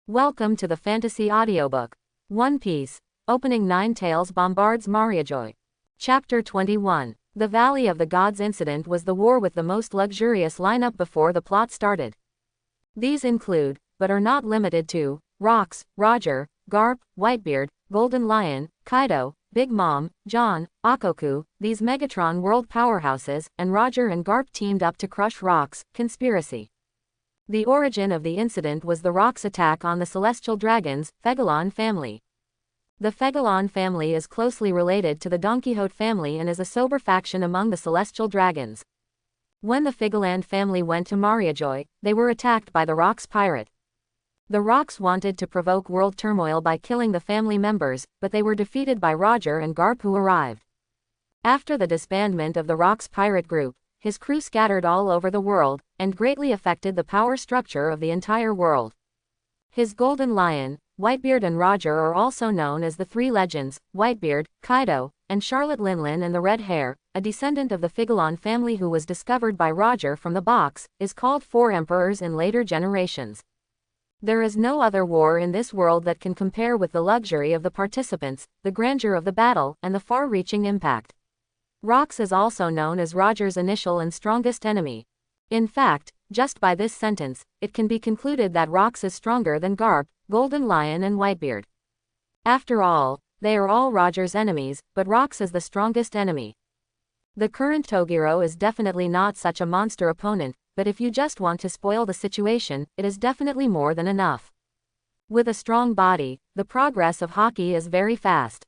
Welcome to the fantasy audiobook. One Piece. Opening 9 Tales Bombards Mariejois. Chapter 21. The Valley of the Gods incident was the war with the most luxurious lineup before the plot started. These include, but are not limited to, Rox, Roger, Garp, Whitebeard, Golden Lion, Kaido, Big Mom, John, Akoku, these Megatron world powerhouses, and Roger and Garp teamed up to crush Rox, Conspiracy. The origin of the incident was the Rox attack on the Celestial Dragons, Fegalon family. The Fegalon family is closely related to the Don Quixote family and is a sober faction among the Celestial Dragons. When the Fegaland family went to Mariejois, they were attacked by the Rox pirate. The Rox wanted to provoke world turmoil by killing the family members, but they were defeated by Roger and Garp, who arrived. After the disbandment of the Rox pirate group, his crew scattered all over the world, and greatly affected the power structure of the entire world. His Golden Lion, Whitebeard and Roger are also known as the Three Legends, Whitebeard, Kaido, and Charlotte Linlin, and the Red Hair, a descendant of the Fegalon family who was discovered by Roger from the box, is called Four Emperors in later generations. There is no other war in this world that can compare with the luxury of the participants, the grandeur of the battle, and the far-reaching impact. Rox is also known as Roger's initial and strongest enemy. In fact, just by this sentence, it can be concluded that Rox is stronger than Garp, Golden Lion and Whitebeard. After all, they are all Roger's enemies, but Rox is the strongest enemy. The current Toguro is definitely not such a monster opponent, but if you just want to spoil the situation, it is definitely more than enough. With a strong body, the progress of Haki is very fast.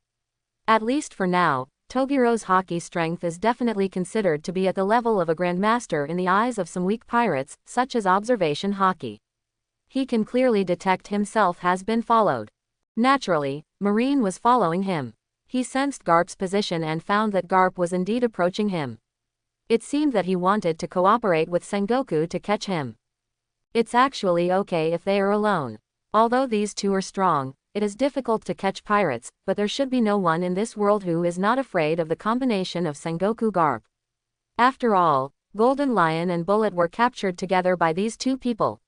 At least for now, Togiro's Haki strength is definitely considered to be at the level of a grandmaster in the eyes of some weak pirates, such as Observation Haki. He can clearly detect himself has been followed. Naturally, Marine was following him. He sensed Garp's position and found that Garp was indeed approaching him. It seemed that he wanted to cooperate with Sengoku to catch him. It's actually okay if they are alone. Although these two are strong, it is difficult to catch pirates, but there should be no one in this world who is not afraid of the combination of Sengoku Garp. After all, Golden Lion and Bullet were captured together by these two people.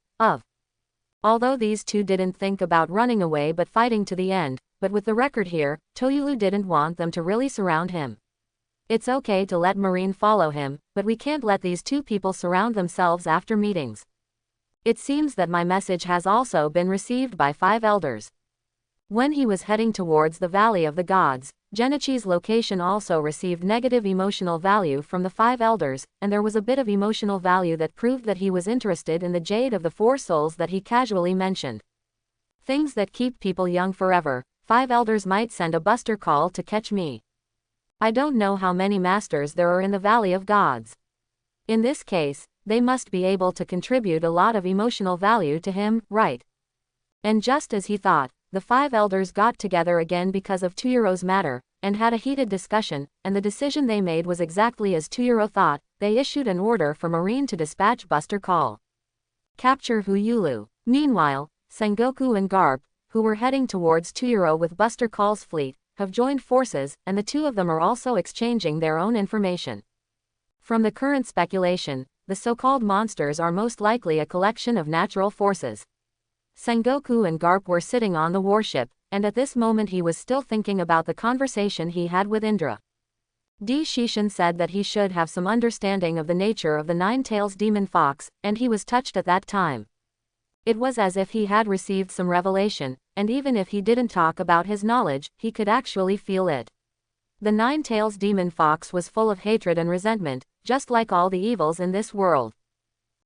Although these two didn't think about running away but fighting to the end, but with the record here, Toyulu didn't want them to really surround him. It's okay to let Marine follow him, but we can't let these two people surround themselves after meetings. It seems that my message has also been received by 5 elders. When he was heading towards the Valley of the Gods, Genichi's location also received negative emotional value from the 5 elders, and there was a bit of emotional value that proved that he was interested in the Jade of the 4 Souls that he casually mentioned. Things that keep people young forever. 5 elders might send a buster call to catch me. I don't know how many masters there are in the Valley of Gods. In this case, they must be able to contribute a lot of emotional value to him, right? And just as he thought, the 5 elders got together again because of Tuyuro's matter, and had a heated discussion, and the decision they made was exactly as Tuyuro thought. They issued an order for Marine to dispatch Buster Call. Capture Huyulu. Meanwhile, Sengoku and Garp, who were heading towards Tuyuro with Buster Call's fleet, have joined forces, and the two of them are also exchanging their own information. From the current speculation, the so-called monsters are most likely a collection of natural forces. Sengoku and Garp were sitting on the warship, and at this moment he was still thinking about the conversation he had with Indra. D. Shishin said that he should have some understanding of the nature of the Nine-Tails demon fox, and he was touched at that time. It was as if he had received some revelation, and even if he didn't talk about his knowledge, he could actually feel it. The Nine-Tails demon fox was full of hatred and resentment, just like all the evils in this world.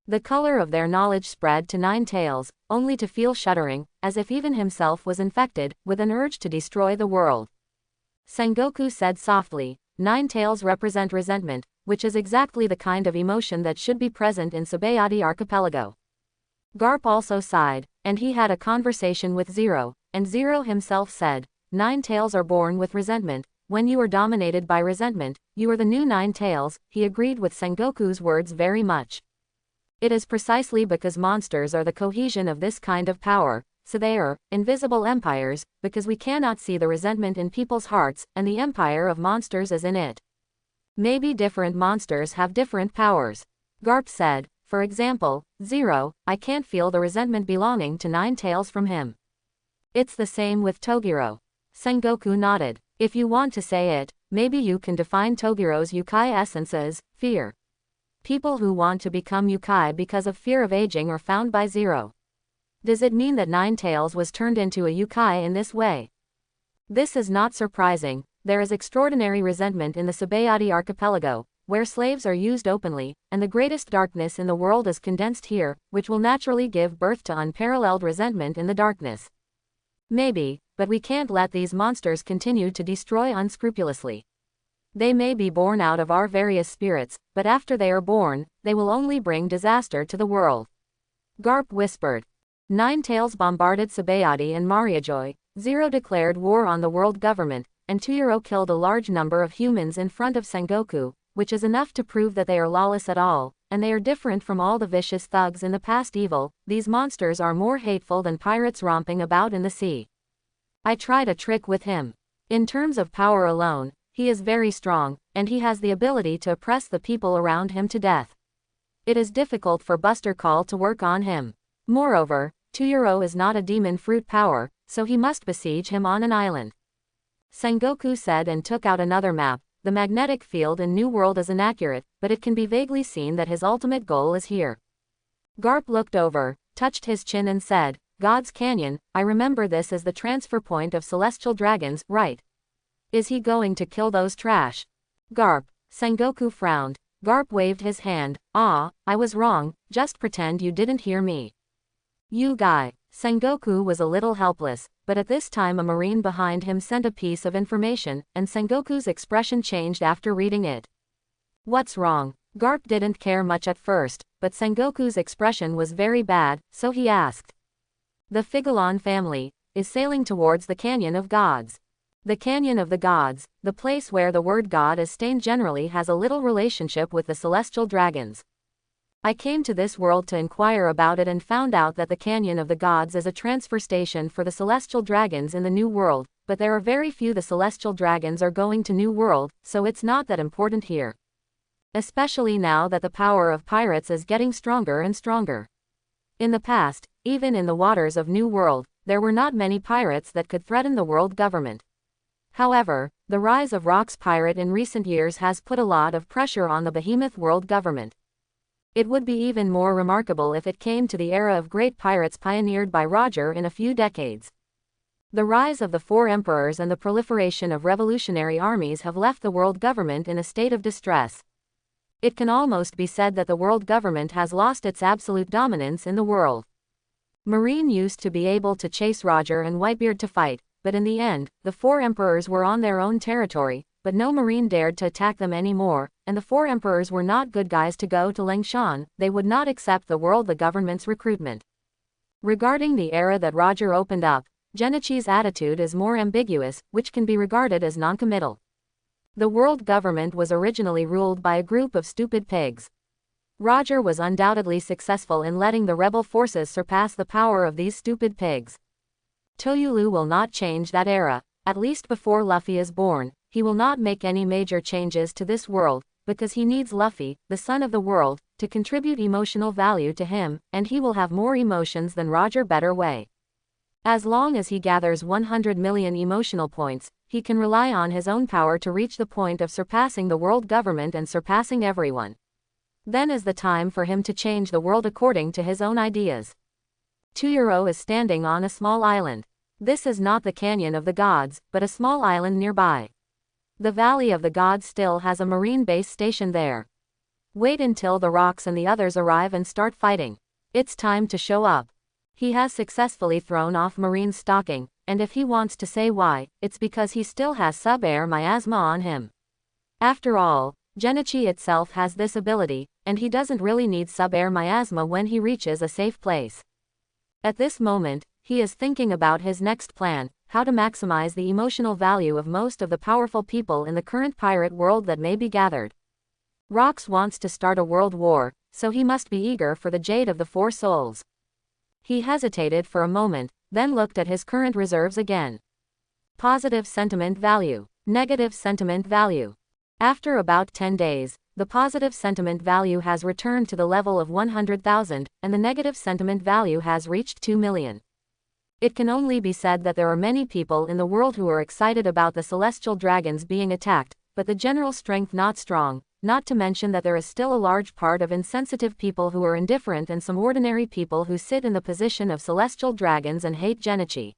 The color of their knowledge spread to Nine-Tails, only to feel shuddering, as if even himself was infected, with an urge to destroy the world. Sengoku said softly, Nine-Tails represent resentment, which is exactly the kind of emotion that should be present in Sabayati Archipelago. Garp also sighed, and he had a conversation with Zero, and Zero himself said, Nine-Tails are born with resentment. When you are dominated by resentment, you are the new Nine-Tails. He agreed with Sengoku's words very much. It is precisely because monsters are the cohesion of this kind of power, so they are invisible empires, because we cannot see the resentment in people's hearts, and the empire of monsters is in it. Maybe different monsters have different powers. Garp said, For example, 0, I can't feel the resentment belonging to Nine Tails from him. It's the same with Toguro. Sengoku nodded. If you want to say it, maybe you can define Togiro's yukai essence as fear. People who want to become yukai because of fear of aging are found by 0. Does it mean that Nine Tails was turned into a yukai in this way? This is not surprising. There is extraordinary resentment in the Sabayati archipelago, where slaves are used openly, and the greatest darkness in the world is condensed here, which will naturally give birth to unparalleled resentment in the darkness. Maybe, but we can't let these monsters continue to destroy unscrupulously. They may be born out of our various spirits, but after they are born, they will only bring disaster to the world. Garp whispered. Nine Tails bombarded Sabayati and Mariejois, 0 declared war on the world government, and Tuyuro killed a large number of humans in front of Sengoku, which is enough to prove that they are lawless at all, and they are different from all the vicious thugs in the past evil. These monsters are more hateful than pirates romping about in the sea. I tried a trick with him. In terms of power alone, he is very strong, and he has the ability to oppress the people around him to death. It is difficult for Buster Call to work on him. Moreover, Tuyuro is not a demon fruit power, so he must besiege him on an island. Sengoku said and took out another map. The magnetic field in New World is inaccurate, but it can be vaguely seen that his ultimate goal is here. Garp looked over, touched his chin and said, God's Canyon, I remember this as the transfer point of celestial dragons, right? Is he going to kill those trash? Garp. Sengoku frowned. Garp waved his hand. Ah, I was wrong, just pretend you didn't hear me. You guy. Sengoku was a little helpless, but at this time a marine behind him sent a piece of information, and Sengoku's expression changed after reading it. What's wrong? Garp didn't care much at first, but Sengoku's expression was very bad, so he asked. The Figolon family is sailing towards the Canyon of Gods. The Canyon of the Gods, the place where the word God is stained, generally has a little relationship with the celestial dragons. I came to this world to inquire about it and found out that the Canyon of the Gods is a transfer station for the celestial dragons in the New World, but there are very few the celestial dragons are going to New World, so it's not that important here. Especially now that the power of pirates is getting stronger and stronger. In the past, even in the waters of New World, there were not many pirates that could threaten the world government. However, the rise of Rock's pirate in recent years has put a lot of pressure on the behemoth world government. It would be even more remarkable if it came to the era of great pirates pioneered by Roger in a few decades. The rise of the Four Emperors and the proliferation of revolutionary armies have left the world government in a state of distress. It can almost be said that the world government has lost its absolute dominance in the world. Marine used to be able to chase Roger and Whitebeard to fight, but in the end, the Four Emperors were on their own territory, but no Marine dared to attack them anymore, and the Four Emperors were not good guys to go to Lengshan. They would not accept the government's recruitment. Regarding the era that Roger opened up, Genichi's attitude is more ambiguous, which can be regarded as noncommittal. The world government was originally ruled by a group of stupid pigs. Roger was undoubtedly successful in letting the rebel forces surpass the power of these stupid pigs. Toyulu will not change that era, at least before Luffy is born. He will not make any major changes to this world, because he needs Luffy, the son of the world, to contribute emotional value to him, and he will have more emotions than Roger better way. As long as he gathers 100 million emotional points, he can rely on his own power to reach the point of surpassing the world government and surpassing everyone. Then is the time for him to change the world according to his own ideas. Tuyuro is standing on a small island. This is not the Canyon of the Gods, but a small island nearby. The Valley of the Gods still has a marine base stationed there. Wait until the Rocks and the others arrive and start fighting. It's time to show up. He has successfully thrown off Marine's stocking, and if he wants to say why, it's because he still has sub-air miasma on him. After all, Genichi itself has this ability, and he doesn't really need sub-air miasma when he reaches a safe place. At this moment, he is thinking about his next plan, how to maximize the emotional value of most of the powerful people in the current pirate world that may be gathered. Rox wants to start a world war, so he must be eager for the Jade of the Four Souls. He hesitated for a moment, then looked at his current reserves again. Positive sentiment value. Negative sentiment value. After about 10 days, the positive sentiment value has returned to the level of 100,000, and the negative sentiment value has reached 2 million. It can only be said that there are many people in the world who are excited about the celestial dragons being attacked, but the general strength not strong, not to mention that there is still a large part of insensitive people who are indifferent and some ordinary people who sit in the position of celestial dragons and hate Genichi.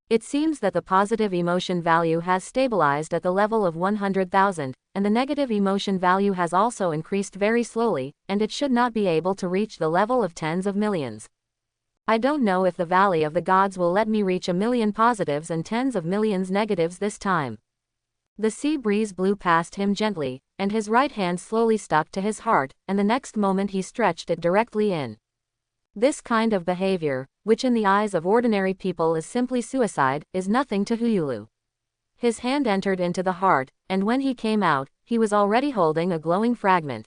It seems that the positive emotion value has stabilized at the level of 100,000, and the negative emotion value has also increased very slowly, and it should not be able to reach the level of tens of millions. I don't know if the Valley of the Gods will let me reach 1,000,000 positives and tens of millions negatives this time. The sea breeze blew past him gently, and his right hand slowly stuck to his heart, and the next moment he stretched it directly in. This kind of behavior, which in the eyes of ordinary people is simply suicide, is nothing to Huyulu. His hand entered into the heart, and when he came out, he was already holding a glowing fragment.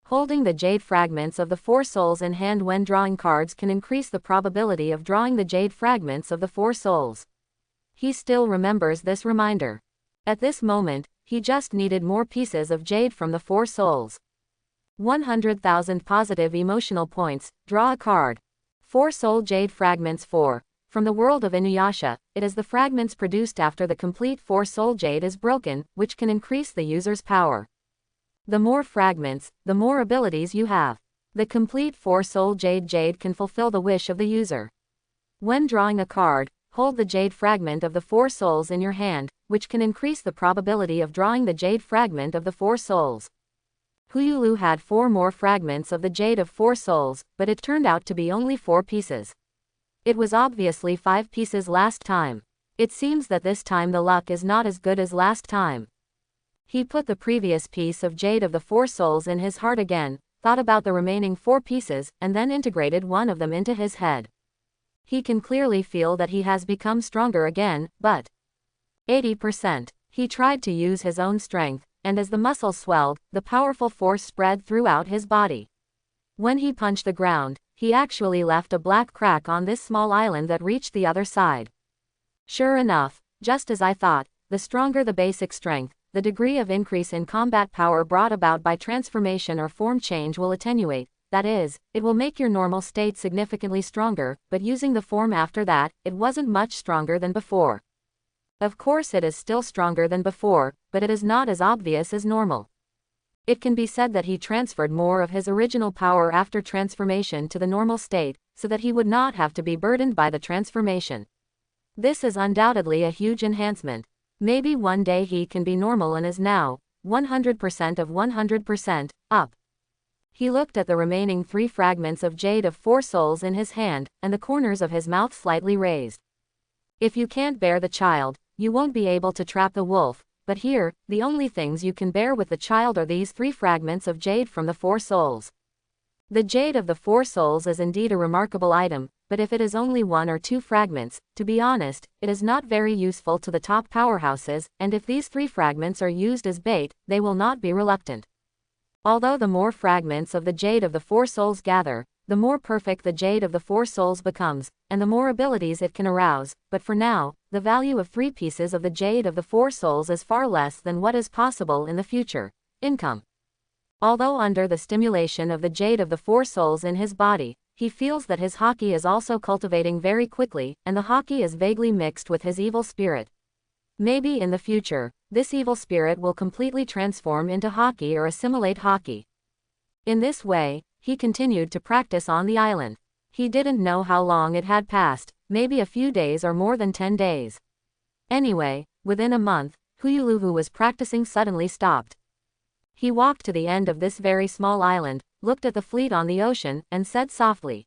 Holding the jade fragments of the four souls in hand when drawing cards can increase the probability of drawing the jade fragments of the four souls. He still remembers this reminder. At this moment, he just needed more pieces of jade from the four souls. 100,000 positive emotional points, draw a card. 4 soul jade fragments 4. From the world of Inuyasha, it is the fragments produced after the complete 4 soul jade is broken, which can increase the user's power. The more fragments, the more abilities you have. The complete 4 soul jade can fulfill the wish of the user. When drawing a card, hold the jade fragment of the 4 souls in your hand, which can increase the probability of drawing the jade fragment of the 4 souls. Huyulu had 4 more fragments of the jade of 4 souls, but it turned out to be only 4 pieces. It was obviously 5 pieces last time. It seems that this time the luck is not as good as last time. He put the previous piece of jade of the 4 souls in his heart again, thought about the remaining 4 pieces, and then integrated one of them into his head. He can clearly feel that he has become stronger again, but 80%. He tried to use his own strength, and as the muscles swelled, the powerful force spread throughout his body. When he punched the ground, he actually left a black crack on this small island that reached the other side. Sure enough, just as I thought, the stronger the basic strength, the degree of increase in combat power brought about by transformation or form change will attenuate, that is, it will make your normal state significantly stronger, but using the form after that, it wasn't much stronger than before. Of course it is still stronger than before, but it is not as obvious as normal. It can be said that he transferred more of his original power after transformation to the normal state, so that he would not have to be burdened by the transformation. This is undoubtedly a huge enhancement. Maybe one day he can be normal and is now 100% of 100% up. He looked at the remaining 3 fragments of jade of 4 souls in his hand, and the corners of his mouth slightly raised. If you can't bear the child, you won't be able to trap the wolf, but here, the only things you can bear with the child are these 3 fragments of jade from the 4 souls. The jade of the 4 souls is indeed a remarkable item, but if it is only 1 or 2 fragments, to be honest, it is not very useful to the top powerhouses, and if these 3 fragments are used as bait, they will not be reluctant. Although the more fragments of the jade of the 4 souls gather, the more perfect the jade of the 4 souls becomes, and the more abilities it can arouse, but for now, the value of 3 pieces of the jade of the 4 souls is far less than what is possible in the future. Income. Although under the stimulation of the jade of the 4 souls in his body, he feels that his haki is also cultivating very quickly, and the haki is vaguely mixed with his evil spirit. Maybe in the future, this evil spirit will completely transform into haki or assimilate haki. In this way, he continued to practice on the island. He didn't know how long it had passed, maybe a few days or more than 10 days. Anyway, within a month, Huyulu, who was practicing, suddenly stopped. He walked to the end of this very small island, looked at the fleet on the ocean, and said softly,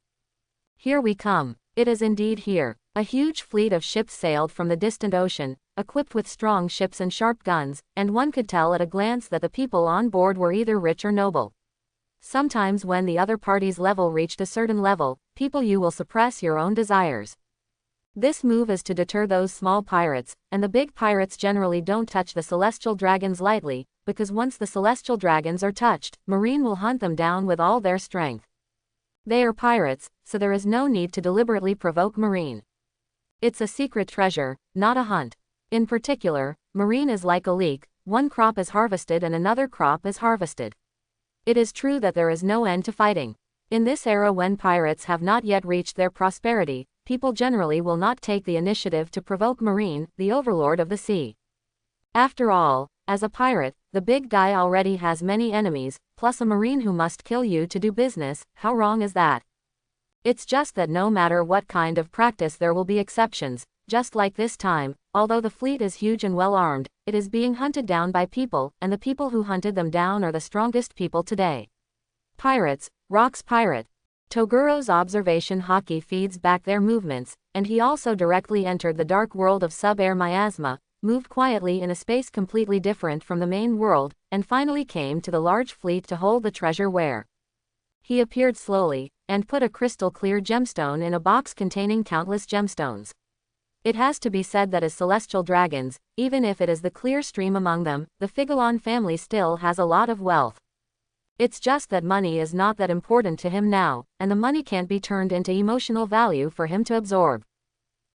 "Here we come." It is indeed here. A huge fleet of ships sailed from the distant ocean, equipped with strong ships and sharp guns, and one could tell at a glance that the people on board were either rich or noble. Sometimes when the other party's level reached a certain level, you will suppress your own desires. This move is to deter those small pirates, and the big pirates generally don't touch the celestial dragons lightly, because once the celestial dragons are touched, Marine will hunt them down with all their strength. They are pirates, so there is no need to deliberately provoke Marine. It's a secret treasure, not a hunt. In particular, Marine is like a leek, one crop is harvested and another crop is harvested. It is true that there is no end to fighting. In this era when pirates have not yet reached their prosperity, people generally will not take the initiative to provoke Marine, the overlord of the sea. After all, as a pirate, the big guy already has many enemies, plus a Marine who must kill you to do business. How wrong is that? It's just that no matter what kind of practice there will be exceptions, just like this time, although the fleet is huge and well armed, it is being hunted down by people, and the people who hunted them down are the strongest people today. Pirates, Rock's pirate. Toguro's observation hockey feeds back their movements, and he also directly entered the dark world of sub-air miasma, moved quietly in a space completely different from the main world, and finally came to the large fleet to hold the treasure where he appeared slowly, and put a crystal-clear gemstone in a box containing countless gemstones. It has to be said that as celestial dragons, even if it is the clear stream among them, the Figolon family still has a lot of wealth. It's just that money is not that important to him now, and the money can't be turned into emotional value for him to absorb.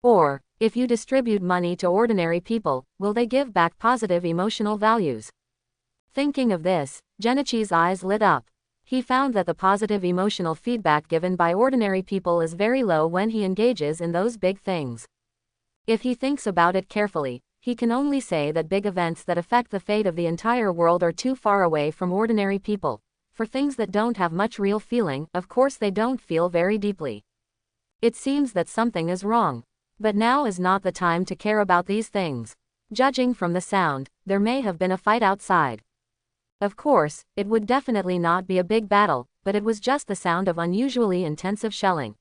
Or, if you distribute money to ordinary people, will they give back positive emotional values? Thinking of this, Genichi's eyes lit up. He found that the positive emotional feedback given by ordinary people is very low when he engages in those big things. If he thinks about it carefully, he can only say that big events that affect the fate of the entire world are too far away from ordinary people. For things that don't have much real feeling, of course they don't feel very deeply. It seems that something is wrong. But now is not the time to care about these things. Judging from the sound, there may have been a fight outside. Of course, it would definitely not be a big battle, but it was just the sound of unusually intensive shelling.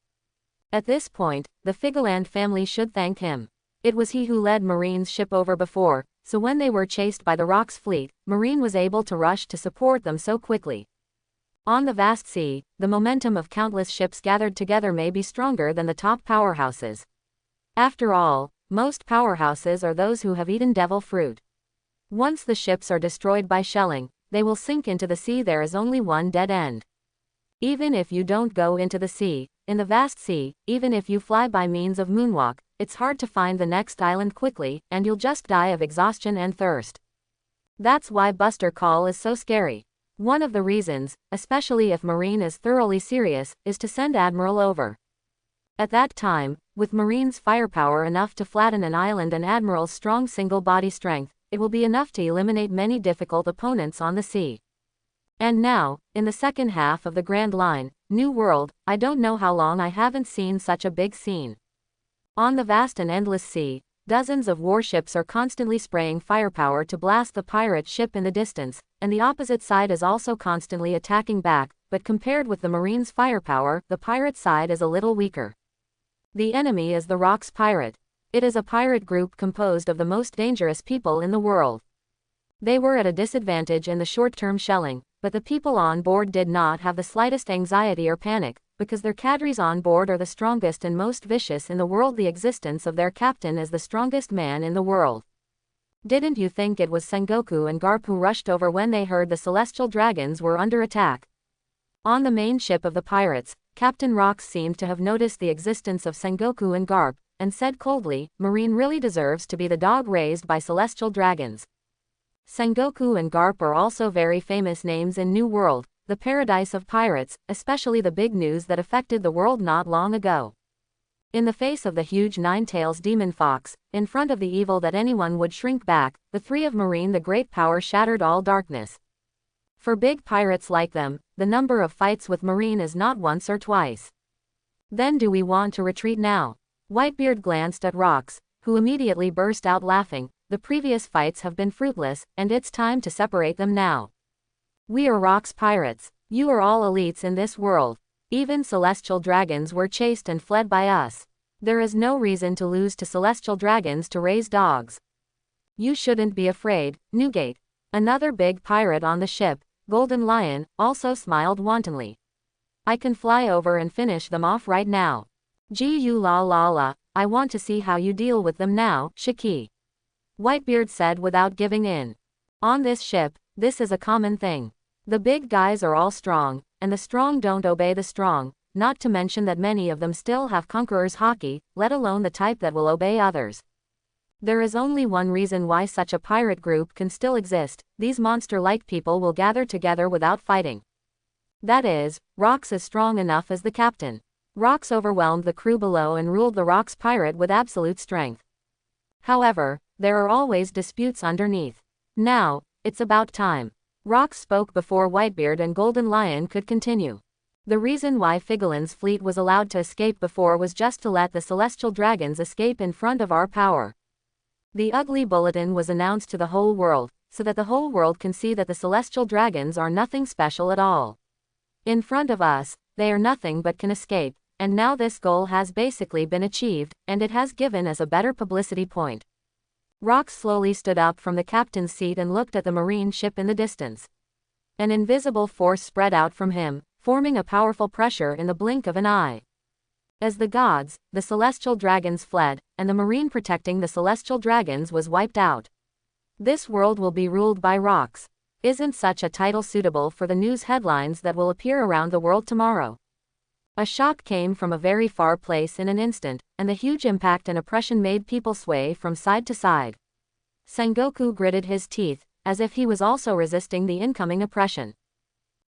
At this point, the Figoland family should thank him. It was he who led Marine's ship over before, so when they were chased by the Rock's fleet, Marine was able to rush to support them so quickly. On the vast sea, the momentum of countless ships gathered together may be stronger than the top powerhouses. After all, most powerhouses are those who have eaten devil fruit. Once the ships are destroyed by shelling, they will sink into the sea. There is only one dead end. Even if you don't go into the sea, in the vast sea, even if you fly by means of moonwalk, it's hard to find the next island quickly, and you'll just die of exhaustion and thirst. That's why Buster Call is so scary. One of the reasons, especially if Marine is thoroughly serious, is to send Admiral over. At that time, with Marine's firepower enough to flatten an island and Admiral's strong single body strength, it will be enough to eliminate many difficult opponents on the sea. And now, in the second half of the Grand Line, New World, I don't know how long I haven't seen such a big scene. On the vast and endless sea, dozens of warships are constantly spraying firepower to blast the pirate ship in the distance, and the opposite side is also constantly attacking back, but compared with the Marine's firepower, the pirate side is a little weaker. The enemy is the Rock's pirate. It is a pirate group composed of the most dangerous people in the world. They were at a disadvantage in the short-term shelling, but the people on board did not have the slightest anxiety or panic, because their cadres on board are the strongest and most vicious in the world. The existence of their captain is the strongest man in the world. Didn't you think it was Sengoku and Garp who rushed over when they heard the celestial dragons were under attack? On the main ship of the pirates, Captain Rox seemed to have noticed the existence of Sengoku and Garp, and said coldly, "Marine really deserves to be the dog raised by celestial dragons." Sengoku and Garp are also very famous names in New World, the paradise of pirates, especially the big news that affected the world not long ago. In the face of the huge Nine-Tails demon fox, in front of the evil that anyone would shrink back, the three of Marine the great power shattered all darkness. For big pirates like them, the number of fights with Marine is not once or twice. Then do we want to retreat now? Whitebeard glanced at Rox, who immediately burst out laughing. The previous fights have been fruitless, and it's time to separate them now. We are Rock's pirates. You are all elites in this world. Even celestial dragons were chased and fled by us. There is no reason to lose to celestial dragons to raise dogs. You shouldn't be afraid, Newgate. Another big pirate on the ship, Golden Lion, also smiled wantonly. I can fly over and finish them off right now. Gu la la la, I want to see how you deal with them now, Shiki. Whitebeard said without giving in. On this ship, this is a common thing. The big guys are all strong, and the strong don't obey the strong, not to mention that many of them still have conqueror's hockey, let alone the type that will obey others. There is only one reason why such a pirate group can still exist: these monster-like people will gather together without fighting. That is, Rox is strong enough as the captain. Rox overwhelmed the crew below and ruled the Rox pirate with absolute strength. However, there are always disputes underneath. Now, it's about time. Rox spoke before Whitebeard and Golden Lion could continue. The reason why Figolin's fleet was allowed to escape before was just to let the celestial dragons escape in front of our power. The ugly bulletin was announced to the whole world, so that the whole world can see that the celestial dragons are nothing special at all. In front of us, they are nothing but can escape, and now this goal has basically been achieved, and it has given us a better publicity point. Rox slowly stood up from the captain's seat and looked at the marine ship in the distance. An invisible force spread out from him, forming a powerful pressure in the blink of an eye. As the gods, the celestial dragons fled, and the marine protecting the celestial dragons was wiped out. This world will be ruled by Rox. Isn't such a title suitable for the news headlines that will appear around the world tomorrow? A shock came from a very far place in an instant, and the huge impact and oppression made people sway from side to side. Sengoku gritted his teeth, as if he was also resisting the incoming oppression.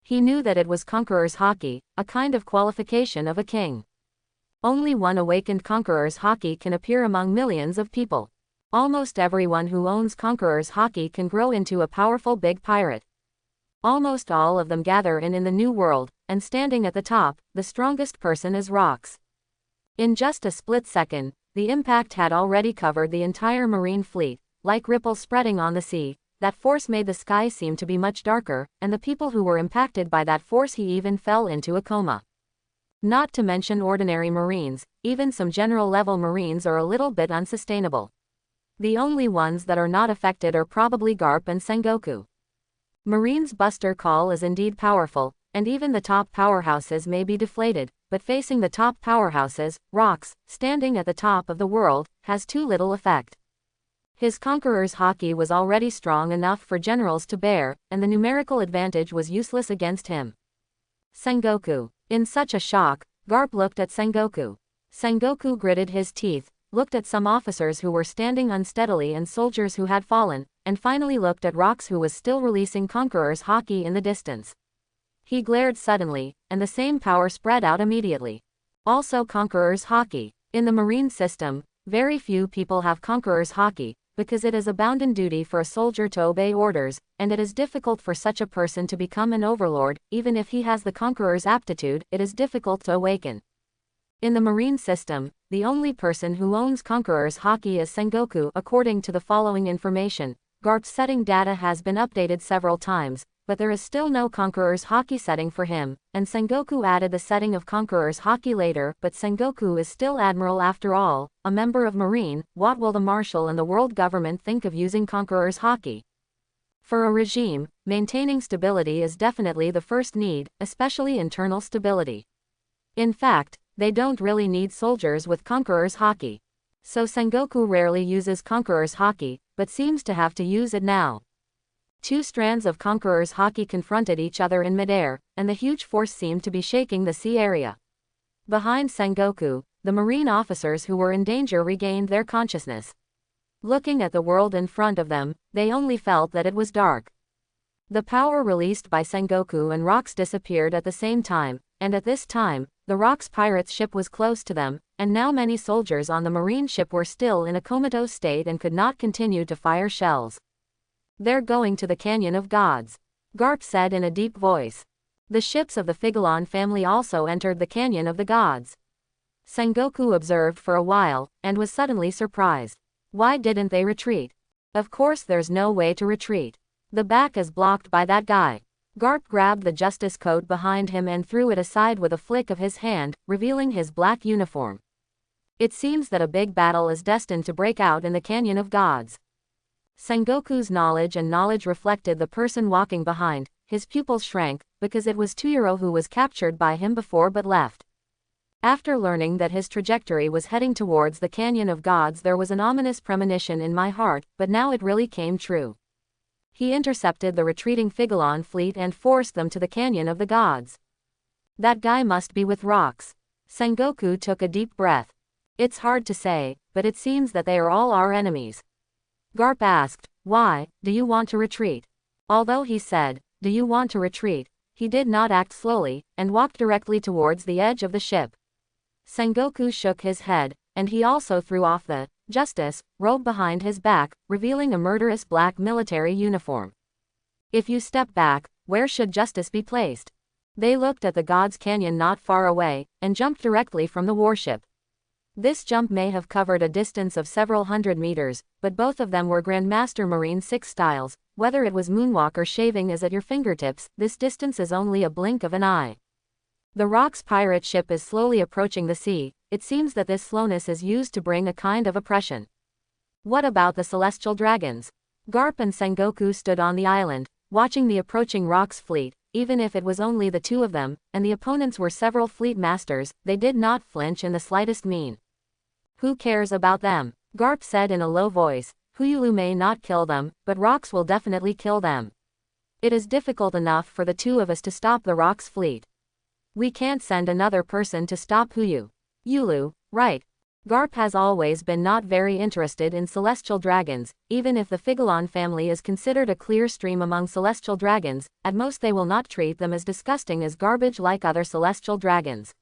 He knew that it was Conqueror's Haki, a kind of qualification of a king. Only one awakened Conqueror's Haki can appear among millions of people. Almost everyone who owns Conqueror's Haki can grow into a powerful big pirate. Almost all of them gather in the new world, and standing at the top, the strongest person is Rox. In just a split second, the impact had already covered the entire marine fleet, like ripples spreading on the sea. That force made the sky seem to be much darker, and the people who were impacted by that force he even fell into a coma. Not to mention ordinary marines, even some general-level marines are a little bit unsustainable. The only ones that are not affected are probably Garp and Sengoku. Marine's Buster Call is indeed powerful, and even the top powerhouses may be deflated, but facing the top powerhouses, Rox, standing at the top of the world, has too little effect. His Conqueror's Haki was already strong enough for generals to bear, and the numerical advantage was useless against him. Sengoku. In such a shock, Garp looked at Sengoku. Sengoku gritted his teeth, looked at some officers who were standing unsteadily and soldiers who had fallen, and finally looked at Rox who was still releasing Conqueror's Haki in the distance. He glared suddenly, and the same power spread out immediately. Also Conqueror's Haki. In the marine system, very few people have Conqueror's Haki, because it is a bounden duty for a soldier to obey orders, and it is difficult for such a person to become an overlord. Even if he has the Conqueror's aptitude, it is difficult to awaken. In the marine system, the only person who owns Conqueror's Haki is Sengoku. According to the following information, Garp's setting data has been updated several times, but there is still no Conqueror's Haki setting for him, and Sengoku added the setting of Conqueror's Haki later. But Sengoku is still Admiral after all, a member of Marine. What will the Marshal and the world government think of using Conqueror's Haki? For a regime, maintaining stability is definitely the first need, especially internal stability. In fact, they don't really need soldiers with Conqueror's Haki. So Sengoku rarely uses Conqueror's Haki, but seems to have to use it now. Two strands of Conqueror's Haki confronted each other in midair, and the huge force seemed to be shaking the sea area. Behind Sengoku, the marine officers who were in danger regained their consciousness. Looking at the world in front of them, they only felt that it was dark. The power released by Sengoku and Rox disappeared at the same time, and at this time, the Rox pirate's ship was close to them, and now many soldiers on the marine ship were still in a comatose state and could not continue to fire shells. "They're going to the Canyon of Gods," Garp said in a deep voice. The ships of the Figolon family also entered the Canyon of the Gods. Sengoku observed for a while, and was suddenly surprised. Why didn't they retreat? Of course there's no way to retreat. The back is blocked by that guy. Garp grabbed the justice coat behind him and threw it aside with a flick of his hand, revealing his black uniform. It seems that a big battle is destined to break out in the Canyon of Gods. Sengoku's knowledge reflected the person walking behind. His pupils shrank, because it was Tuyuro who was captured by him before but left. After learning that his trajectory was heading towards the Canyon of Gods, there was an ominous premonition in my heart, but now it really came true. He intercepted the retreating Figolon fleet and forced them to the Canyon of the Gods. That guy must be with Rox. Sengoku took a deep breath. It's hard to say, but it seems that they are all our enemies. Garp asked, "Why, do you want to retreat?" Although he said, "Do you want to retreat?" he did not act slowly, and walked directly towards the edge of the ship. Sengoku shook his head, and he also threw off the justice robe behind his back, revealing a murderous black military uniform. "If you step back, where should justice be placed?" They looked at the God's Canyon not far away, and jumped directly from the warship. This jump may have covered a distance of several hundred meters, but both of them were Grandmaster Marine 6 styles. Whether it was moonwalk or shaving is at your fingertips, this distance is only a blink of an eye. The Rock's pirate ship is slowly approaching the sea. It seems that this slowness is used to bring a kind of oppression. What about the celestial dragons? Garp and Sengoku stood on the island, watching the approaching Rock's fleet. Even if it was only the two of them, and the opponents were several fleet masters, they did not flinch in the slightest mean. "Who cares about them?" Garp said in a low voice. "Huyulu may not kill them, but Rocks will definitely kill them. It is difficult enough for the two of us to stop the Rock's fleet. We can't send another person to stop Huyulu, right?" Garp has always been not very interested in celestial dragons. Even if the Figilon family is considered a clear stream among celestial dragons, at most they will not treat them as disgusting as garbage like other celestial dragons.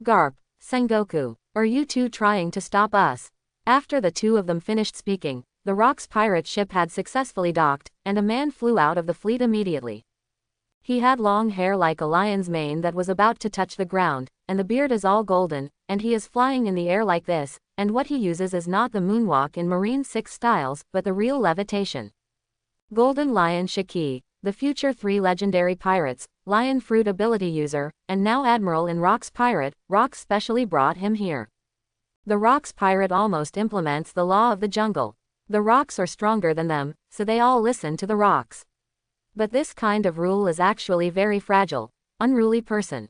"Garp, Sengoku, are you two trying to stop us?" After the two of them finished speaking, the Rock's pirate ship had successfully docked, and a man flew out of the fleet immediately. He had long hair like a lion's mane that was about to touch the ground, and the beard is all golden, and he is flying in the air like this, and what he uses is not the moonwalk in Marine 6 styles, but the real levitation. Golden Lion Shiki, the future 3 legendary pirates, Lion Fruit ability user, and now Admiral in Rock's Pirate. Rock specially brought him here. The Rock's Pirate almost implements the law of the jungle. The Rocks are stronger than them, so they all listen to the Rocks. But this kind of rule is actually very fragile. Unruly person.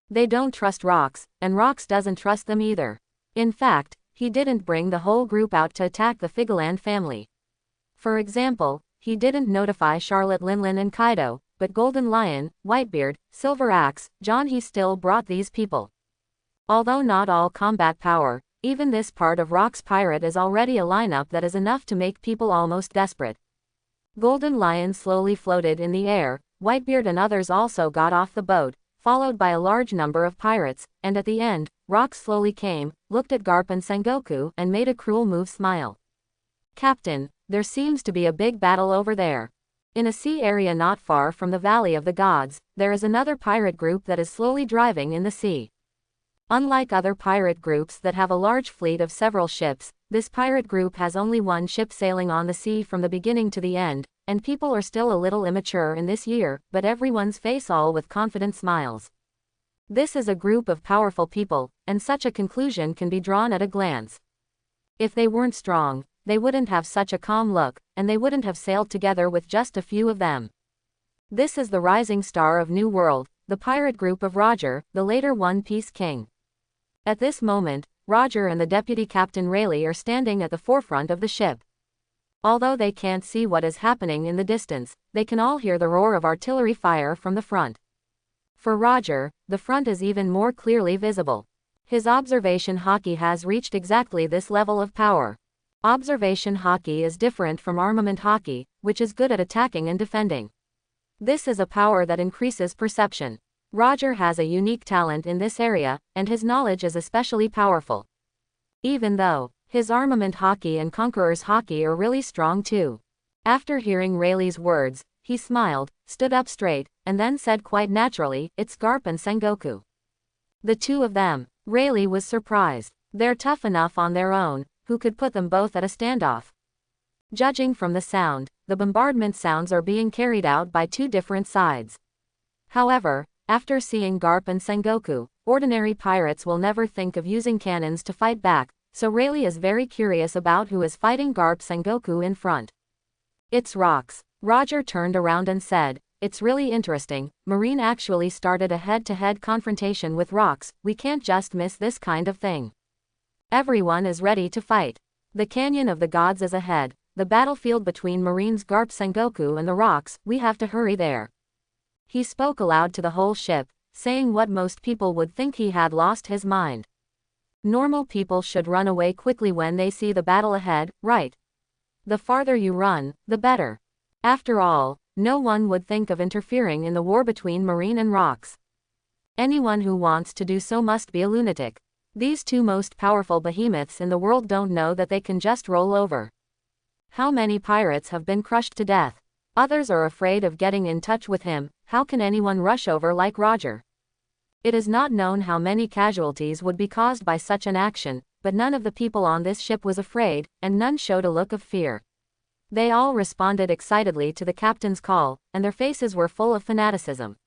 They don't trust Rocks, and Rocks doesn't trust them either. In fact, he didn't bring the whole group out to attack the Figiland family. For example, he didn't notify Charlotte Linlin and Kaido, but Golden Lion, Whitebeard, Silver Axe, John he still brought these people. Although not all combat power, even this part of Rock's Pirate is already a lineup that is enough to make people almost desperate. Golden Lion slowly floated in the air, Whitebeard and others also got off the boat, followed by a large number of pirates, and at the end, Rock slowly came, looked at Garp and Sengoku, and made a cruel move smile. "Captain, there seems to be a big battle over there. In a sea area not far from the Valley of the Gods, there is another pirate group that is slowly driving in the sea. Unlike other pirate groups that have a large fleet of several ships, this pirate group has only one ship sailing on the sea from the beginning to the end, and people are still a little immature in this year, but everyone's face all with confident smiles. This is a group of powerful people, and such a conclusion can be drawn at a glance. If they weren't strong, they wouldn't have such a calm look, and they wouldn't have sailed together with just a few of them. This is the rising star of New World, the pirate group of Roger, the later One Piece King. At this moment, Roger and the Deputy Captain Rayleigh are standing at the forefront of the ship. Although they can't see what is happening in the distance, they can all hear the roar of artillery fire from the front. For Roger, the front is even more clearly visible. His observation haki has reached exactly this level of power. Observation haki is different from armament haki, which is good at attacking and defending. This is a power that increases perception. Roger has a unique talent in this area, and his knowledge is especially powerful. Even though his armament haki and conqueror's haki are really strong too. After hearing Rayleigh's words, he smiled, stood up straight, and then said quite naturally, "It's Garp and Sengoku." The two of them. Rayleigh was surprised. They're tough enough on their own, who could put them both at a standoff? Judging from the sound, the bombardment sounds are being carried out by two different sides. However, after seeing Garp and Sengoku, ordinary pirates will never think of using cannons to fight back, so Rayleigh is very curious about who is fighting Garp Sengoku in front. "It's Rocks." Roger turned around and said, "It's really interesting, Marine actually started a head-to-head confrontation with Rocks. We can't just miss this kind of thing. Everyone is ready to fight. The Canyon of the Gods is ahead, the battlefield between Marines Garp Sengoku and the Rocks, we have to hurry there." He spoke aloud to the whole ship, saying what most people would think he had lost his mind. Normal people should run away quickly when they see the battle ahead, right? The farther you run, the better. After all, no one would think of interfering in the war between Marine and rocks. Anyone who wants to do so must be a lunatic. These two most powerful behemoths in the world don't know that they can just roll over. How many pirates have been crushed to death? Others are afraid of getting in touch with him. How can anyone rush over like Roger? It is not known how many casualties would be caused by such an action, but none of the people on this ship was afraid, and none showed a look of fear. They all responded excitedly to the captain's call, and their faces were full of fanaticism.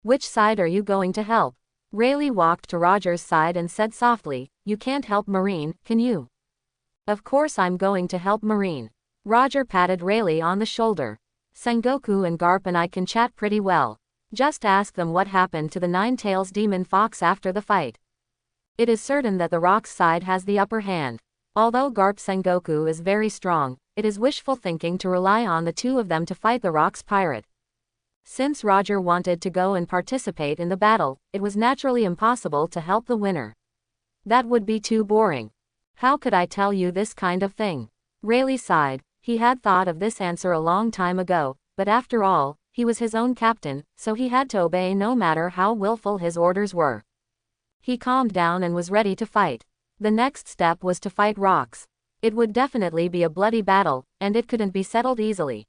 Which side are you going to help? Rayleigh walked to Roger's side and said softly, "You can't help Marine, can you?" "Of course I'm going to help Marine." Roger patted Rayleigh on the shoulder. "Sengoku and Garp and I can chat pretty well. Just ask them what happened to the Nine-Tails demon fox after the fight. It is certain that the Rock's side has the upper hand. Although Garp Sengoku is very strong, it is wishful thinking to rely on the two of them to fight the Rock's pirate." Since Roger wanted to go and participate in the battle, it was naturally impossible to help the winner. That would be too boring. "How could I tell you this kind of thing?" Rayleigh sighed. He had thought of this answer a long time ago, but after all, he was his own captain, so he had to obey no matter how willful his orders were. He calmed down and was ready to fight. The next step was to fight rocks. It would definitely be a bloody battle, and it couldn't be settled easily.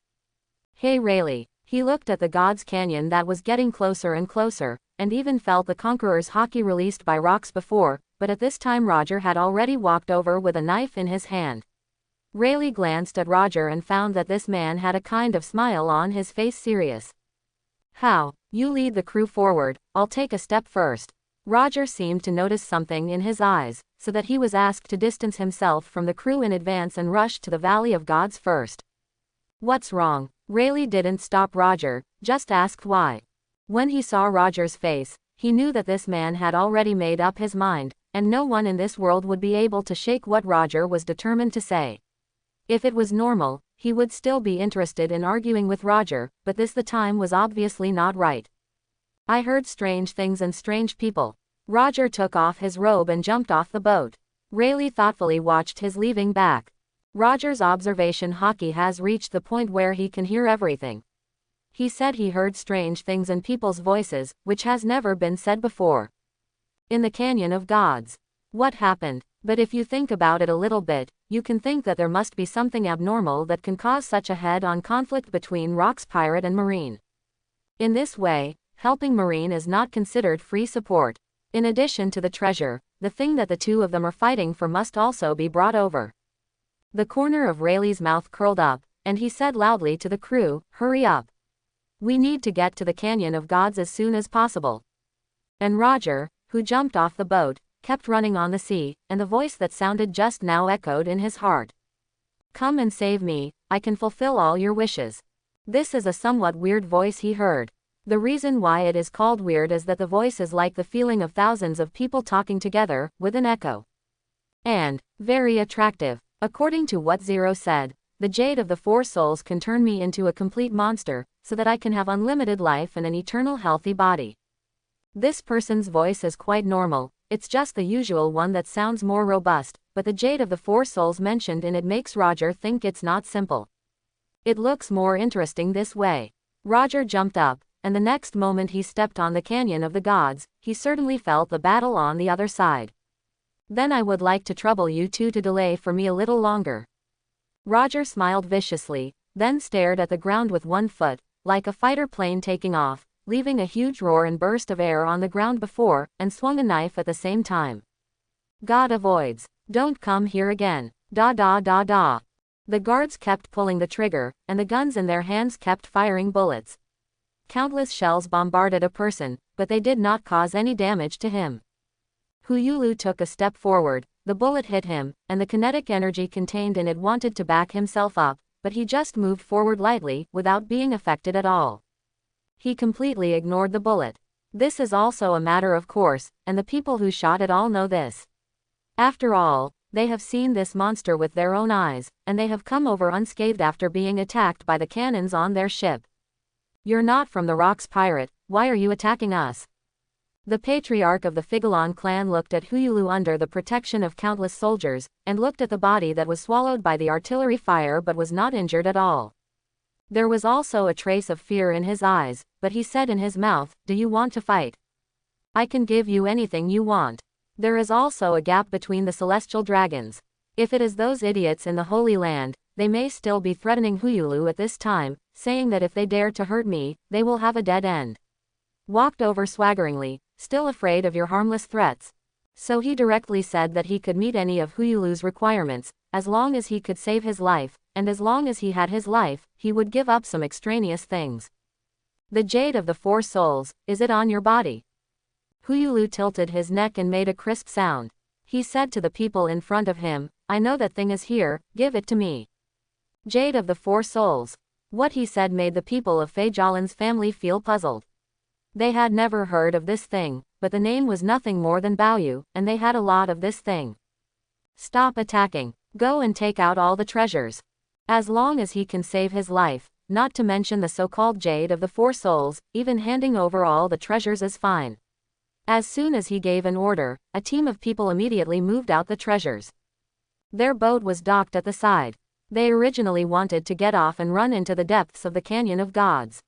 "Hey Rayleigh." He looked at the God's Canyon that was getting closer and closer, and even felt the Conqueror's hockey released by rocks before, but at this time Roger had already walked over with a knife in his hand. Rayleigh glanced at Roger and found that this man had a kind of smile on his face. "Serious? How? You lead the crew forward, I'll take a step first." Roger seemed to notice something in his eyes, so that he was asked to distance himself from the crew in advance and rush to the Valley of Gods first. "What's wrong?" Rayleigh didn't stop Roger, just asked why. When he saw Roger's face, he knew that this man had already made up his mind, and no one in this world would be able to shake what Roger was determined to say. If it was normal, he would still be interested in arguing with Roger, but the time was obviously not right. "I heard strange things and strange people." Roger took off his robe and jumped off the boat. Rayleigh thoughtfully watched his leaving back. Roger's observation hockey has reached the point where he can hear everything. He said he heard strange things and people's voices, which has never been said before. In the Canyon of Gods. What happened? But if you think about it a little bit, you can think that there must be something abnormal that can cause such a head-on conflict between Rock's pirate and Marine. In this way, helping Marine is not considered free support. In addition to the treasure, the thing that the two of them are fighting for must also be brought over. The corner of Rayleigh's mouth curled up, and he said loudly to the crew, "Hurry up. We need to get to the Canyon of Gods as soon as possible." And Roger, who jumped off the boat, kept running on the sea, and the voice that sounded just now echoed in his heart. "Come and save me, I can fulfill all your wishes." This is a somewhat weird voice he heard. The reason why it is called weird is that the voice is like the feeling of thousands of people talking together, with an echo. And very attractive. According to what Zero said, the Jade of the Four Souls can turn me into a complete monster, so that I can have unlimited life and an eternal healthy body. This person's voice is quite normal, it's just the usual one that sounds more robust, but the Jade of the Four Souls mentioned in it makes Roger think it's not simple. It looks more interesting this way. Roger jumped up, and the next moment he stepped on the Canyon of the Gods, he certainly felt the battle on the other side. "Then I would like to trouble you two to delay for me a little longer." Roger smiled viciously, then stared at the ground with one foot, like a fighter plane taking off, leaving a huge roar and burst of air on the ground before, and swung a knife at the same time. "God avoids. Don't come here again. Da da da da." The guards kept pulling the trigger, and the guns in their hands kept firing bullets. Countless shells bombarded a person, but they did not cause any damage to him. Huyulu took a step forward, the bullet hit him, and the kinetic energy contained in it wanted to back himself up, but he just moved forward lightly, without being affected at all. He completely ignored the bullet. This is also a matter of course, and the people who shot it all know this. After all, they have seen this monster with their own eyes, and they have come over unscathed after being attacked by the cannons on their ship. "You're not from the Rocks pirate, why are you attacking us?" The patriarch of the Figolon clan looked at Huyulu under the protection of countless soldiers, and looked at the body that was swallowed by the artillery fire but was not injured at all. There was also a trace of fear in his eyes, but he said in his mouth, "Do you want to fight? I can give you anything you want." There is also a gap between the celestial dragons. If it is those idiots in the Holy Land, they may still be threatening Huyulu at this time, saying that if they dare to hurt me, they will have a dead end. Walked over swaggeringly, still afraid of your harmless threats. So he directly said that he could meet any of Huyulu's requirements, as long as he could save his life, and as long as he had his life, he would give up some extraneous things. The Jade of the Four Souls, is it on your body? Huyulu tilted his neck and made a crisp sound. He said to the people in front of him, "I know that thing is here, give it to me." Jade of the Four Souls. What he said made the people of Feijolin's family feel puzzled. They had never heard of this thing, but the name was nothing more than Baoyu, and they had a lot of this thing. Stop attacking. Go and take out all the treasures. As long as he can save his life, not to mention the so-called Jade of the Four Souls, even handing over all the treasures is fine. As soon as he gave an order, a team of people immediately moved out the treasures. Their boat was docked at the side. They originally wanted to get off and run into the depths of the Canyon of Gods.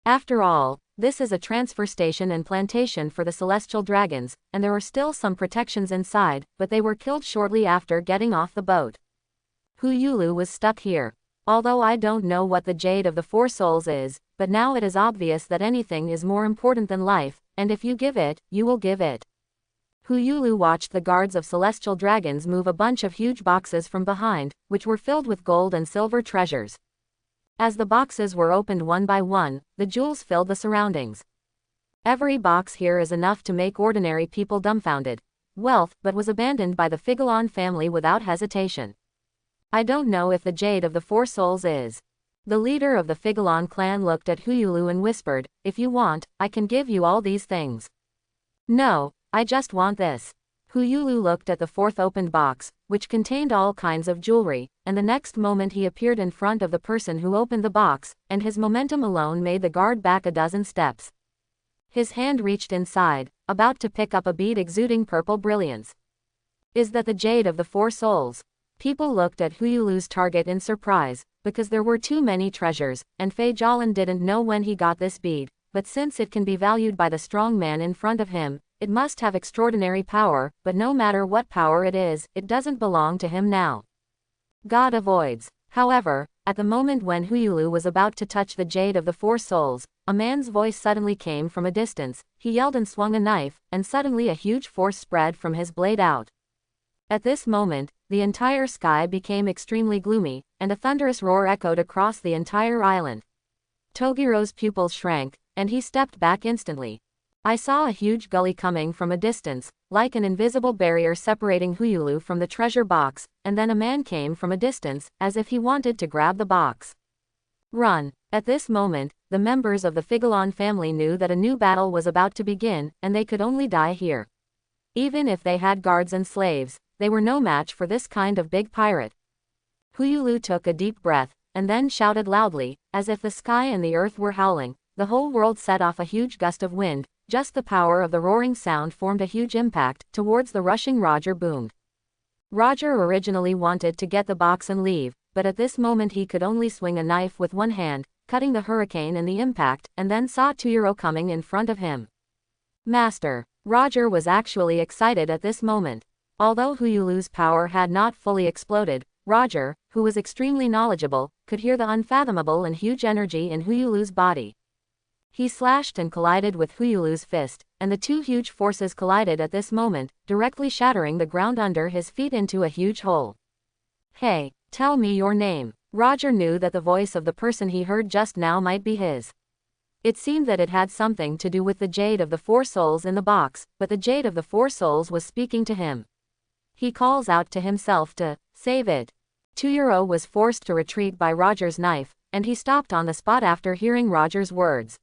After all, this is a transfer station and plantation for the celestial dragons, and there are still some protections inside, but they were killed shortly after getting off the boat. Huyulu was stuck here. Although I don't know what the Jade of the Four Souls is, but now it is obvious that anything is more important than life, and if you give it, you will give it. Huyulu watched the guards of celestial dragons move a bunch of huge boxes from behind, which were filled with gold and silver treasures. As the boxes were opened one by one, the jewels filled the surroundings. Every box here is enough to make ordinary people dumbfounded. Wealth, but was abandoned by the Figolon family without hesitation. I don't know if the Jade of the Four Souls is. The leader of the Figolon clan looked at Huyulu and whispered, "If you want, I can give you all these things." "No, I just want this." Huyulu looked at the fourth opened box, which contained all kinds of jewelry, and the next moment he appeared in front of the person who opened the box, and his momentum alone made the guard back a dozen steps. His hand reached inside, about to pick up a bead exuding purple brilliance. Is that the Jade of the Four Souls? People looked at Huyulu's target in surprise, because there were too many treasures, and Feijolan didn't know when he got this bead, but since it can be valued by the strong man in front of him, it must have extraordinary power, but no matter what power it is, it doesn't belong to him now. God avoids. However, at the moment when Huyulu was about to touch the Jade of the Four Souls, a man's voice suddenly came from a distance. He yelled and swung a knife, and suddenly a huge force spread from his blade out. At this moment, the entire sky became extremely gloomy, and a thunderous roar echoed across the entire island. Togiro's pupils shrank, and he stepped back instantly. I saw a huge gully coming from a distance, like an invisible barrier separating Huyulu from the treasure box, and then a man came from a distance, as if he wanted to grab the box. Run. At this moment, the members of the Figolon family knew that a new battle was about to begin, and they could only die here. Even if they had guards and slaves, they were no match for this kind of big pirate. Huyulu took a deep breath, and then shouted loudly, as if the sky and the earth were howling. The whole world set off a huge gust of wind. Just the power of the roaring sound formed a huge impact. Towards the rushing Roger boomed. Roger originally wanted to get the box and leave, but at this moment he could only swing a knife with one hand, cutting the hurricane and the impact, and then saw Tuyuro coming in front of him. Master. Roger was actually excited at this moment. Although Huyulu's power had not fully exploded, Roger, who was extremely knowledgeable, could hear the unfathomable and huge energy in Huyulu's body. He slashed and collided with Huyulu's fist, and the two huge forces collided at this moment, directly shattering the ground under his feet into a huge hole. Hey, tell me your name. Roger knew that the voice of the person he heard just now might be his. It seemed that it had something to do with the Jade of the Four Souls in the box, but the Jade of the Four Souls was speaking to him. He calls out to himself to save it. Tuyuro was forced to retreat by Roger's knife, and he stopped on the spot after hearing Roger's words.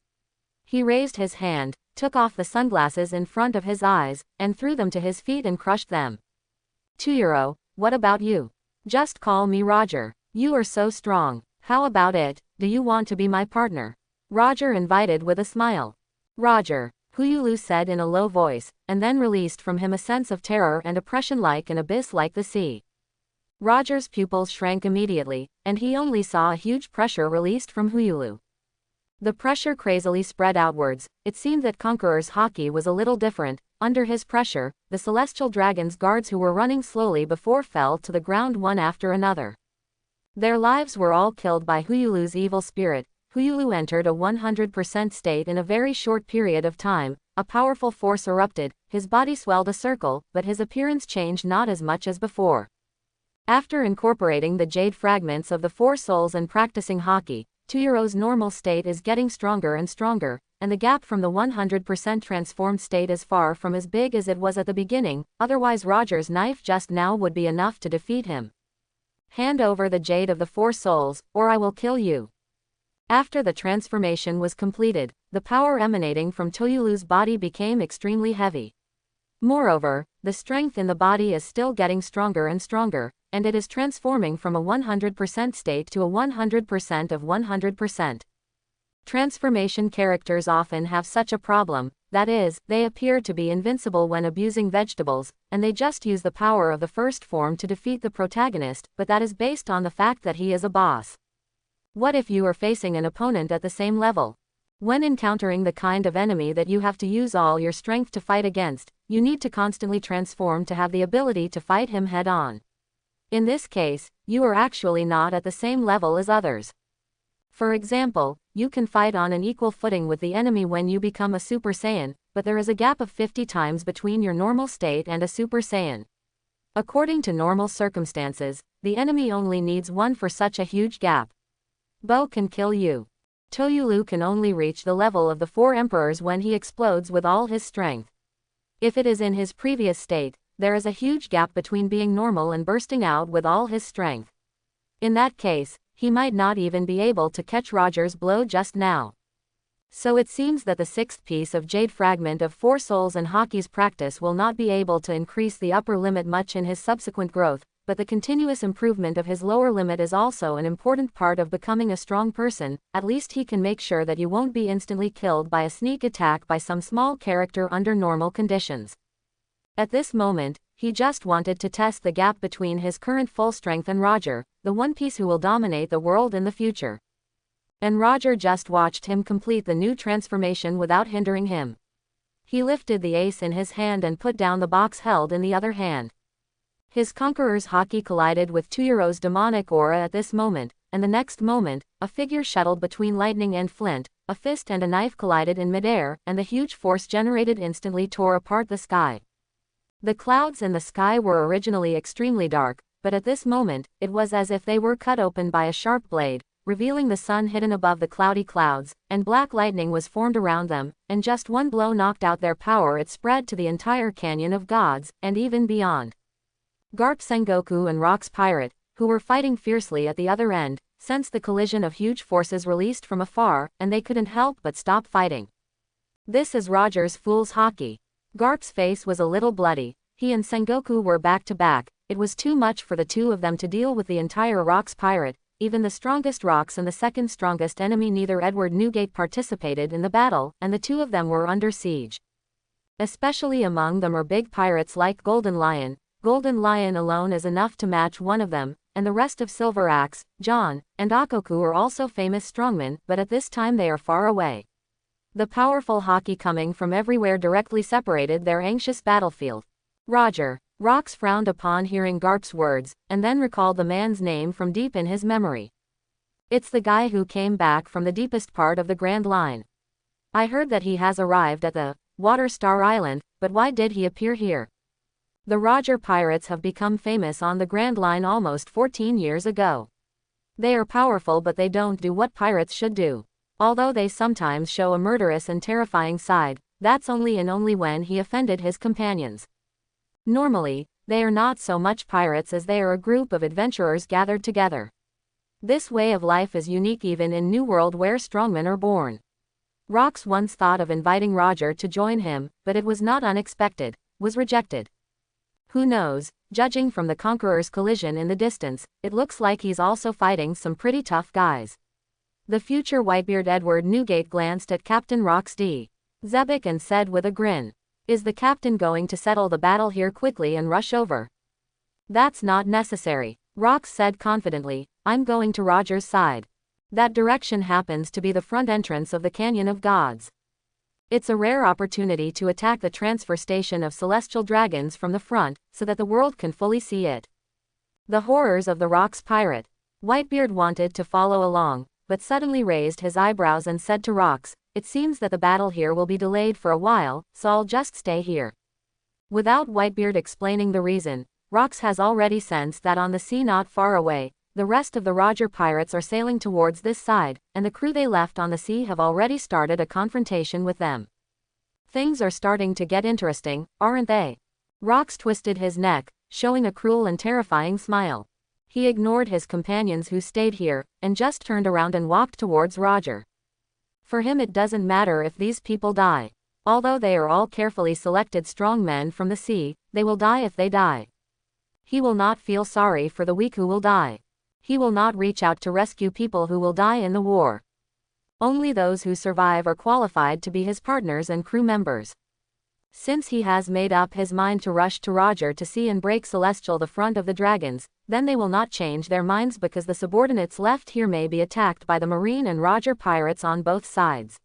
He raised his hand, took off the sunglasses in front of his eyes, and threw them to his feet and crushed them. Tuyuro, what about you? Just call me Roger. You are so strong. How about it? Do you want to be my partner? Roger invited with a smile. Roger. Huyulu said in a low voice, and then released from him a sense of terror and oppression like an abyss like the sea. Roger's pupils shrank immediately, and he only saw a huge pressure released from Huyulu. The pressure crazily spread outwards. It seemed that Conqueror's Haki was a little different. Under his pressure, the celestial dragon's guards who were running slowly before fell to the ground one after another. Their lives were all killed by Huyulu's evil spirit. Huyulu entered a 100% state in a very short period of time. A powerful force erupted, his body swelled a circle, but his appearance changed not as much as before. After incorporating the jade fragments of the four souls and practicing Haki, Tuyero's normal state is getting stronger and stronger, and the gap from the 100% transformed state is far from as big as it was at the beginning, otherwise Roger's knife just now would be enough to defeat him. Hand over the jade of the four souls, or I will kill you. After the transformation was completed, the power emanating from Toyulu's body became extremely heavy. Moreover, the strength in the body is still getting stronger and stronger, and it is transforming from a 100% state to a 100% of 100%. Transformation characters often have such a problem, that is, they appear to be invincible when abusing vegetables, and they just use the power of the first form to defeat the protagonist, but that is based on the fact that he is a boss. What if you are facing an opponent at the same level? When encountering the kind of enemy that you have to use all your strength to fight against, you need to constantly transform to have the ability to fight him head-on. In this case, you are actually not at the same level as others. For example, you can fight on an equal footing with the enemy when you become a Super Saiyan, but there is a gap of 50 times between your normal state and a Super Saiyan. According to normal circumstances, the enemy only needs one for such a huge gap. Bo can kill you. Toyulu can only reach the level of the four emperors when he explodes with all his strength. If it is in his previous state, there is a huge gap between being normal and bursting out with all his strength. In that case, he might not even be able to catch Roger's blow just now. So it seems that the sixth piece of jade fragment of four souls and Haki's practice will not be able to increase the upper limit much in his subsequent growth, but the continuous improvement of his lower limit is also an important part of becoming a strong person. At least he can make sure that you won't be instantly killed by a sneak attack by some small character under normal conditions. At this moment, he just wanted to test the gap between his current full strength and Roger, the One Piece who will dominate the world in the future. And Roger just watched him complete the new transformation without hindering him. He lifted the ace in his hand and put down the box held in the other hand. His Conqueror's Haki collided with Tuyero's demonic aura at this moment, and the next moment, a figure shuttled between lightning and flint, a fist and a knife collided in midair, and the huge force generated instantly tore apart the sky. The clouds in the sky were originally extremely dark, but at this moment, it was as if they were cut open by a sharp blade, revealing the sun hidden above the cloudy clouds, and black lightning was formed around them, and just one blow knocked out their power. It spread to the entire Canyon of Gods, and even beyond. Garp Sengoku and Rock's pirate, who were fighting fiercely at the other end, sensed the collision of huge forces released from afar, and they couldn't help but stop fighting. This is Roger's Fool's Haki. Garp's face was a little bloody. He and Sengoku were back to back. It was too much for the two of them to deal with the entire Rock's pirate, even the strongest Rocks and the second strongest enemy. Neither Edward Newgate participated in the battle, and the two of them were under siege. Especially among them are big pirates like Golden Lion. Golden Lion alone is enough to match one of them, and the rest of Silver Axe, John, and Akoku are also famous strongmen, but at this time they are far away. The powerful Haki coming from everywhere directly separated their anxious battlefield. Roger. Rox frowned upon hearing Garp's words, and then recalled the man's name from deep in his memory. It's the guy who came back from the deepest part of the Grand Line. I heard that he has arrived at the Water Star Island, but why did he appear here? The Roger pirates have become famous on the Grand Line almost 14 years ago. They are powerful, but they don't do what pirates should do. Although they sometimes show a murderous and terrifying side, that's only when he offended his companions. Normally, they are not so much pirates as they are a group of adventurers gathered together. This way of life is unique even in New World where strongmen are born. Rox once thought of inviting Roger to join him, but it was not unexpected, was rejected. Who knows, judging from the Conqueror's collision in the distance, it looks like he's also fighting some pretty tough guys. The future Whitebeard Edward Newgate glanced at Captain Rox D. Zebekin said with a grin. Is the captain going to settle the battle here quickly and rush over? That's not necessary, Rox said confidently. I'm going to Roger's side. That direction happens to be the front entrance of the Canyon of Gods. It's a rare opportunity to attack the transfer station of celestial dragons from the front, so that the world can fully see it. The horrors of the Rox pirate. Whitebeard wanted to follow along, but suddenly raised his eyebrows and said to Rox, it seems that the battle here will be delayed for a while, so I'll just stay here. Without Whitebeard explaining the reason, Rox has already sensed that on the sea not far away, the rest of the Roger pirates are sailing towards this side, and the crew they left on the sea have already started a confrontation with them. Things are starting to get interesting, aren't they? Rox twisted his neck, showing a cruel and terrifying smile. He ignored his companions who stayed here, and just turned around and walked towards Roger. For him it doesn't matter if these people die. Although they are all carefully selected strong men from the sea, they will die if they die. He will not feel sorry for the weak who will die. He will not reach out to rescue people who will die in the war. Only those who survive are qualified to be his partners and crew members. Since he has made up his mind to rush to Roger to see and break Celestial the front of the dragons, then they will not change their minds because the subordinates left here may be attacked by the Marine and Roger pirates on both sides.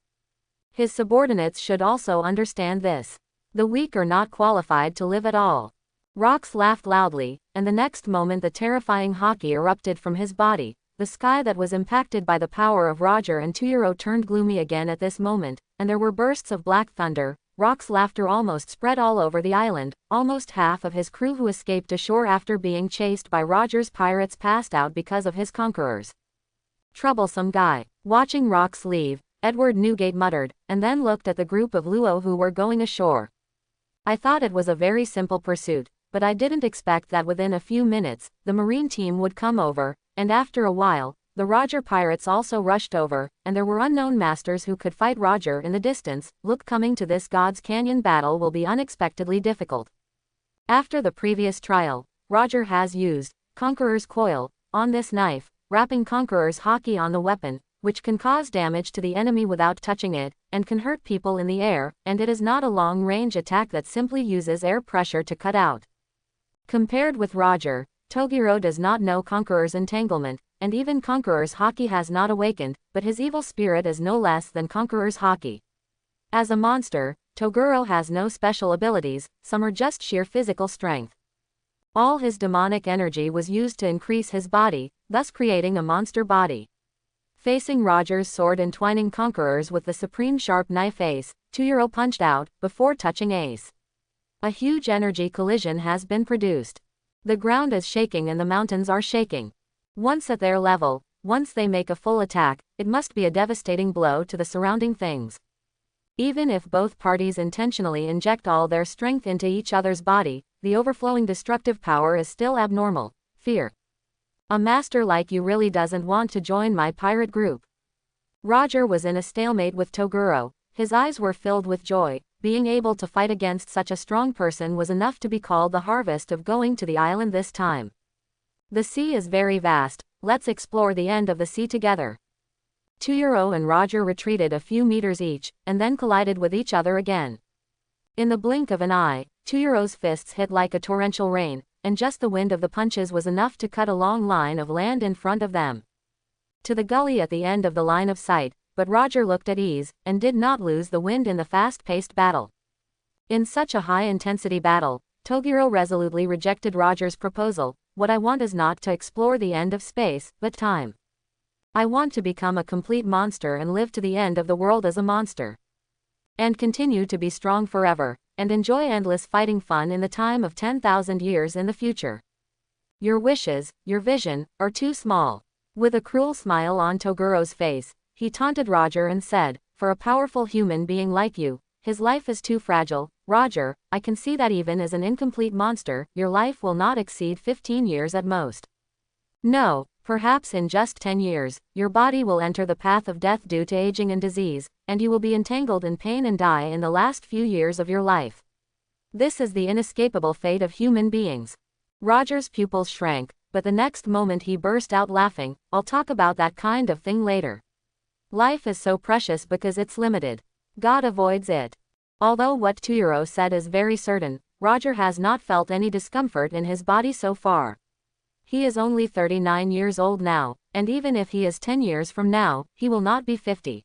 His subordinates should also understand this. The weak are not qualified to live at all. Rox laughed loudly, and the next moment the terrifying hockey erupted from his body. The sky that was impacted by the power of Roger and 2-year-old turned gloomy again at this moment, and there were bursts of black thunder. Rox's laughter almost spread all over the island. Almost half of his crew who escaped ashore after being chased by Roger's pirates passed out because of his conquerors. Troublesome guy. Watching Rox leave, Edward Newgate muttered, and then looked at the group of Luo who were going ashore. I thought it was a very simple pursuit, but I didn't expect that within a few minutes, the Marine team would come over, and after a while, the Roger pirates also rushed over, and there were unknown masters who could fight Roger in the distance. Look, coming to this God's Canyon battle will be unexpectedly difficult. After the previous trial, Roger has used Conqueror's Coil on this knife, wrapping Conqueror's hockey on the weapon, which can cause damage to the enemy without touching it, and can hurt people in the air, and it is not a long-range attack that simply uses air pressure to cut out. Compared with Roger, Toguro does not know Conqueror's entanglement, and even Conqueror's hockey has not awakened, but his evil spirit is no less than Conqueror's hockey. As a monster, Toguro has no special abilities, some are just sheer physical strength. All his demonic energy was used to increase his body, thus creating a monster body. Facing Roger's sword entwining Conquerors with the supreme sharp knife Ace, 2-year-old punched out, before touching Ace. A huge energy collision has been produced. The ground is shaking and the mountains are shaking. Once at their level, once they make a full attack, it must be a devastating blow to the surrounding things. Even if both parties intentionally inject all their strength into each other's body, the overflowing destructive power is still abnormal. Fear. A master like you really doesn't want to join my pirate group. Roger was in a stalemate with Toguro. His eyes were filled with joy. Being able to fight against such a strong person was enough to be called the harvest of going to the island this time. The sea is very vast, let's explore the end of the sea together. 2-year-old and Roger retreated a few meters each, and then collided with each other again. In the blink of an eye, 2-year-old's fists hit like a torrential rain, and just the wind of the punches was enough to cut a long line of land in front of them. To the gully at the end of the line of sight, but Roger looked at ease, and did not lose the wind in the fast-paced battle. In such a high-intensity battle, Toguro resolutely rejected Roger's proposal. What I want is not to explore the end of space, but time. I want to become a complete monster and live to the end of the world as a monster. And continue to be strong forever, and enjoy endless fighting fun in the time of 10,000 years in the future. Your wishes, your vision, are too small. With a cruel smile on Toguro's face, he taunted Roger and said, for a powerful human being like you, his life is too fragile. Roger, I can see that even as an incomplete monster, your life will not exceed 15 years at most. No, perhaps in just 10 years, your body will enter the path of death due to aging and disease, and you will be entangled in pain and die in the last few years of your life. This is the inescapable fate of human beings. Roger's pupils shrank, but the next moment he burst out laughing. I'll talk about that kind of thing later. Life is so precious because it's limited. God avoids it. Although what 2 said is very certain, Roger has not felt any discomfort in his body so far. He is only 39 years old now, and even if he is 10 years from now, he will not be 50.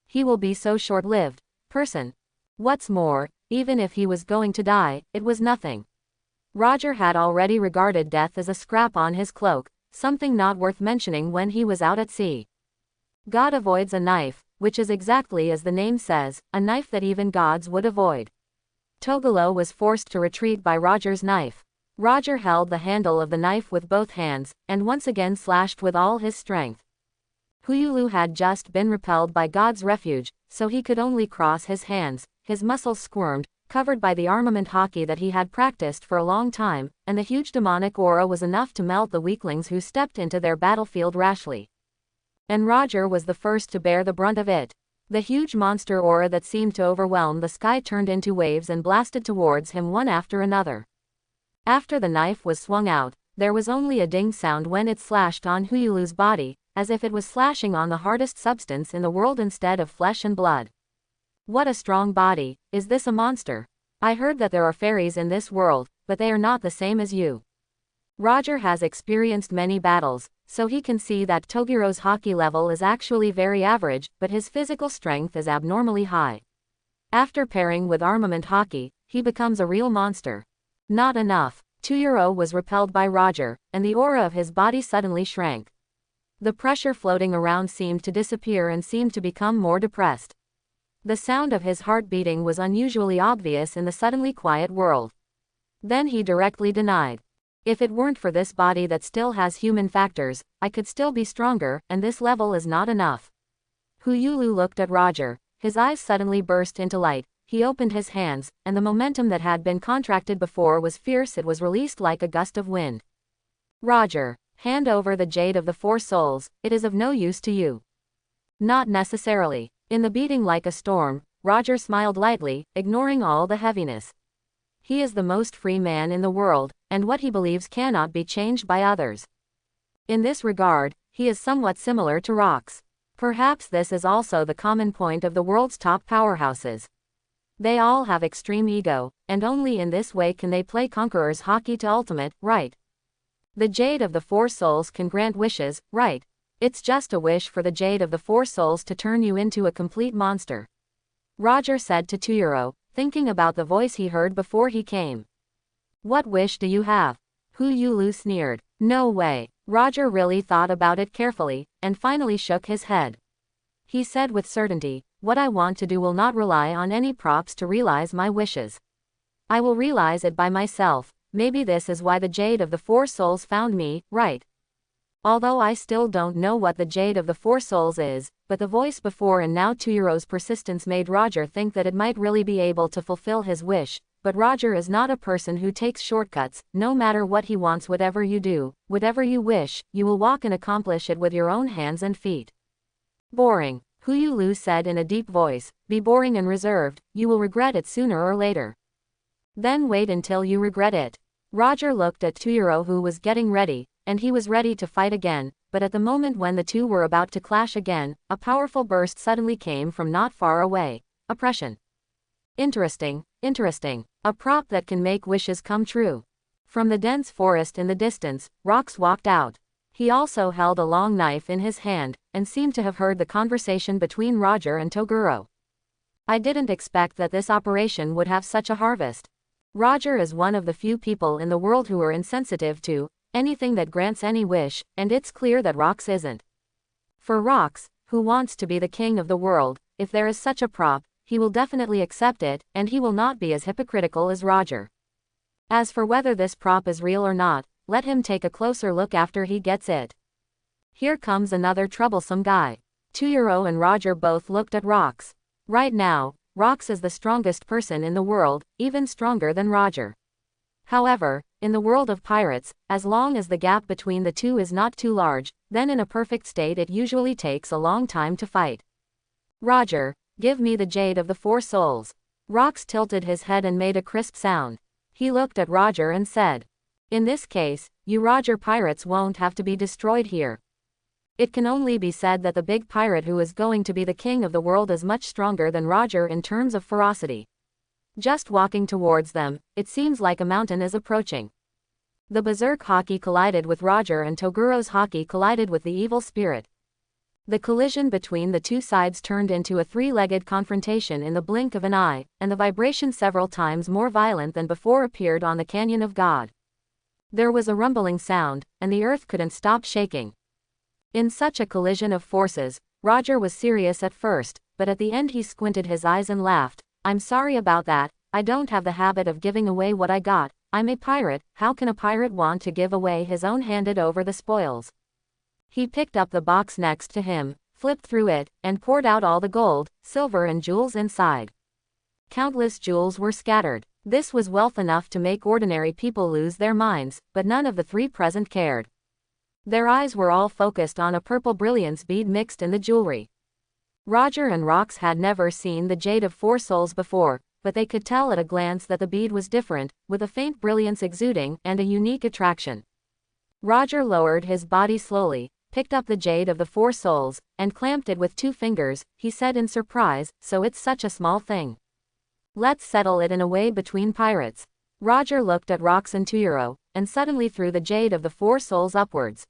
He will be so short-lived person. What's more, even if he was going to die, it was nothing. Roger had already regarded death as a scrap on his cloak, something not worth mentioning when he was out at sea. God avoids a knife, which is exactly as the name says, a knife that even gods would avoid. Toguro was forced to retreat by Roger's knife. Roger held the handle of the knife with both hands, and once again slashed with all his strength. Huyulu had just been repelled by God's refuge, so he could only cross his hands. His muscles squirmed, covered by the armament hockey that he had practiced for a long time, and the huge demonic aura was enough to melt the weaklings who stepped into their battlefield rashly. And Roger was the first to bear the brunt of it. The huge monster aura that seemed to overwhelm the sky turned into waves and blasted towards him one after another. After the knife was swung out, there was only a ding sound when it slashed on Huyulu's body, as if it was slashing on the hardest substance in the world instead of flesh and blood. What a strong body. Is this a monster? I heard that there are fairies in this world, but they are not the same as you. Roger has experienced many battles, so he can see that Toguro's hockey level is actually very average, but his physical strength is abnormally high. After pairing with armament hockey, he becomes a real monster. Not enough. Toguro was repelled by Roger, and the aura of his body suddenly shrank. The pressure floating around seemed to disappear and seemed to become more depressed. The sound of his heart beating was unusually obvious in the suddenly quiet world. Then he directly denied. If it weren't for this body that still has human factors, I could still be stronger, and this level is not enough. Huyulu looked at Roger. His eyes suddenly burst into light. He opened his hands, and the momentum that had been contracted before was fierce. It was released like a gust of wind. Roger, hand over the jade of the 4 souls, it is of no use to you. Not necessarily. In the beating like a storm, Roger smiled lightly, ignoring all the heaviness. He is the most free man in the world, and what he believes cannot be changed by others. In this regard, he is somewhat similar to rocks. Perhaps this is also the common point of the world's top powerhouses. They all have extreme ego, and only in this way can they play conqueror's hockey to ultimate, right? The jade of the 4 souls can grant wishes, right? It's just a wish for the jade of the 4 souls to turn you into a complete monster. Roger said to Toguro, thinking about the voice he heard before he came. What wish do you have? Huyulu sneered. No way. Roger really thought about it carefully, and finally shook his head. He said with certainty, what I want to do will not rely on any props to realize my wishes. I will realize it by myself. Maybe this is why the jade of the 4 souls found me, right? Although I still don't know what the jade of the 4 souls is, but the voice before and now Toguro's persistence made Roger think that it might really be able to fulfill his wish. But Roger is not a person who takes shortcuts. No matter what he wants, whatever you do, whatever you wish, you will walk and accomplish it with your own hands and feet. Boring. Huyulu said in a deep voice, be boring and reserved, you will regret it sooner or later. Then wait until you regret it. Roger looked at Toguro, who was getting ready, and he was ready to fight again, but at the moment when the two were about to clash again, a powerful burst suddenly came from not far away. Oppression. Interesting, interesting. A prop that can make wishes come true. From the dense forest in the distance, Rox walked out. He also held a long knife in his hand, and seemed to have heard the conversation between Roger and Toguro. I didn't expect that this operation would have such a harvest. Roger is one of the few people in the world who are insensitive to anything that grants any wish, and it's clear that Rox isn't. For Rox, who wants to be the king of the world, if there is such a prop, he will definitely accept it, and he will not be as hypocritical as Roger. As for whether this prop is real or not, let him take a closer look after he gets it. Here comes another troublesome guy. Toguro and Roger both looked at Rox. Right now, Rox is the strongest person in the world, even stronger than Roger. However, in the world of pirates, as long as the gap between the two is not too large, then in a perfect state it usually takes a long time to fight. Roger, give me the jade of the 4 souls. Rox tilted his head and made a crisp sound. He looked at Roger and said, in this case, you Roger pirates won't have to be destroyed here. It can only be said that the big pirate who is going to be the king of the world is much stronger than Roger in terms of ferocity. Just walking towards them, it seems like a mountain is approaching. The berserk haki collided with Roger and Toguro's haki collided with the evil spirit. The collision between the two sides turned into a three-legged confrontation in the blink of an eye, and the vibration several times more violent than before appeared on the Canyon of God. There was a rumbling sound, and the earth couldn't stop shaking. In such a collision of forces, Roger was serious at first, but at the end he squinted his eyes and laughed. I'm sorry about that, I don't have the habit of giving away what I got. I'm a pirate, how can a pirate want to give away his own? Handed over the spoils. He picked up the box next to him, flipped through it, and poured out all the gold, silver and jewels inside. Countless jewels were scattered. This was wealth enough to make ordinary people lose their minds, but none of the three present cared. Their eyes were all focused on a purple brilliance bead mixed in the jewelry. Roger and Rox had never seen the Jade of Four Souls before, but they could tell at a glance that the bead was different, with a faint brilliance exuding, and a unique attraction. Roger lowered his body slowly, picked up the Jade of the Four Souls, and clamped it with 2 fingers, he said in surprise, so it's such a small thing. Let's settle it in a way between pirates. Roger looked at Rox and Tuyuro, and suddenly threw the Jade of the Four Souls upwards.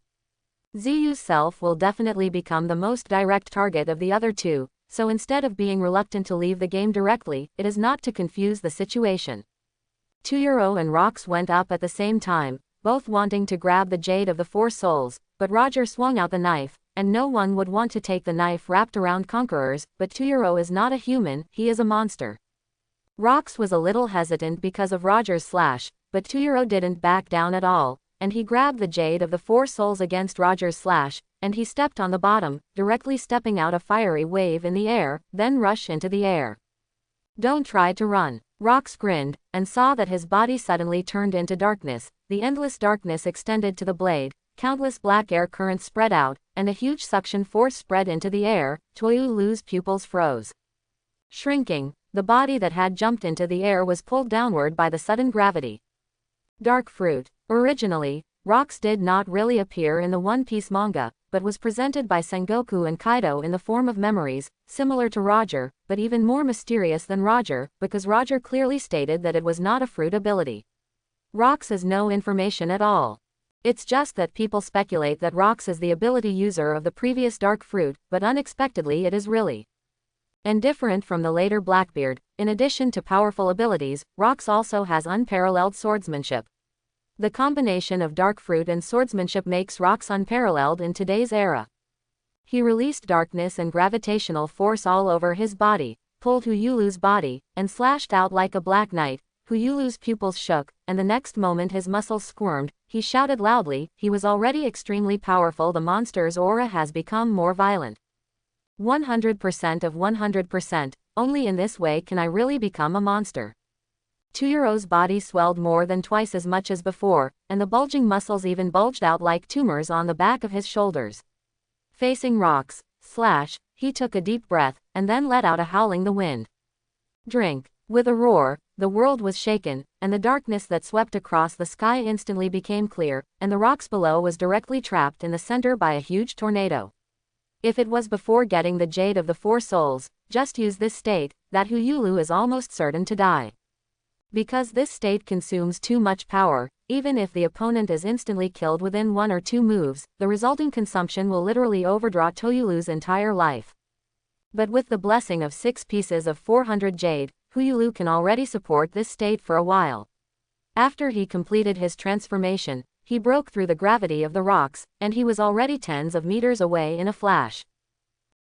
Ziyu's self will definitely become the most direct target of the other two, so instead of being reluctant to leave the game directly, it is not to confuse the situation. Tuyuro and Rox went up at the same time, both wanting to grab the Jade of the Four Souls, but Roger swung out the knife, and no one would want to take the knife wrapped around conquerors, but Tuyuro is not a human, he is a monster. Rox was a little hesitant because of Roger's slash, but Tuyuro didn't back down at all, and he grabbed the Jade of the Four Souls against Roger's slash, and he stepped on the bottom, directly stepping out a fiery wave in the air, then rush into the air. Don't try to run. Rox grinned, and saw that his body suddenly turned into darkness. The endless darkness extended to the blade, countless black air currents spread out, and a huge suction force spread into the air. Toyulu's pupils froze. Shrinking, the body that had jumped into the air was pulled downward by the sudden gravity. Dark fruit. Originally, Rox did not really appear in the One Piece manga, but was presented by Sengoku and Kaido in the form of memories, similar to Roger, but even more mysterious than Roger, because Roger clearly stated that it was not a fruit ability. Rox has no information at all. It's just that people speculate that Rox is the ability user of the previous dark fruit, but unexpectedly it is really. And different from the later Blackbeard, in addition to powerful abilities, Rox also has unparalleled swordsmanship. The combination of dark fruit and swordsmanship makes Rox unparalleled in today's era. He released darkness and gravitational force all over his body, pulled Huyulu's body, and slashed out like a black knight. Huyulu's pupils shook, and the next moment his muscles squirmed. He shouted loudly, he was already extremely powerful. The monster's aura has become more violent. 100% of 100%, only in this way can I really become a monster. Tuyuro's body swelled more than twice as much as before, and the bulging muscles even bulged out like tumors on the back of his shoulders. Facing Rox, he took a deep breath, and then let out a howling the wind. Drink. With a roar, the world was shaken, and the darkness that swept across the sky instantly became clear, and the rocks below was directly trapped in the center by a huge tornado. If it was before getting the Jade of the Four Souls, just use this state, that Huyulu is almost certain to die. Because this state consumes too much power, even if the opponent is instantly killed within 1 or 2 moves, the resulting consumption will literally overdraw Toyulu's entire life. But with the blessing of 6 pieces of 400 jade, Huyulu can already support this state for a while. After he completed his transformation, he broke through the gravity of the rocks, and he was already tens of meters away in a flash.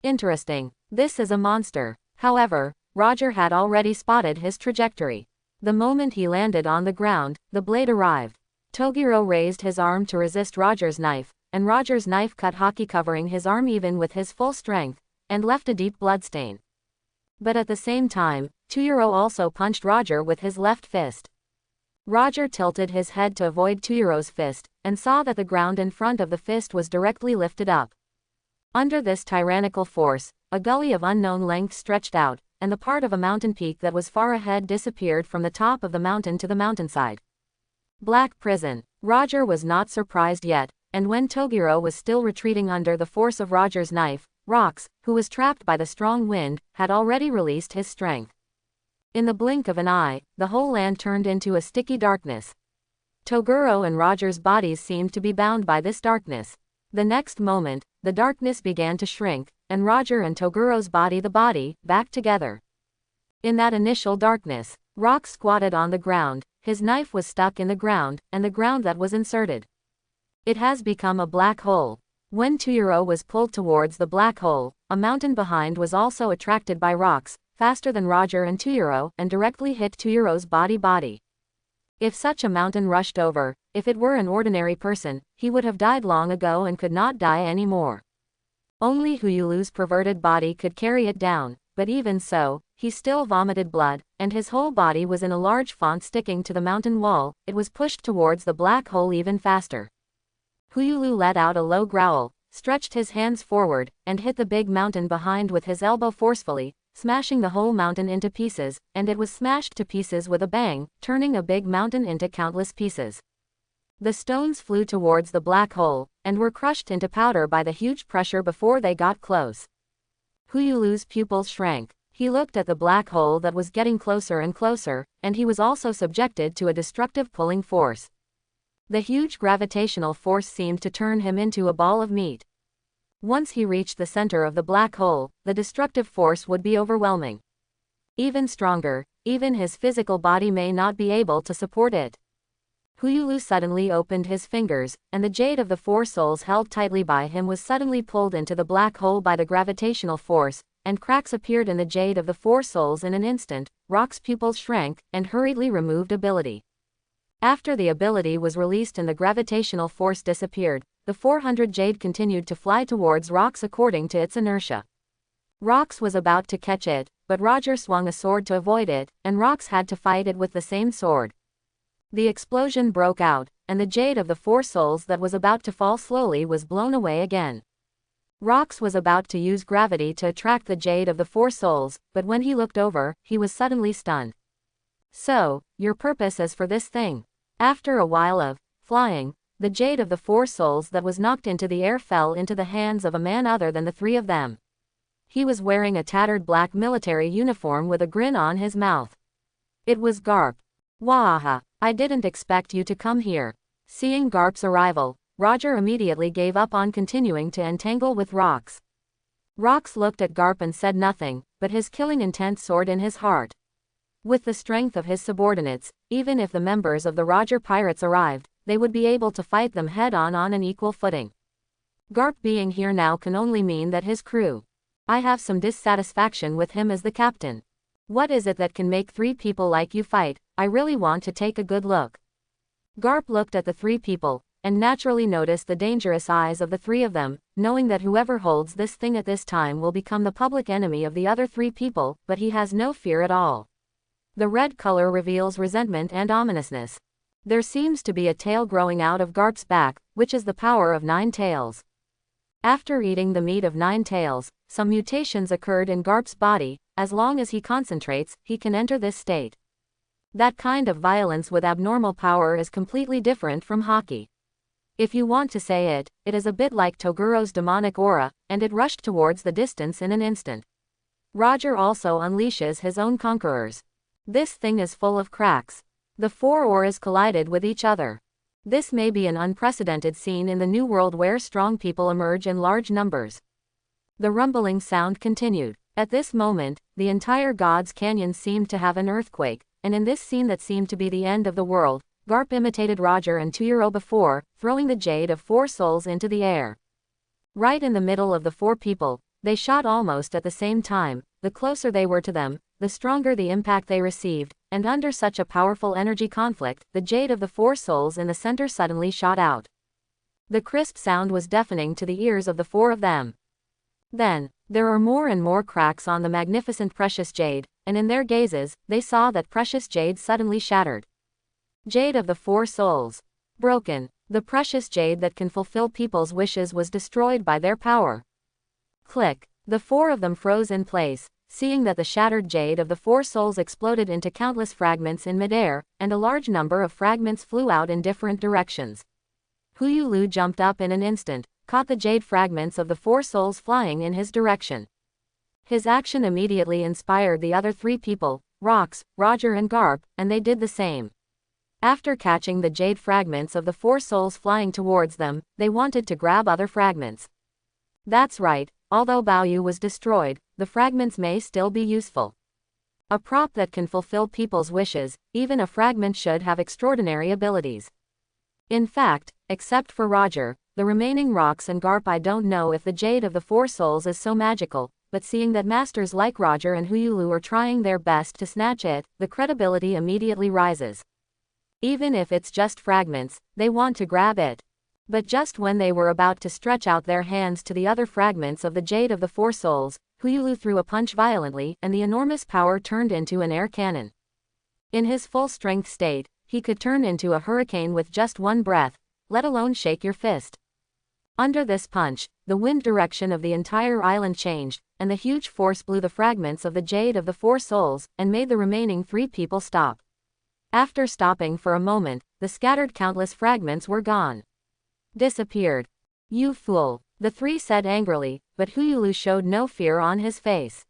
Interesting. This is a monster. However, Roger had already spotted his trajectory. The moment he landed on the ground, the blade arrived. Toguro raised his arm to resist Roger's knife, and Roger's knife cut haki covering his arm even with his full strength, and left a deep bloodstain. But at the same time, Tuyuro also punched Roger with his left fist. Roger tilted his head to avoid Tuyuro's fist, and saw that the ground in front of the fist was directly lifted up. Under this tyrannical force, a gully of unknown length stretched out, and the part of a mountain peak that was far ahead disappeared from the top of the mountain to the mountainside. Black Prison. Roger was not surprised yet, and when Toguro was still retreating under the force of Roger's knife, Rox, who was trapped by the strong wind, had already released his strength. In the blink of an eye, the whole land turned into a sticky darkness. Toguro and Roger's bodies seemed to be bound by this darkness. The next moment, the darkness began to shrink, and Roger and Toguro's body, back together. In that initial darkness, Rox squatted on the ground, his knife was stuck in the ground, and the ground that was inserted. It has become a black hole. When Toguro was pulled towards the black hole, a mountain behind was also attracted by Rox, faster than Roger and Toguro, and directly hit Toguro's body. If such a mountain rushed over, if it were an ordinary person, he would have died long ago and could not die anymore. Only Huyulu's perverted body could carry it down, but even so, he still vomited blood, and his whole body was in a large font sticking to the mountain wall. It was pushed towards the black hole even faster. Huyulu let out a low growl, stretched his hands forward, and hit the big mountain behind with his elbow forcefully, smashing the whole mountain into pieces, and it was smashed to pieces with a bang, turning a big mountain into countless pieces. The stones flew towards the black hole, and were crushed into powder by the huge pressure before they got close. Huyulu's pupils shrank. He looked at the black hole that was getting closer and closer, and he was also subjected to a destructive pulling force. The huge gravitational force seemed to turn him into a ball of meat. Once he reached the center of the black hole, the destructive force would be overwhelming. Even stronger, even his physical body may not be able to support it. Huyulu suddenly opened his fingers, and the jade of the four souls held tightly by him was suddenly pulled into the black hole by the gravitational force, and cracks appeared in the jade of the four souls in an instant. Rox's pupils shrank, and hurriedly removed ability. After the ability was released and the gravitational force disappeared, the 400 jade continued to fly towards Rox according to its inertia. Rox was about to catch it, but Roger swung a sword to avoid it, and Rox had to fight it with the same sword. The explosion broke out, and the jade of the four souls that was about to fall slowly was blown away again. Rox was about to use gravity to attract the jade of the four souls, but when he looked over, he was suddenly stunned. So, your purpose is for this thing. After a while of flying, the jade of the four souls that was knocked into the air fell into the hands of a man other than the three of them. He was wearing a tattered black military uniform with a grin on his mouth. It was Garp. Wahaha, I didn't expect you to come here. Seeing Garp's arrival, Roger immediately gave up on continuing to entangle with Rox. Rox looked at Garp and said nothing, but his killing intent soared in his heart. With the strength of his subordinates, even if the members of the Roger pirates arrived, they would be able to fight them head-on on an equal footing. Garp being here now can only mean that his crew. I have some dissatisfaction with him as the captain. What is it that can make three people like you fight? I really want to take a good look. Garp looked at the three people, and naturally noticed the dangerous eyes of the three of them, knowing that whoever holds this thing at this time will become the public enemy of the other three people, but he has no fear at all. The red color reveals resentment and ominousness. There seems to be a tail growing out of Garp's back, which is the power of 9 tails. After eating the meat of 9 tails, some mutations occurred in Garp's body. As long as he concentrates, he can enter this state. That kind of violence with abnormal power is completely different from hockey. If you want to say it, it is a bit like Toguro's demonic aura, and it rushed towards the distance in an instant. Roger also unleashes his own conquerors. This thing is full of cracks. The 4 auras collided with each other. This may be an unprecedented scene in the New World where strong people emerge in large numbers. The rumbling sound continued. At this moment, the entire God's Canyon seemed to have an earthquake, and in this scene that seemed to be the end of the world, Garp imitated Roger and Toguro before, throwing the jade of 4 souls into the air. Right in the middle of the 4 people, they shot almost at the same time. The closer they were to them, the stronger the impact they received, and under such a powerful energy conflict, the jade of the 4 souls in the center suddenly shot out. The crisp sound was deafening to the ears of the 4 of them. Then, there are more and more cracks on the magnificent precious jade, and in their gazes, they saw that precious jade suddenly shattered. Jade of the 4 souls. Broken. The precious jade that can fulfill people's wishes was destroyed by their power. Click. The 4 of them froze in place, seeing that the shattered jade of the 4 souls exploded into countless fragments in midair, and a large number of fragments flew out in different directions. Hu Lu jumped up in an instant, caught the jade fragments of the four souls flying in his direction. His action immediately inspired the other three people, Rox, Roger and Garp, and they did the same. After catching the jade fragments of the four souls flying towards them, they wanted to grab other fragments. That's right, although Baoyu was destroyed, the fragments may still be useful. A prop that can fulfill people's wishes, even a fragment should have extraordinary abilities. In fact, except for Roger, the remaining Rox and Garp, I don't know if the Jade of the Four Souls is so magical, but seeing that masters like Roger and Hu Lu are trying their best to snatch it, the credibility immediately rises. Even if it's just fragments, they want to grab it. But just when they were about to stretch out their hands to the other fragments of the Jade of the Four Souls, Hu Lu threw a punch violently and the enormous power turned into an air cannon. In his full strength state, he could turn into a hurricane with just one breath, let alone shake your fist. Under this punch, the wind direction of the entire island changed, and the huge force blew the fragments of the Jade of the Four Souls, and made the remaining three people stop. After stopping for a moment, the scattered countless fragments were gone. Disappeared. You fool, the three said angrily, but Hu Lu showed no fear on his face.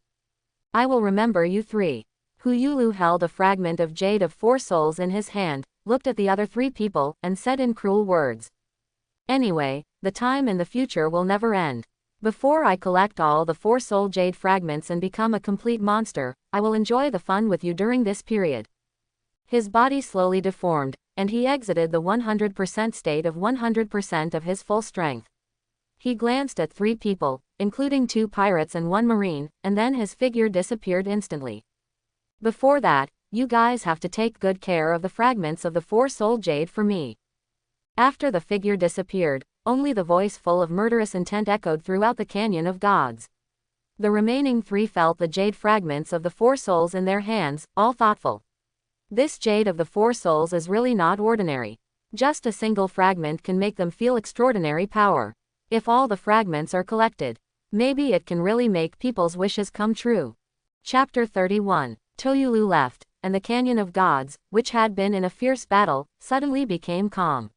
I will remember you three. Hu Lu held a fragment of Jade of Four Souls in his hand, looked at the other three people, and said in cruel words. Anyway, the time in the future will never end. Before I collect all the Four Soul Jade fragments and become a complete monster, I will enjoy the fun with you during this period. His body slowly deformed, and he exited the 100% state of 100% of his full strength. He glanced at three people, including two pirates and one marine, and then his figure disappeared instantly. Before that, you guys have to take good care of the fragments of the Four Soul Jade for me. After the figure disappeared, only the voice full of murderous intent echoed throughout the Canyon of Gods. The remaining three felt the jade fragments of the Four Souls in their hands, all thoughtful. This Jade of the Four Souls is really not ordinary. Just a single fragment can make them feel extraordinary power. If all the fragments are collected, maybe it can really make people's wishes come true. Chapter 31. Toyulu left, and the Canyon of Gods, which had been in a fierce battle, suddenly became calm.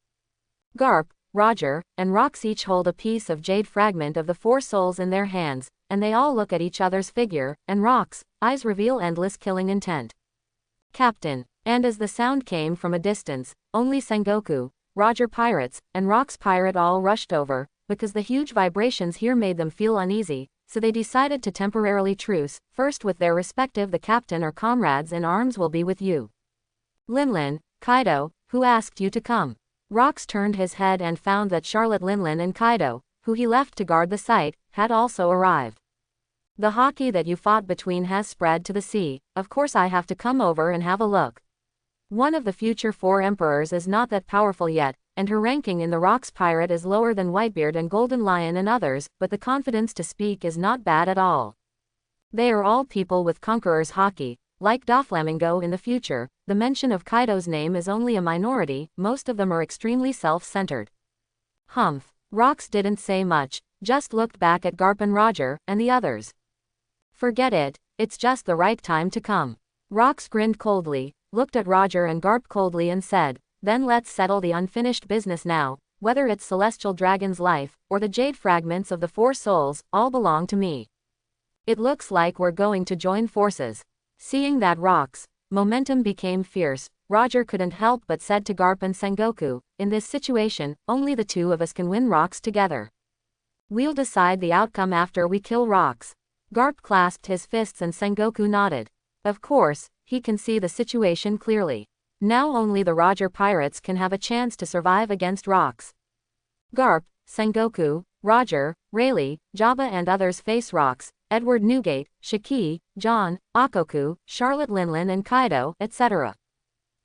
Garp, Roger, and Rox each hold a piece of jade fragment of the Four Souls in their hands, and they all look at each other's figure, and Rox, eyes reveal endless killing intent. Captain, and as the sound came from a distance, only Sengoku, Roger pirates, and Rox pirate all rushed over, because the huge vibrations here made them feel uneasy, so they decided to temporarily truce, first with their respective the captain or comrades in arms will be with you. Linlin, Kaido, who asked you to come? Rox turned his head and found that Charlotte Linlin and Kaido, who he left to guard the site, had also arrived. The hockey that you fought between has spread to the sea, of course I have to come over and have a look. One of the future 4 emperors is not that powerful yet, and her ranking in the Rox pirate is lower than Whitebeard and Golden Lion and others, but the confidence to speak is not bad at all. They are all people with conqueror's hockey, like Doflamingo in the future. The mention of Kaido's name is only a minority, most of them are extremely self-centered. Humph. Rox didn't say much, just looked back at Garp and Roger, and the others. Forget it, it's just the right time to come. Rox grinned coldly, looked at Roger and Garp coldly and said, then let's settle the unfinished business now, whether it's Celestial Dragon's life, or the jade fragments of the Four Souls, all belong to me. It looks like we're going to join forces. Seeing that Rox, momentum became fierce, Roger couldn't help but said to Garp and Sengoku, in this situation, only the two of us can win Rox together. We'll decide the outcome after we kill Rox. Garp clasped his fists and Sengoku nodded. Of course, he can see the situation clearly. Now only the Roger pirates can have a chance to survive against Rox. Garp, Sengoku, Roger, Rayleigh, Jabba and others face Rox, Edward Newgate, Shiki, John, Akoku, Charlotte Linlin and Kaido, etc.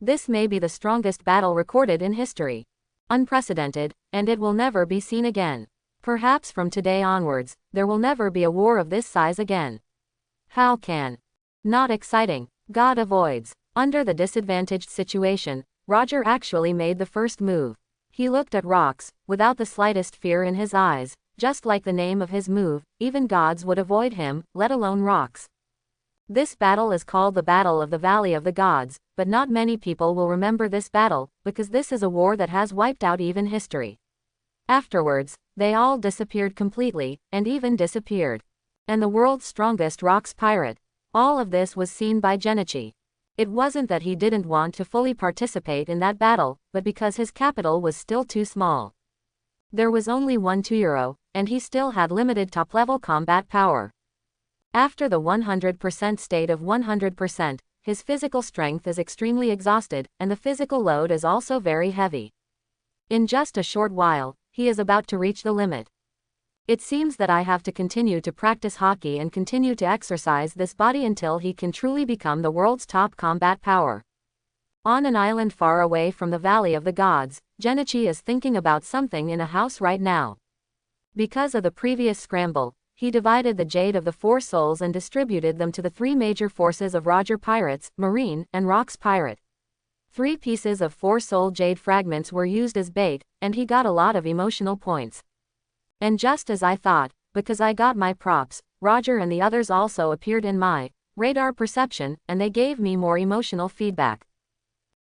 This may be the strongest battle recorded in history. Unprecedented, and it will never be seen again. Perhaps from today onwards, there will never be a war of this size again. How can? Not exciting. God avoids. Under the disadvantaged situation, Roger actually made the first move. He looked at Rox, without the slightest fear in his eyes, just like the name of his move, even gods would avoid him, let alone Rox. This battle is called the Battle of the Valley of the Gods, but not many people will remember this battle, because this is a war that has wiped out even history. Afterwards, they all disappeared completely, and even disappeared. And the world's strongest rocks pirate. All of this was seen by Genichi. It wasn't that he didn't want to fully participate in that battle, but because his capital was still too small. There was only one 2-euro, and he still had limited top-level combat power. After the 100% state of 100%, his physical strength is extremely exhausted, and the physical load is also very heavy. In just a short while, he is about to reach the limit. It seems that I have to continue to practice hockey and continue to exercise this body until he can truly become the world's top combat power. On an island far away from the Valley of the Gods, Genichi is thinking about something in a house right now. Because of the previous scramble, he divided the jade of the 4 souls and distributed them to the 3 major forces of Roger pirates, Marine, and Rocks pirate. 3 pieces of 4-soul jade fragments were used as bait, and he got a lot of emotional points. And just as I thought, because I got my props, Roger and the others also appeared in my radar perception, and they gave me more emotional feedback.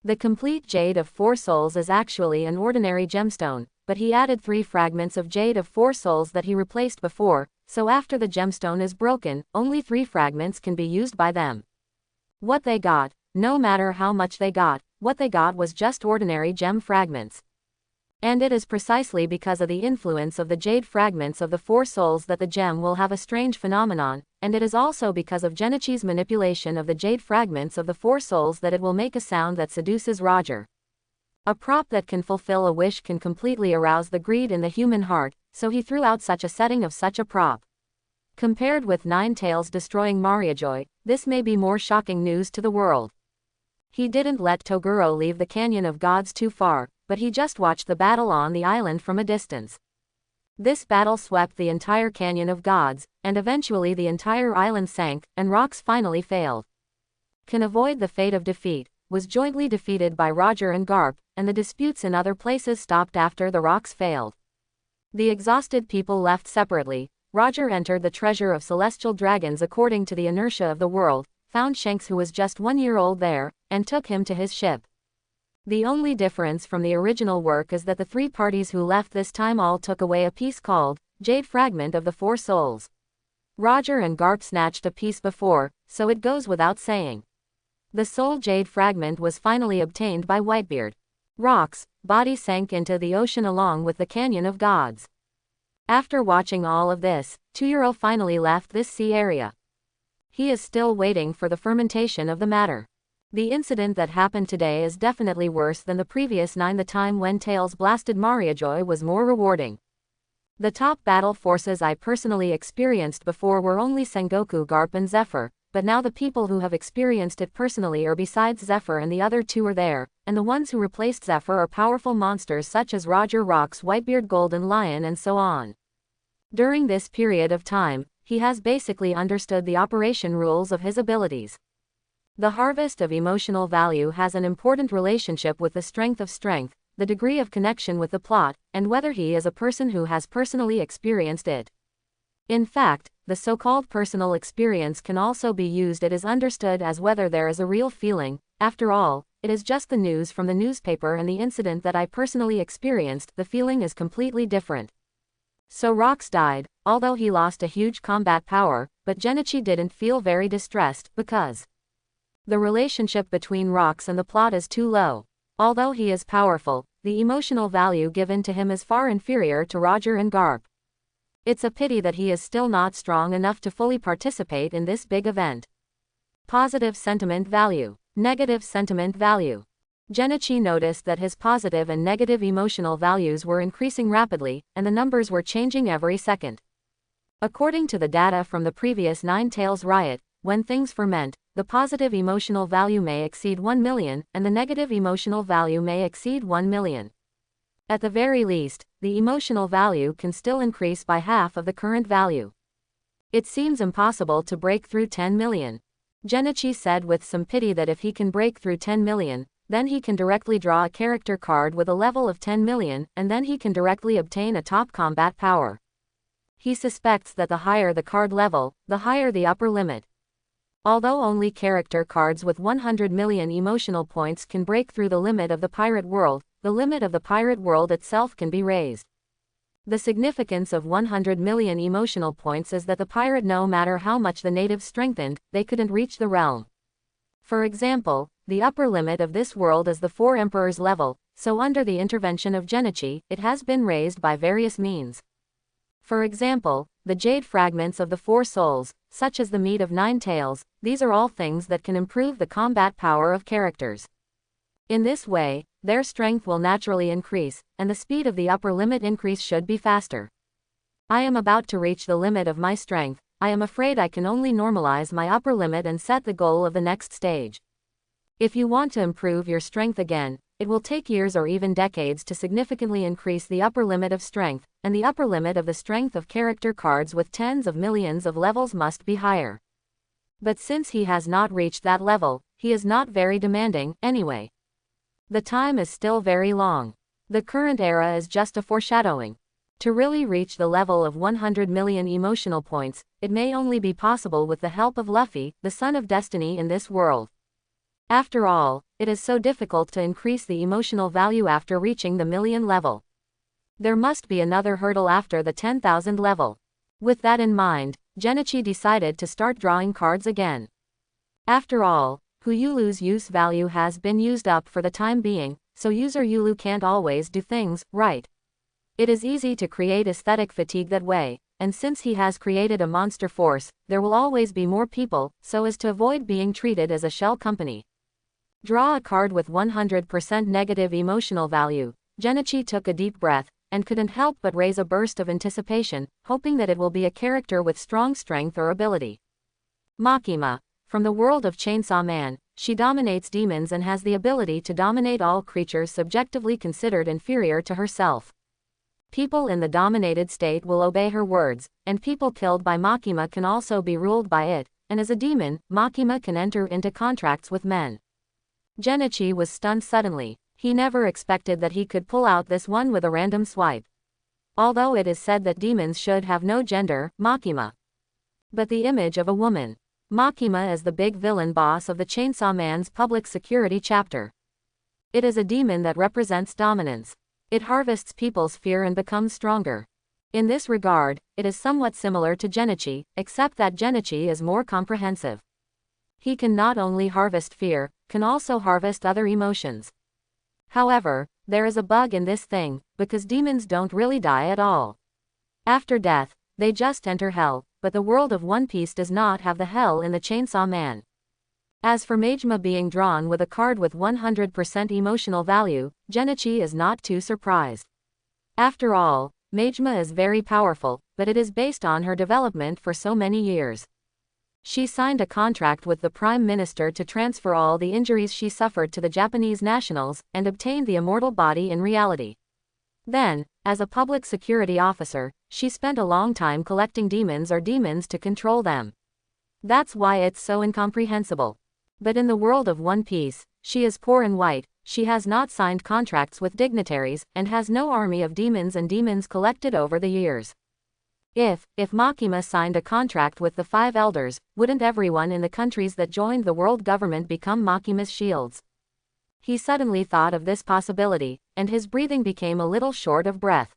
The complete jade of 4 souls is actually an ordinary gemstone, but he added 3 fragments of jade of 4 souls that he replaced before, so after the gemstone is broken, only 3 fragments can be used by them. What they got, no matter how much they got, what they got was just ordinary gem fragments. And it is precisely because of the influence of the jade fragments of the 4 souls that the gem will have a strange phenomenon, and it is also because of Genichi's manipulation of the jade fragments of the 4 souls that it will make a sound that seduces Roger. A prop that can fulfill a wish can completely arouse the greed in the human heart, so he threw out such a setting of such a prop. Compared with 9 tails destroying Mariejois, this may be more shocking news to the world. He didn't let Toguro leave the Canyon of Gods too far, but he just watched the battle on the island from a distance. This battle swept the entire Canyon of Gods, and eventually the entire island sank, and Rocks finally failed. Can avoid the fate of defeat, was jointly defeated by Roger and Garp, and the disputes in other places stopped after the Rocks failed. The exhausted people left separately. Roger entered the treasure of celestial dragons according to the inertia of the world, found Shanks who was just 1 year old there, and took him to his ship. The only difference from the original work is that the 3 parties who left this time all took away a piece called Jade Fragment of the 4 Souls. Roger and Garp snatched a piece before, so it goes without saying. The Soul Jade Fragment was finally obtained by Whitebeard. Rocks' body sank into the ocean along with the Canyon of Gods. After watching all of this, 2-euro finally left this sea area. He is still waiting for the fermentation of the matter. The incident that happened today is definitely worse than the previous 9. The time when Tails blasted Mariejois was more rewarding. The top battle forces I personally experienced before were only Sengoku, Garp and Zephyr, but now the people who have experienced it personally are besides Zephyr and the other 2 are there, and the ones who replaced Zephyr are powerful monsters such as Roger, Rocks, Whitebeard, Golden Lion and so on. During this period of time, he has basically understood the operation rules of his abilities. The harvest of emotional value has an important relationship with the strength of strength, the degree of connection with the plot, and whether he is a person who has personally experienced it. In fact, the so-called personal experience can also be used. It is understood as whether there is a real feeling. After all, it is just the news from the newspaper and the incident that I personally experienced. The feeling is completely different. So Rocks died, although he lost a huge combat power, but Genichi didn't feel very distressed, because the relationship between Rocks and the plot is too low. Although he is powerful, the emotional value given to him is far inferior to Roger and Garp. It's a pity that he is still not strong enough to fully participate in this big event. Positive sentiment value. Negative sentiment value. Genichi noticed that his positive and negative emotional values were increasing rapidly, and the numbers were changing every second. According to the data from the previous 9 Tails riot, when things ferment, the positive emotional value may exceed 1 million, and the negative emotional value may exceed 1 million. At the very least, the emotional value can still increase by half of the current value. It seems impossible to break through 10 million. Genichi said with some pity that if he can break through 10 million, then he can directly draw a character card with a level of 10 million, and then he can directly obtain a top combat power. He suspects that the higher the card level, the higher the upper limit. Although only character cards with 100 million emotional points can break through the limit of the pirate world, the limit of the pirate world itself can be raised. The significance of 100 million emotional points is that the pirate, no matter how much the natives strengthened, they couldn't reach the realm. For example, the upper limit of this world is the 4 emperors level, so under the intervention of Genichi, it has been raised by various means. For example, the jade fragments of the 4 souls, such as the meat of 9 tails, these are all things that can improve the combat power of characters. In this way, their strength will naturally increase, and the speed of the upper limit increase should be faster. I am about to reach the limit of my strength. I am afraid I can only normalize my upper limit and set the goal of the next stage. If you want to improve your strength again, it will take years or even decades to significantly increase the upper limit of strength, and the upper limit of the strength of character cards with tens of millions of levels must be higher. But since he has not reached that level, he is not very demanding, anyway. The time is still very long. The current era is just a foreshadowing. To really reach the level of 100 million emotional points, it may only be possible with the help of Luffy, the son of destiny in this world. After all, it is so difficult to increase the emotional value after reaching the million level. There must be another hurdle after the 10,000 level. With that in mind, Genichi decided to start drawing cards again. After all, Huyulu's use value has been used up for the time being, so user Yulu can't always do things right. It is easy to create aesthetic fatigue that way, and since he has created a monster force, there will always be more people, so as to avoid being treated as a shell company. Draw a card with 100% negative emotional value. Genichi took a deep breath, and couldn't help but raise a burst of anticipation, hoping that it will be a character with strong strength or ability. Makima. From the world of Chainsaw Man, she dominates demons and has the ability to dominate all creatures subjectively considered inferior to herself. People in the dominated state will obey her words, and people killed by Makima can also be ruled by it, and as a demon, Makima can enter into contracts with men. Genichi was stunned suddenly. He never expected that he could pull out this one with a random swipe. Although it is said that demons should have no gender, Makima. But the image of a woman. Makima is the big villain boss of the Chainsaw Man's public security chapter. It is a demon that represents dominance. It harvests people's fear and becomes stronger. In this regard, it is somewhat similar to Genichi, except that Genichi is more comprehensive. He can not only harvest fear, can also harvest other emotions. However, there is a bug in this thing, because demons don't really die at all. After death, they just enter hell, but the world of One Piece does not have the hell in the Chainsaw Man. As for Majima being drawn with a card with 100% emotional value, Genichi is not too surprised. After all, Majima is very powerful, but it is based on her development for so many years. She signed a contract with the Prime Minister to transfer all the injuries she suffered to the Japanese nationals, and obtained the immortal body in reality. Then, as a public security officer, she spent a long time collecting demons or demons to control them. That's why it's so incomprehensible. But in the world of One Piece, she is poor and white, she has not signed contracts with dignitaries, and has no army of demons and demons collected over the years. If Makima signed a contract with the 5 elders, wouldn't everyone in the countries that joined the world government become Makima's shields? He suddenly thought of this possibility, and his breathing became a little short of breath.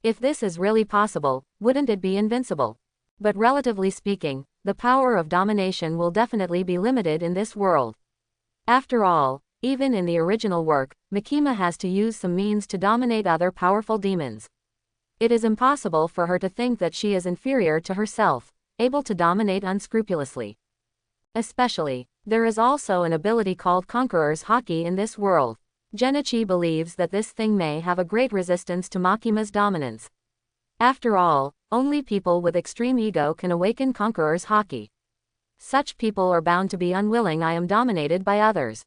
If this is really possible, wouldn't it be invincible? But relatively speaking, the power of domination will definitely be limited in this world. After all, even in the original work, Makima has to use some means to dominate other powerful demons. It is impossible for her to think that she is inferior to herself, able to dominate unscrupulously. Especially, there is also an ability called Conqueror's Haki in this world. Genichi believes that this thing may have a great resistance to Makima's dominance. After all, only people with extreme ego can awaken Conqueror's Haki. Such people are bound to be unwilling. I am dominated by others.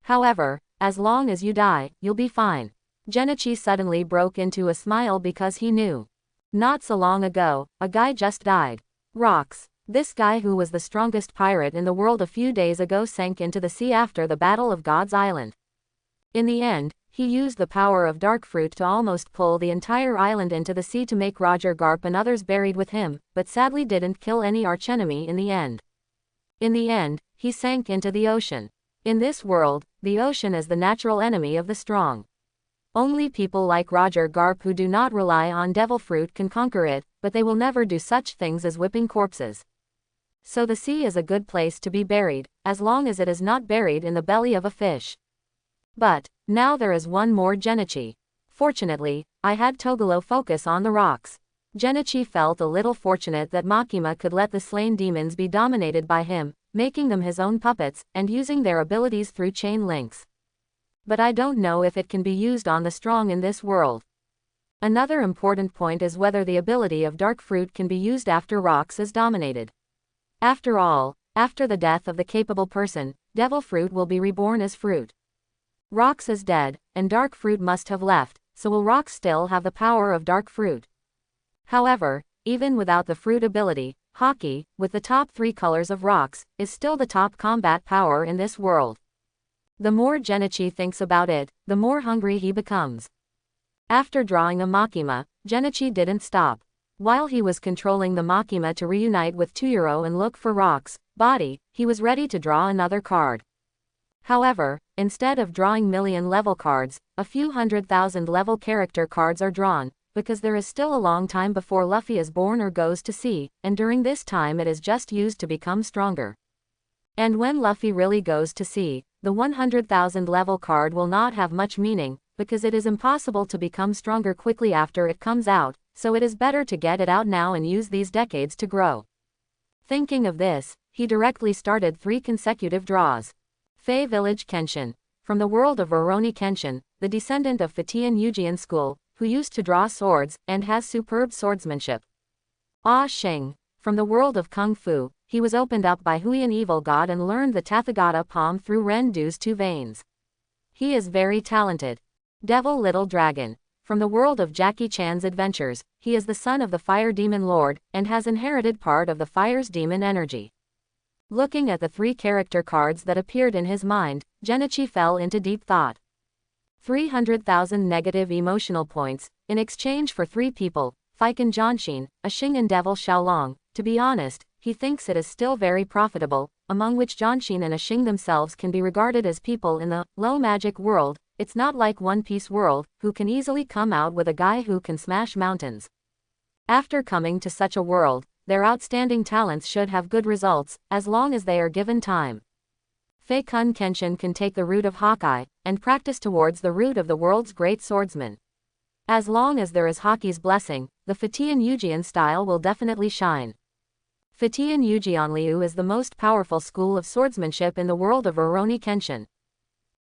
However, as long as you die, you'll be fine. Genichi suddenly broke into a smile because he knew. Not so long ago, a guy just died. Rocks. This guy who was the strongest pirate in the world a few days ago sank into the sea after the Battle of God's Island. In the end, he used the power of dark fruit to almost pull the entire island into the sea to make Roger Garp and others buried with him, but sadly didn't kill any archenemy in the end. In the end, he sank into the ocean. In this world, the ocean is the natural enemy of the strong. Only people like Roger Garp who do not rely on devil fruit can conquer it, but they will never do such things as whipping corpses. So the sea is a good place to be buried, as long as it is not buried in the belly of a fish. But, now there is one more Genichi. Fortunately, I had Togolo focus on the rocks. Genichi felt a little fortunate that Makima could let the slain demons be dominated by him, making them his own puppets, and using their abilities through chain links. But I don't know if it can be used on the strong in this world. Another important point is whether the ability of dark fruit can be used after rocks is dominated. After all, after the death of the capable person, devil fruit will be reborn as fruit. Rocks is dead, and dark fruit must have left, so will rocks still have the power of dark fruit? However, even without the fruit ability, hockey, with the top 3 colors of rocks, is still the top combat power in this world. The more Genichi thinks about it, the more hungry he becomes. After drawing a Makima, Genichi didn't stop. While he was controlling the Makima to reunite with Tuyuro and look for rocks, body, he was ready to draw another card. However, instead of drawing million level cards, a few 100,000 level character cards are drawn, because there is still a long time before Luffy is born or goes to sea, and during this time it is just used to become stronger. And when Luffy really goes to sea, the 100,000 level card will not have much meaning, because it is impossible to become stronger quickly after it comes out, so it is better to get it out now and use these decades to grow. Thinking of this, he directly started 3 consecutive draws. Fei Village Kenshin. From the world of Rurouni Kenshin, the descendant of Fatian Yujian school, who used to draw swords, and has superb swordsmanship. Ah Sheng. From the world of Kung Fu, he was opened up by Huiyan Evil God and learned the Tathagata palm through Ren Du's 2 veins. He is very talented. Devil Little Dragon. From the world of Jackie Chan's adventures, he is the son of the Fire Demon Lord, and has inherited part of the Fire's demon energy. Looking at the 3 character cards that appeared in his mind, Genichi fell into deep thought. 300,000 negative emotional points, in exchange for 3 people, Feiken Jianshin, a Xing and Devil Xiaolong. To be honest, he thinks it is still very profitable, among which Jianshin and a Xing themselves can be regarded as people in the low magic world. It's not like One Piece world, who can easily come out with a guy who can smash mountains. After coming to such a world, their outstanding talents should have good results, as long as they are given time. Fei-kun Kenshin can take the route of Hawkeye, and practice towards the route of the world's great swordsman. As long as there is Hockey's blessing, the Fatian Yujian style will definitely shine. Fatian Yujianliu is the most powerful school of swordsmanship in the world of Rurouni Kenshin.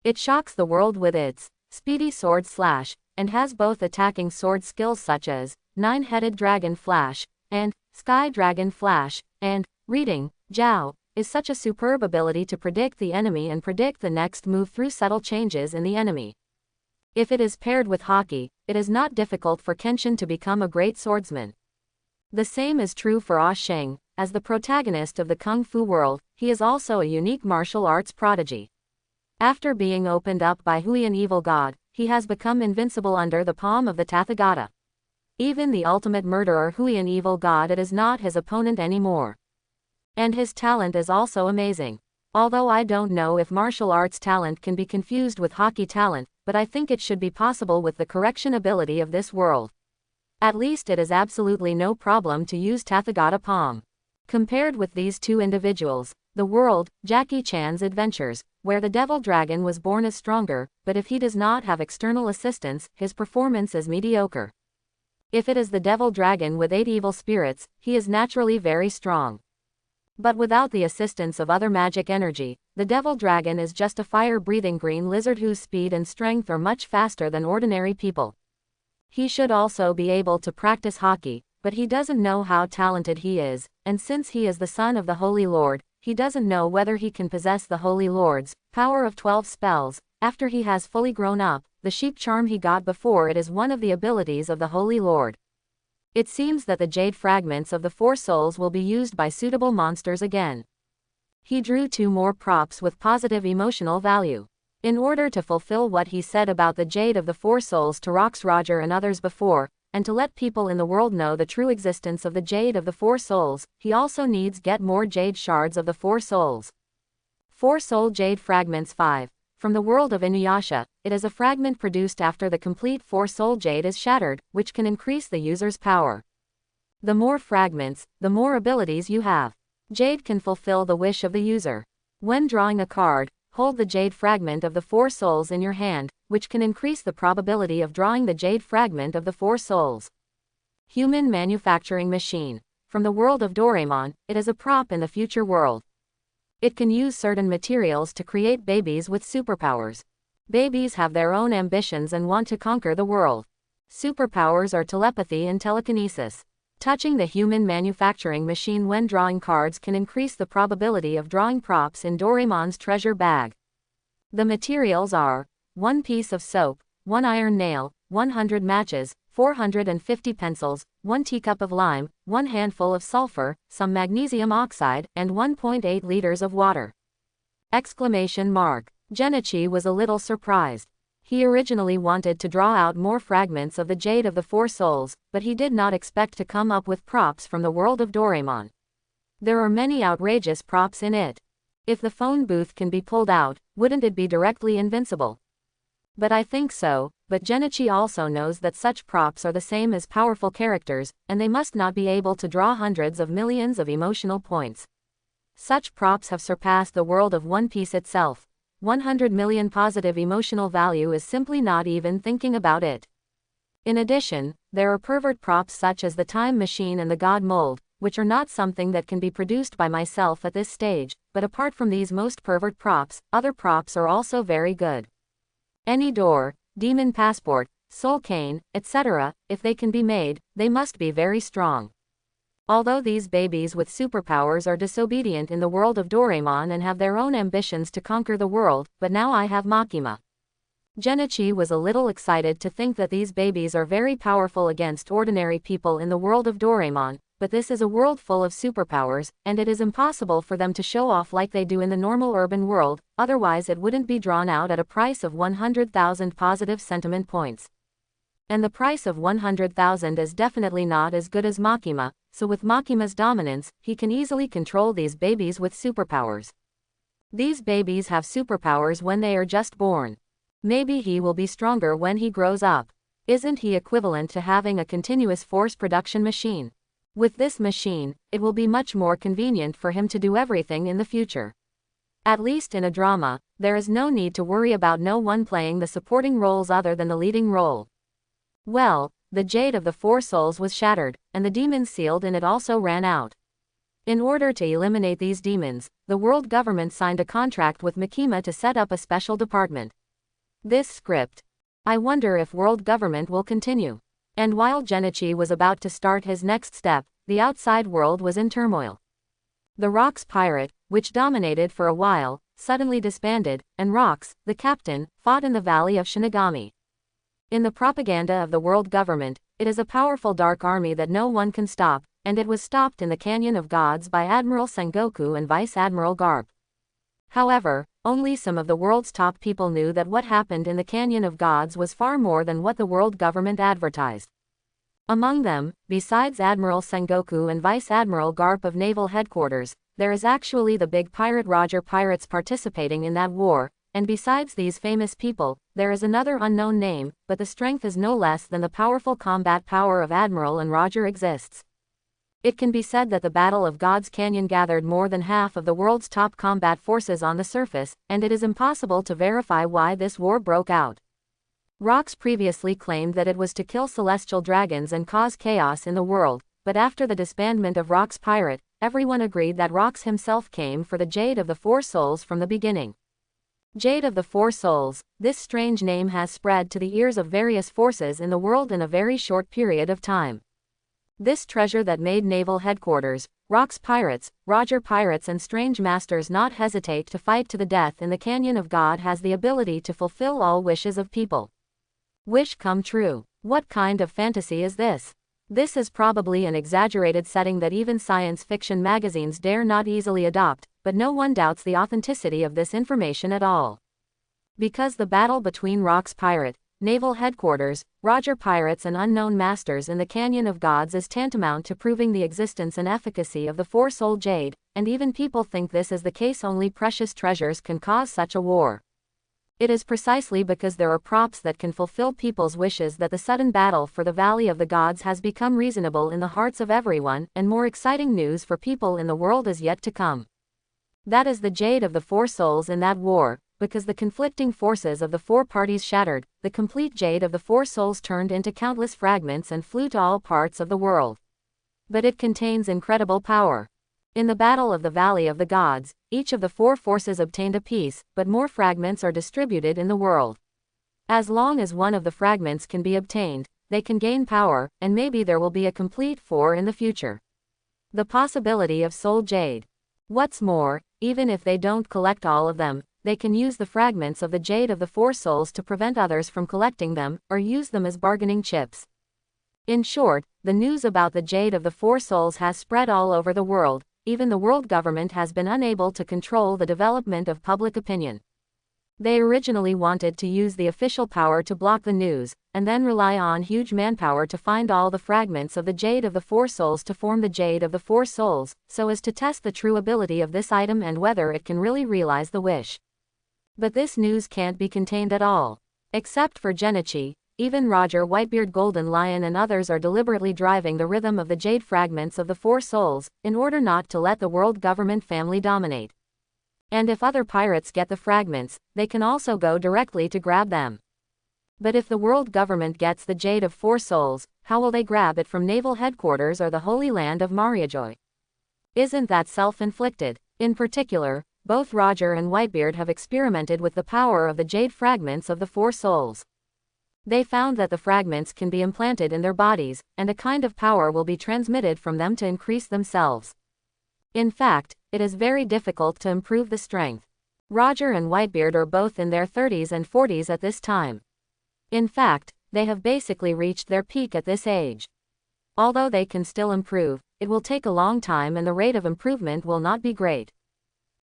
It shocks the world with its speedy sword slash, and has both attacking sword skills such as 9-headed dragon flash, and sky dragon flash, and reading, Jiao, is such a superb ability to predict the enemy and predict the next move through subtle changes in the enemy. If it is paired with hockey, it is not difficult for Kenshin to become a great swordsman. The same is true for Ah Sheng. As the protagonist of the Kung Fu world, he is also a unique martial arts prodigy. After being opened up by Huiyan Evil God, he has become invincible under the palm of the Tathagata. Even the ultimate murderer Huiyan Evil God, it is not his opponent anymore. And his talent is also amazing. Although I don't know if martial arts talent can be confused with hockey talent, but I think it should be possible with the correction ability of this world. At least it is absolutely no problem to use Tathagata palm. Compared with these 2 individuals, the world, Jackie Chan's adventures, where the Devil Dragon was born is stronger, but if he does not have external assistance, his performance is mediocre. If it is the Devil Dragon with 8 evil spirits, he is naturally very strong. But without the assistance of other magic energy, the Devil Dragon is just a fire-breathing green lizard whose speed and strength are much faster than ordinary people. He should also be able to practice hockey, but he doesn't know how talented he is, and since he is the son of the Holy Lord, he doesn't know whether he can possess the Holy Lord's power of 12 spells. After he has fully grown up, the sheep charm he got before it is one of the abilities of the Holy Lord. It seems that the jade fragments of the 4 souls will be used by suitable monsters again. He drew 2 more props with positive emotional value. In order to fulfill what he said about the jade of the 4 souls to Rox Roger and others before, and to let people in the world know the true existence of the jade of the 4 souls, he also needs get more jade shards of the 4 souls. 4 soul jade fragments 5. From the world of Inuyasha, it is a fragment produced after the complete four-soul jade is shattered, which can increase the user's power. The more fragments, the more abilities you have. Jade can fulfill the wish of the user. When drawing a card, hold the jade fragment of the four souls in your hand, which can increase the probability of drawing the jade fragment of the four souls. Human manufacturing machine. From the world of Doraemon, it is a prop in the future world. It can use certain materials to create babies with superpowers. Babies have their own ambitions and want to conquer the world. Superpowers are telepathy and telekinesis. Touching the human manufacturing machine when drawing cards can increase the probability of drawing props in Doraemon's treasure bag. The materials are 1 piece of soap, 1 iron nail, 100 matches, 450 pencils, 1 teacup of lime, 1 handful of sulfur, some magnesium oxide, and 1.8 liters of water. Exclamation mark. Genichi was a little surprised. He originally wanted to draw out more fragments of the Jade of the Four Souls, but he did not expect to come up with props from the world of Doraemon. There are many outrageous props in it. If the phone booth can be pulled out, wouldn't it be directly invincible? But I think so, but Genichi also knows that such props are the same as powerful characters, and they must not be able to draw hundreds of millions of emotional points. Such props have surpassed the world of One Piece itself. 100 million positive emotional value is simply not even thinking about it. In addition, there are pervert props such as the time machine and the god mold, which are not something that can be produced by myself at this stage, but apart from these most pervert props, other props are also very good. Any door, demon passport, soul cane, etc., if they can be made, they must be very strong. Although these babies with superpowers are disobedient in the world of Doraemon and have their own ambitions to conquer the world, but now I have Makima. Genichi was a little excited to think that these babies are very powerful against ordinary people in the world of Doraemon, but this is a world full of superpowers, and it is impossible for them to show off like they do in the normal urban world, otherwise it wouldn't be drawn out at a price of 100,000 positive sentiment points. And the price of 100,000 is definitely not as good as Makima, so with Makima's dominance, he can easily control these babies with superpowers. These babies have superpowers when they are just born. Maybe he will be stronger when he grows up. Isn't he equivalent to having a continuous force production machine? With this machine, it will be much more convenient for him to do everything in the future. At least in a drama, there is no need to worry about no one playing the supporting roles other than the leading role. Well, the Jade of the Four Souls was shattered, and the demons sealed in it also ran out. In order to eliminate these demons, the world government signed a contract with Makima to set up a special department. This script. I wonder if world government will continue. And while Genichi was about to start his next step, the outside world was in turmoil. The Rocks pirate, which dominated for a while, suddenly disbanded, and Rocks, the captain, fought in the valley of Shinigami. In the propaganda of the world government, it is a powerful dark army that no one can stop, and it was stopped in the Canyon of Gods by Admiral Sengoku and Vice Admiral Garp. However, only some of the world's top people knew that what happened in the Canyon of Gods was far more than what the world government advertised. Among them, besides Admiral Sengoku and Vice Admiral Garp of Naval Headquarters, there is actually the big pirate Roger pirates participating in that war, and besides these famous people, there is another unknown name, but the strength is no less than the powerful combat power of Admiral and Roger exists. It can be said that the Battle of God's Canyon gathered more than half of the world's top combat forces on the surface, and it is impossible to verify why this war broke out. Rocks previously claimed that it was to kill celestial dragons and cause chaos in the world, but after the disbandment of Rocks Pirate, everyone agreed that Rocks himself came for the Jade of the Four Souls from the beginning. Jade of the Four Souls, this strange name has spread to the ears of various forces in the world in a very short period of time. This treasure that made naval headquarters, Rocks Pirates, Roger Pirates and Strange Masters not hesitate to fight to the death in the Canyon of God has the ability to fulfill all wishes of people. Wish come true. What kind of fantasy is this? This is probably an exaggerated setting that even science fiction magazines dare not easily adopt, but no one doubts the authenticity of this information at all. Because the battle between Rocks Pirate, Naval Headquarters, Roger Pirates and Unknown Masters in the Canyon of Gods is tantamount to proving the existence and efficacy of the Four-Soul Jade, and even people think this is the case. Only precious treasures can cause such a war. It is precisely because there are props that can fulfill people's wishes that the sudden battle for the Valley of the Gods has become reasonable in the hearts of everyone, and more exciting news for people in the world is yet to come. That is the jade of the four souls in that war, because the conflicting forces of the four parties shattered, the complete jade of the four souls turned into countless fragments and flew to all parts of the world. But it contains incredible power. In the battle of the Valley of the Gods, each of the four forces obtained a piece, but more fragments are distributed in the world. As long as one of the fragments can be obtained, they can gain power, and maybe there will be a complete four in the future. The possibility of soul jade. What's more, even if they don't collect all of them, they can use the fragments of the jade of the four souls to prevent others from collecting them, or use them as bargaining chips. In short, the news about the jade of the four souls has spread all over the world. Even the world government has been unable to control the development of public opinion. They originally wanted to use the official power to block the news, and then rely on huge manpower to find all the fragments of the jade of the four souls to form the jade of the four souls, so as to test the true ability of this item and whether it can really realize the wish. But this news can't be contained at all. Except for Genichi, even Roger Whitebeard Golden Lion and others are deliberately driving the rhythm of the jade fragments of the four souls, in order not to let the world government family dominate. And if other pirates get the fragments, they can also go directly to grab them. But if the world government gets the jade of four souls, how will they grab it from naval headquarters or the holy land of Mariejois? Isn't that self-inflicted? In particular, both Roger and Whitebeard have experimented with the power of the jade fragments of the four souls. They found that the fragments can be implanted in their bodies, and a kind of power will be transmitted from them to increase themselves. In fact, it is very difficult to improve the strength. Roger and Whitebeard are both in their 30s and 40s at this time. In fact, they have basically reached their peak at this age. Although they can still improve, it will take a long time and the rate of improvement will not be great.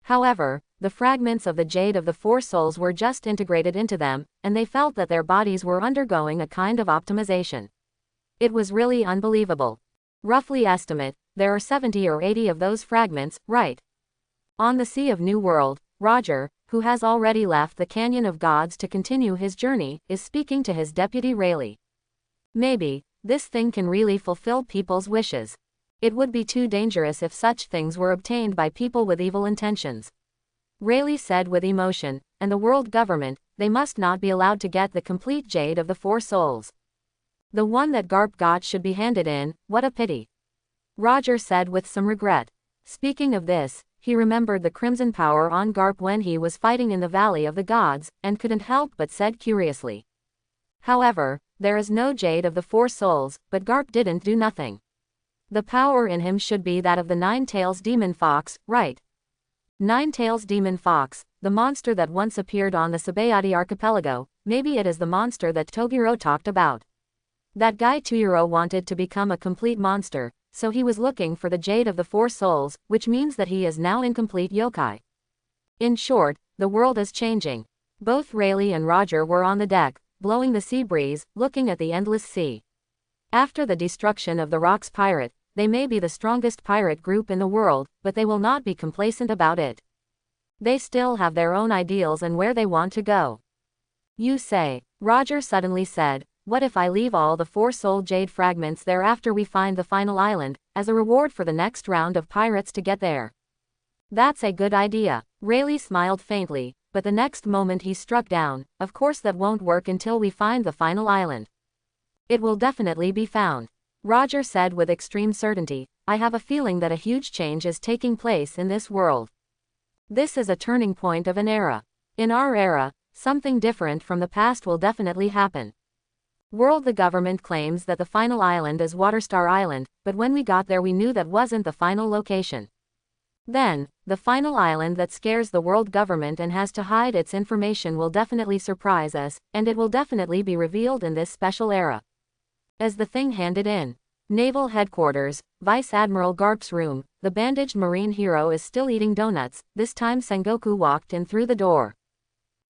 However, the fragments of the jade of the four souls were just integrated into them, and they felt that their bodies were undergoing a kind of optimization. It was really unbelievable. Roughly estimate, there are 70 or 80 of those fragments, right? On the Sea of New World, Roger, who has already left the Canyon of Gods to continue his journey, is speaking to his deputy Rayleigh. Maybe, this thing can really fulfill people's wishes. It would be too dangerous if such things were obtained by people with evil intentions. Rayleigh said with emotion, and the world government, they must not be allowed to get the complete jade of the four souls. The one that Garp got should be handed in, what a pity. Roger said with some regret. Speaking of this, he remembered the crimson power on Garp when he was fighting in the Valley of the Gods, and couldn't help but said curiously. However, there is no jade of the four souls, but Garp didn't do nothing. The power in him should be that of the Nine-Tails Demon Fox, right? Nine-Tails Demon Fox, the monster that once appeared on the Sabayati archipelago, maybe it is the monster that Toguro talked about. That guy Tuyuro wanted to become a complete monster, so he was looking for the jade of the four souls, which means that he is now incomplete yokai. In short, the world is changing. Both Rayleigh and Roger were on the deck, blowing the sea breeze, looking at the endless sea. After the destruction of the Rocks pirate, they may be the strongest pirate group in the world, but they will not be complacent about it. They still have their own ideals and where they want to go. You say, Roger suddenly said, what if I leave all the four soul jade fragments there after we find the final island, as a reward for the next round of pirates to get there? That's a good idea. Rayleigh smiled faintly, but the next moment he struck down, of course that won't work until we find the final island. It will definitely be found. Roger said with extreme certainty, I have a feeling that a huge change is taking place in this world. This is a turning point of an era. In our era, something different from the past will definitely happen. The government claims that the final island is Waterstar Island, but when we got there we knew that wasn't the final location. Then, the final island that scares the world government and has to hide its information will definitely surprise us, and it will definitely be revealed in this special era. As the thing handed in Naval Headquarters, Vice Admiral Garp's room, the bandaged marine hero is still eating donuts. This time Sengoku walked in through the door.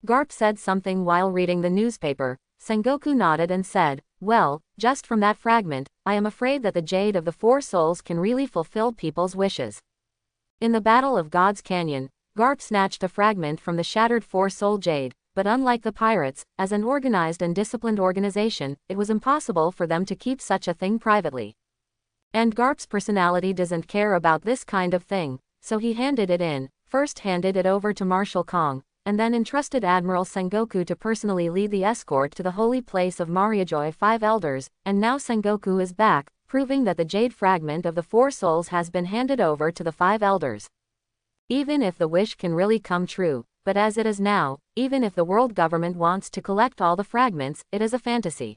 Garp said something while reading the newspaper. Sengoku nodded and said, well, just from that fragment, I am afraid that the jade of the four souls can really fulfill people's wishes. In the Battle of God's Canyon, Garp snatched a fragment from the shattered four soul jade, but unlike the pirates, as an organized and disciplined organization, it was impossible for them to keep such a thing privately. And Garp's personality doesn't care about this kind of thing, so he handed it in, first handed it over to Marshal Kong, and then entrusted Admiral Sengoku to personally lead the escort to the holy place of Mariejois 5 elders, and now Sengoku is back, proving that the jade fragment of the 4 souls has been handed over to the 5 elders. Even if the wish can really come true, but as it is now, even if the world government wants to collect all the fragments, it is a fantasy.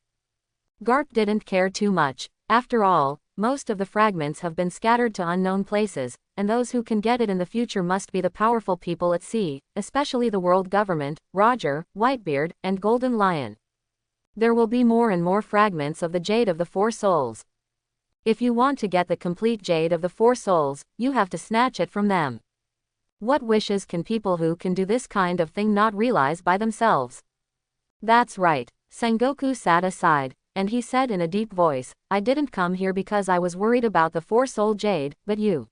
Garp didn't care too much. After all, most of the fragments have been scattered to unknown places, and those who can get it in the future must be the powerful people at sea, especially the world government, Roger, Whitebeard, and Golden Lion. There will be more and more fragments of the jade of the 4 souls. If you want to get the complete jade of the 4 souls, you have to snatch it from them. What wishes can people who can do this kind of thing not realize by themselves? That's right. Sengoku sat aside, and he said in a deep voice, I didn't come here because I was worried about the 4-soul jade, but you.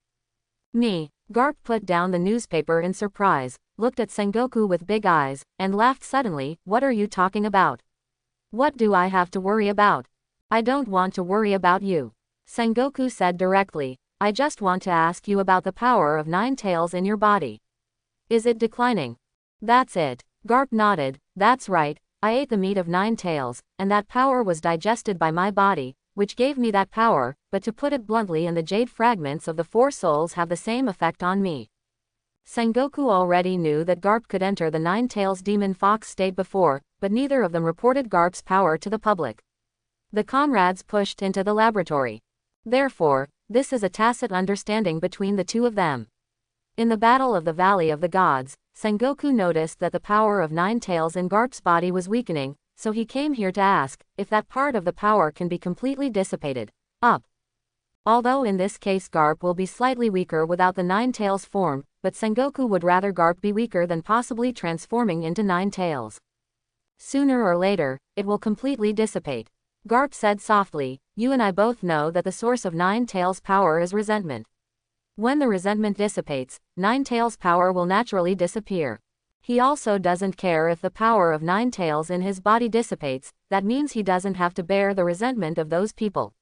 Me. Garp put down the newspaper in surprise, looked at Sengoku with big eyes, and laughed suddenly. What are you talking about? What do I have to worry about? I don't want to worry about you. Sengoku said directly, I just want to ask you about the power of 9 tails in your body. Is it declining? That's it. Garp nodded. That's right. I ate the meat of 9 tails, and that power was digested by my body, which gave me that power, but to put it bluntly, and the jade fragments of the 4 souls have the same effect on me. Sengoku already knew that Garp could enter the 9 tails demon fox state before, but neither of them reported Garp's power to the public. The comrades pushed into the laboratory. Therefore, this is a tacit understanding between the two of them. In the Battle of the Valley of the Gods, Sengoku noticed that the power of 9 tails in Garp's body was weakening, so he came here to ask if that part of the power can be completely dissipated. Although in this case Garp will be slightly weaker without the 9 tails form, but Sengoku would rather Garp be weaker than possibly transforming into 9 tails. Sooner or later, it will completely dissipate. Garp said softly, you and I both know that the source of 9 tails power is resentment. When the resentment dissipates, 9 tails power will naturally disappear. He also doesn't care if the power of 9 tails in his body dissipates, that means he doesn't have to bear the resentment of those people.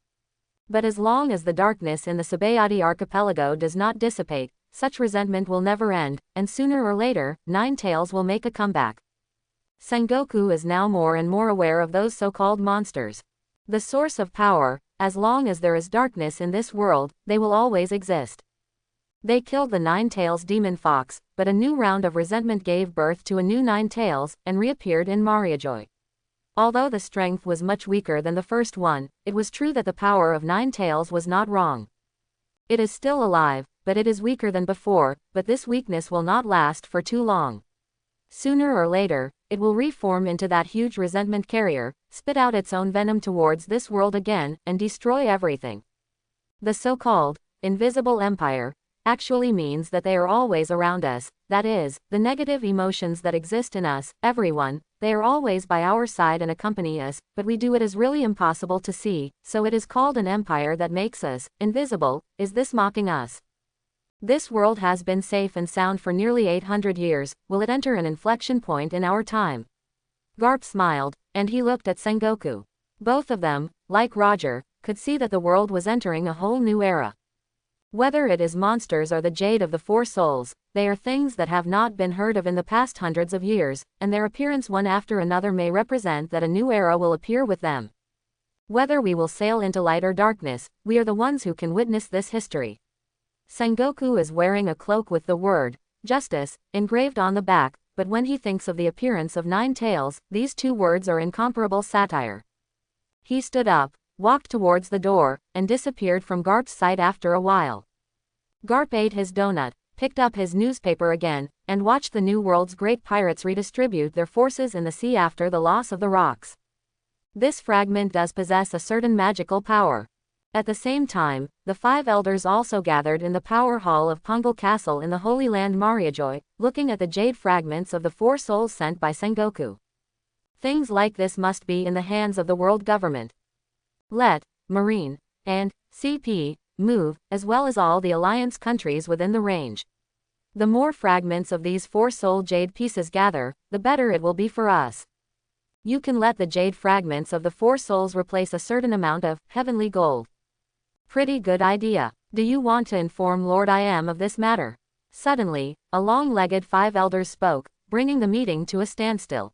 But as long as the darkness in the Sabayati archipelago does not dissipate, such resentment will never end, and sooner or later, 9 tails will make a comeback. Sengoku is now more and more aware of those so-called monsters. The source of power, as long as there is darkness in this world, they will always exist. They killed the 9 tails demon fox, but a new round of resentment gave birth to a new 9 tails, and reappeared in Mariejois. Although the strength was much weaker than the first one, it was true that the power of 9 tails was not wrong. It is still alive, but it is weaker than before, but this weakness will not last for too long. Sooner or later, it will reform into that huge resentment carrier, spit out its own venom towards this world again, and destroy everything. The so-called invisible empire actually means that they are always around us, that is, the negative emotions that exist in us, everyone, they are always by our side and accompany us, but we do it is really impossible to see, so it is called an empire that makes us invisible. Is this mocking us? This world has been safe and sound for nearly 800 years, will it enter an inflection point in our time? Garp smiled, and he looked at Sengoku. Both of them, like Roger, could see that the world was entering a whole new era. Whether it is monsters or the jade of the 4 souls, they are things that have not been heard of in the past hundreds of years, and their appearance one after another may represent that a new era will appear with them. Whether we will sail into light or darkness, we are the ones who can witness this history. Sengoku is wearing a cloak with the word, justice, engraved on the back, but when he thinks of the appearance of 9 tails, these 2 words are incomparable satire. He stood up, walked towards the door, and disappeared from Garp's sight after a while. Garp ate his donut, picked up his newspaper again, and watched the New World's great pirates redistribute their forces in the sea after the loss of the rocks. This fragment does possess a certain magical power. At the same time, the 5 elders also gathered in the power hall of Pungal Castle in the Holy Land Mariejois, looking at the jade fragments of the 4 souls sent by Sengoku. Things like this must be in the hands of the world government. Let Marine and CP move, as well as all the alliance countries within the range. The more fragments of these 4 soul jade pieces gather, the better it will be for us. You can let the jade fragments of the 4 souls replace a certain amount of heavenly gold. Pretty good idea. Do you want to inform Lord I Am of this matter? Suddenly, a long-legged 5 elders spoke, bringing the meeting to a standstill.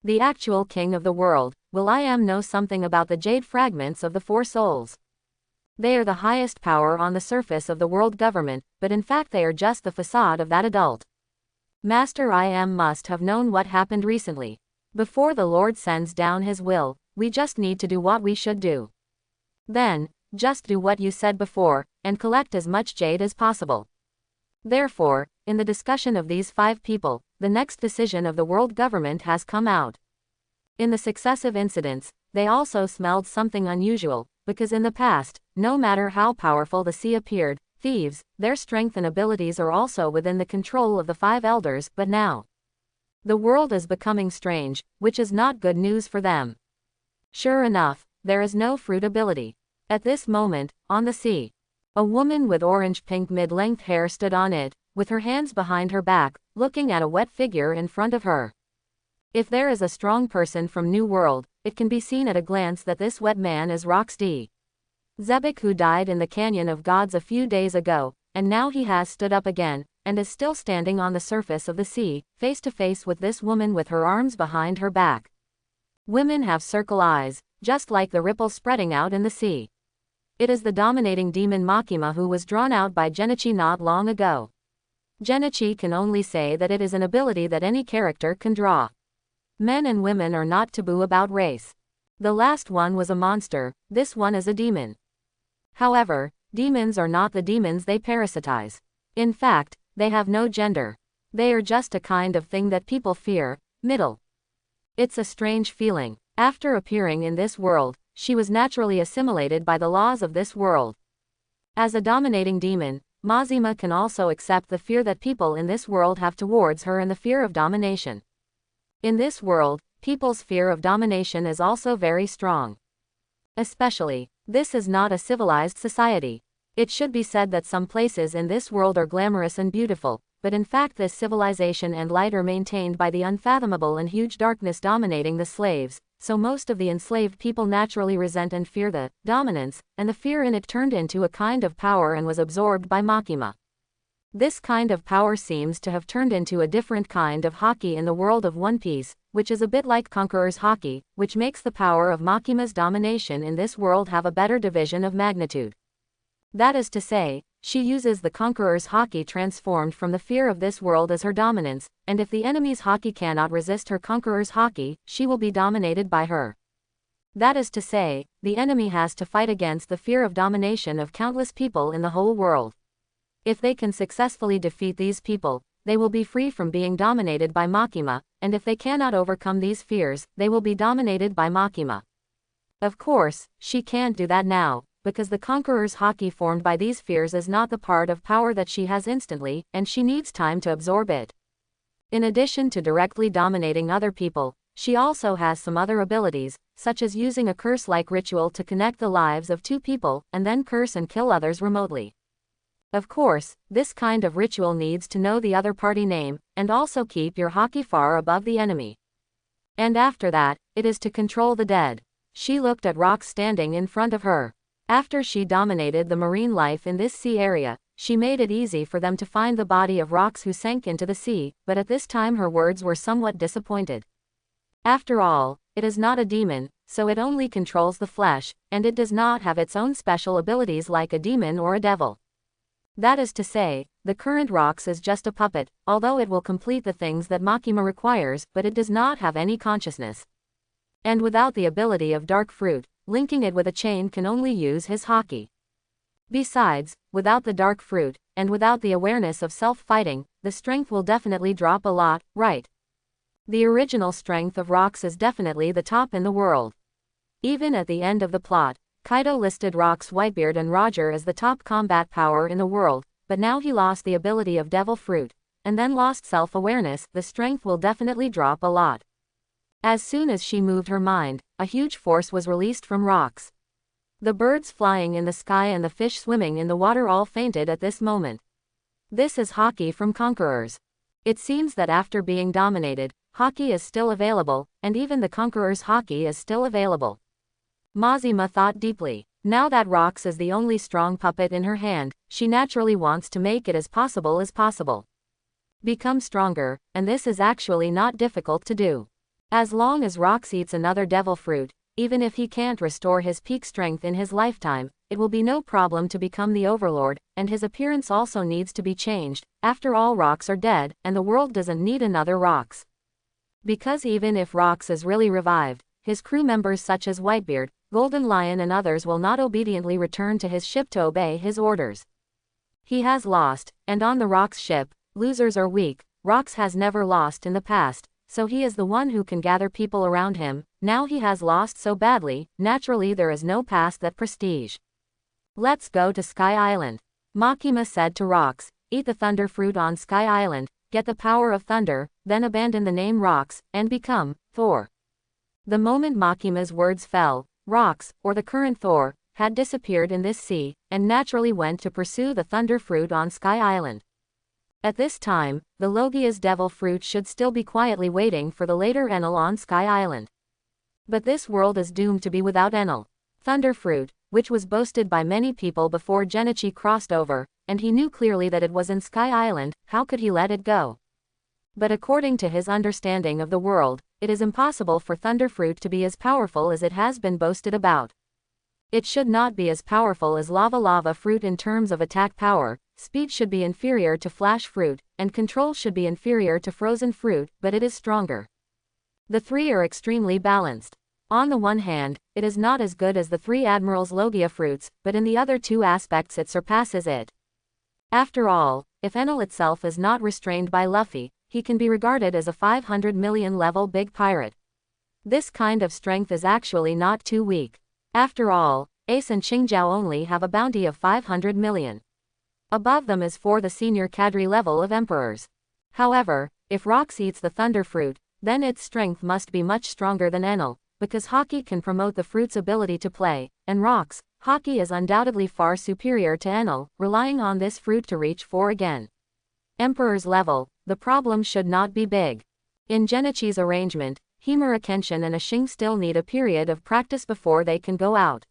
The actual king of the world, will I Am know something about the jade fragments of the 4 souls? They are the highest power on the surface of the world government, but in fact they are just the facade of that adult. Master I Am must have known what happened recently. Before the Lord sends down his will, we just need to do what we should do. Then, just do what you said before, and collect as much jade as possible. Therefore, in the discussion of these 5 people, the next decision of the world government has come out. In the successive incidents, they also smelled something unusual, because in the past, no matter how powerful the sea appeared, thieves, their strength and abilities are also within the control of the 5 elders, but now the world is becoming strange, which is not good news for them. Sure enough, there is no fruit ability. At this moment, on the sea, a woman with orange-pink mid-length hair stood on it, with her hands behind her back, looking at a wet figure in front of her. If there is a strong person from New World, it can be seen at a glance that this wet man is Rox D. Zebek, who died in the Canyon of Gods a few days ago, and now he has stood up again, and is still standing on the surface of the sea, face to face with this woman with her arms behind her back. Women have circle eyes, just like the ripples spreading out in the sea. It is the dominating demon Makima who was drawn out by Genichi not long ago. Genichi can only say that it is an ability that any character can draw. Men and women are not taboo about race. The last one was a monster, this one is a demon. However, demons are not the demons they parasitize. In fact, they have no gender. They are just a kind of thing that people fear, middle. It's a strange feeling. After appearing in this world, she was naturally assimilated by the laws of this world. As a dominating demon, Mazima can also accept the fear that people in this world have towards her and the fear of domination. In this world, people's fear of domination is also very strong. Especially, this is not a civilized society. It should be said that some places in this world are glamorous and beautiful, but in fact this civilization and light are maintained by the unfathomable and huge darkness dominating the slaves, so most of the enslaved people naturally resent and fear the dominance, and the fear in it turned into a kind of power and was absorbed by Makima. This kind of power seems to have turned into a different kind of hockey in the world of One Piece, which is a bit like Conqueror's hockey, which makes the power of Makima's domination in this world have a better division of magnitude. That is to say, she uses the Conqueror's hockey transformed from the fear of this world as her dominance, and if the enemy's hockey cannot resist her Conqueror's hockey, she will be dominated by her. That is to say, the enemy has to fight against the fear of domination of countless people in the whole world. If they can successfully defeat these people, they will be free from being dominated by Makima, and if they cannot overcome these fears, they will be dominated by Makima. Of course, she can't do that now, because the Conqueror's hockey formed by these fears is not the part of power that she has instantly, and she needs time to absorb it. In addition to directly dominating other people, she also has some other abilities, such as using a curse-like ritual to connect the lives of 2 people, and then curse and kill others remotely. Of course, this kind of ritual needs to know the other party name, and also keep your hockey far above the enemy. And after that, it is to control the dead. She looked at rocks standing in front of her. After she dominated the marine life in this sea area, she made it easy for them to find the body of rocks who sank into the sea, but at this time her words were somewhat disappointed. After all, it is not a demon, so it only controls the flesh, and it does not have its own special abilities like a demon or a devil. That is to say, the current rocks is just a puppet, although it will complete the things that Makima requires, but it does not have any consciousness. And without the ability of dark fruit, linking it with a chain can only use his hockey. Besides, without the dark fruit, and without the awareness of self-fighting, the strength will definitely drop a lot, right? The original strength of rocks is definitely the top in the world. Even at the end of the plot, Kaido listed Rocks, Whitebeard and Roger as the top combat power in the world, but now he lost the ability of Devil Fruit, and then lost self-awareness, the strength will definitely drop a lot. As soon as she moved her mind, a huge force was released from Rocks. The birds flying in the sky and the fish swimming in the water all fainted at this moment. This is hockey from conquerors. It seems that after being dominated, hockey is still available, and even the conqueror's hockey is still available. Mazima thought deeply. Now that Rox is the only strong puppet in her hand, she naturally wants to make it as possible as possible. Become stronger, and this is actually not difficult to do. As long as Rox eats another devil fruit, even if he can't restore his peak strength in his lifetime, it will be no problem to become the overlord, and his appearance also needs to be changed. After all, Rox are dead, and the world doesn't need another Rox. Because even if Rox is really revived, his crew members such as Whitebeard, Golden Lion and others will not obediently return to his ship to obey his orders. He has lost, and on the Rox ship, losers are weak. Rox has never lost in the past, so he is the one who can gather people around him. Now he has lost so badly, naturally there is no past that prestige. Let's go to Sky Island. Makima said to Rox, eat the thunder fruit on Sky Island, get the power of thunder, then abandon the name Rox, and become Thor. The moment Makima's words fell, Rox, or the current Thor, had disappeared in this sea, and naturally went to pursue the thunder fruit on Sky Island. At this time, the Logia's devil fruit should still be quietly waiting for the later Enel on Sky Island. But this world is doomed to be without Enel. Thunder fruit, which was boasted by many people before Genichi crossed over, and he knew clearly that it was in Sky Island, how could he let it go? But according to his understanding of the world, it is impossible for thunder fruit to be as powerful as it has been boasted about. It should not be as powerful as lava fruit in terms of attack power, speed should be inferior to flash fruit, and control should be inferior to frozen fruit, but it is stronger. The three are extremely balanced. On the one hand, it is not as good as the three Admirals Logia fruits, but in the other two aspects it surpasses it. After all, if Enel itself is not restrained by Luffy, he can be regarded as a 500 million level big pirate. This kind of strength is actually not too weak. After all, Ace and Qingjiao only have a bounty of 500 million. Above them is for the senior cadre level of emperors. However, if Rox eats the thunder fruit, then its strength must be much stronger than Enel, because Haki can promote the fruit's ability to play, and Rox, Haki is undoubtedly far superior to Enel, relying on this fruit to reach for again. Emperor's level, the problem should not be big. In Genichi's arrangement, Himura Kenshin and Ashing still need a period of practice before they can go out.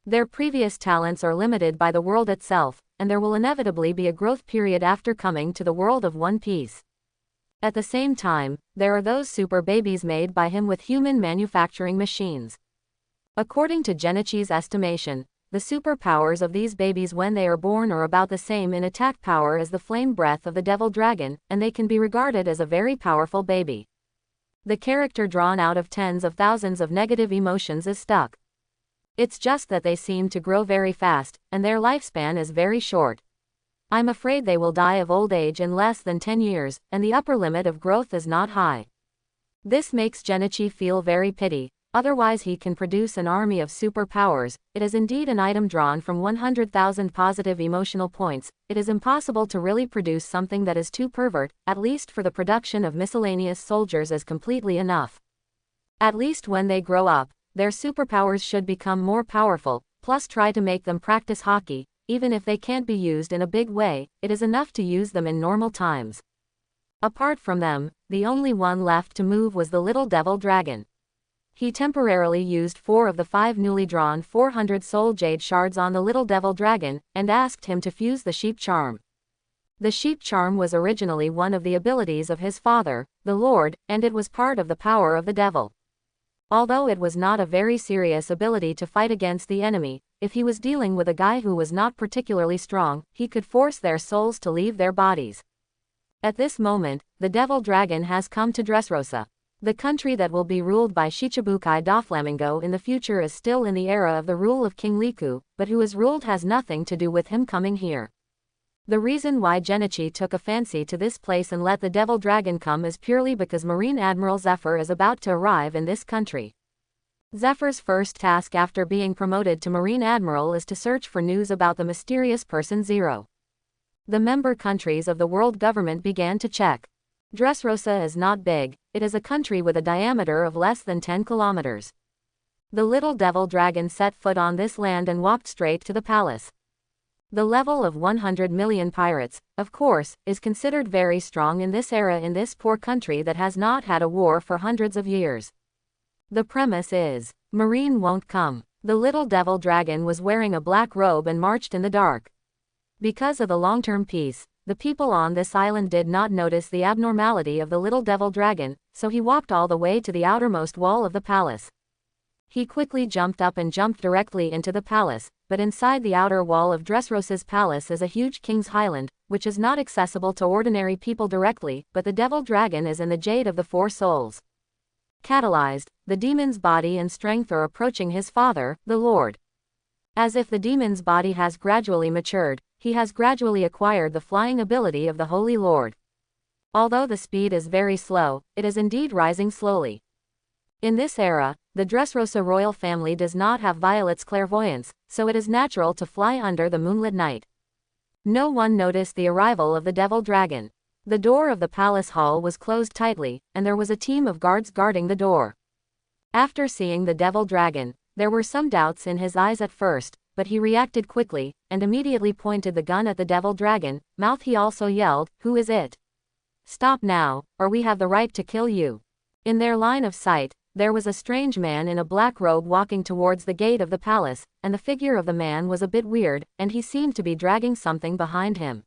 Their previous talents are limited by the world itself, and there will inevitably be a growth period after coming to the world of One Piece. At the same time, there are those super babies made by him with human manufacturing machines. According to Genichi's estimation, the superpowers of these babies when they are born are about the same in attack power as the flame breath of the devil dragon, and they can be regarded as a very powerful baby. The character drawn out of tens of thousands of negative emotions is stuck. It's just that they seem to grow very fast, and their lifespan is very short. I'm afraid they will die of old age in less than 10 years, and the upper limit of growth is not high. This makes Genichi feel very pity, otherwise he can produce an army of superpowers. It is indeed an item drawn from 100,000 positive emotional points. It is impossible to really produce something that is too pervert, at least for the production of miscellaneous soldiers is completely enough. At least when they grow up, their superpowers should become more powerful, plus try to make them practice hockey. Even if they can't be used in a big way, it is enough to use them in normal times. Apart from them, the only one left to move was the little devil dragon. He temporarily used 4 of the 5 newly drawn 400 soul jade shards on the little devil dragon, and asked him to fuse the sheep charm. The sheep charm was originally one of the abilities of his father, the Lord, and it was part of the power of the devil. Although it was not a very serious ability to fight against the enemy, if he was dealing with a guy who was not particularly strong, he could force their souls to leave their bodies. At this moment, the devil dragon has come to Dressrosa. The country that will be ruled by Shichibukai Doflamingo in the future is still in the era of the rule of King Liku, but who is ruled has nothing to do with him coming here. The reason why Genichi took a fancy to this place and let the devil dragon come is purely because Marine Admiral Zephyr is about to arrive in this country. Zephyr's first task after being promoted to Marine Admiral is to search for news about the mysterious person Zero. The member countries of the world government began to check. Dressrosa is not big, it is a country with a diameter of less than 10 kilometers. The little devil dragon set foot on this land and walked straight to the palace. The level of 100 million pirates, of course, is considered very strong in this era in this poor country that has not had a war for hundreds of years. The premise is, Marine won't come. The little devil dragon was wearing a black robe and marched in the dark. Because of the long-term peace, the people on this island did not notice the abnormality of the little devil dragon, so he walked all the way to the outermost wall of the palace. He quickly jumped up and jumped directly into the palace, but inside the outer wall of Dressrosa's palace is a huge king's highland, which is not accessible to ordinary people directly, but the devil dragon is in the Jade of the Four Souls. Catalyzed, the demon's body and strength are approaching his father, the Lord. As if the demon's body has gradually matured, he has gradually acquired the flying ability of the Holy Lord. Although the speed is very slow, it is indeed rising slowly. In this era, the Dressrosa royal family does not have Violet's clairvoyance, so it is natural to fly under the moonlit night. No one noticed the arrival of the devil dragon. The door of the palace hall was closed tightly, and there was a team of guards guarding the door. After seeing the devil dragon, there were some doubts in his eyes at first, but he reacted quickly, and immediately pointed the gun at the devil dragon. Mouth he also yelled, "Who is it? Stop now, or we have the right to kill you." In their line of sight, there was a strange man in a black robe walking towards the gate of the palace, and the figure of the man was a bit weird, and he seemed to be dragging something behind him.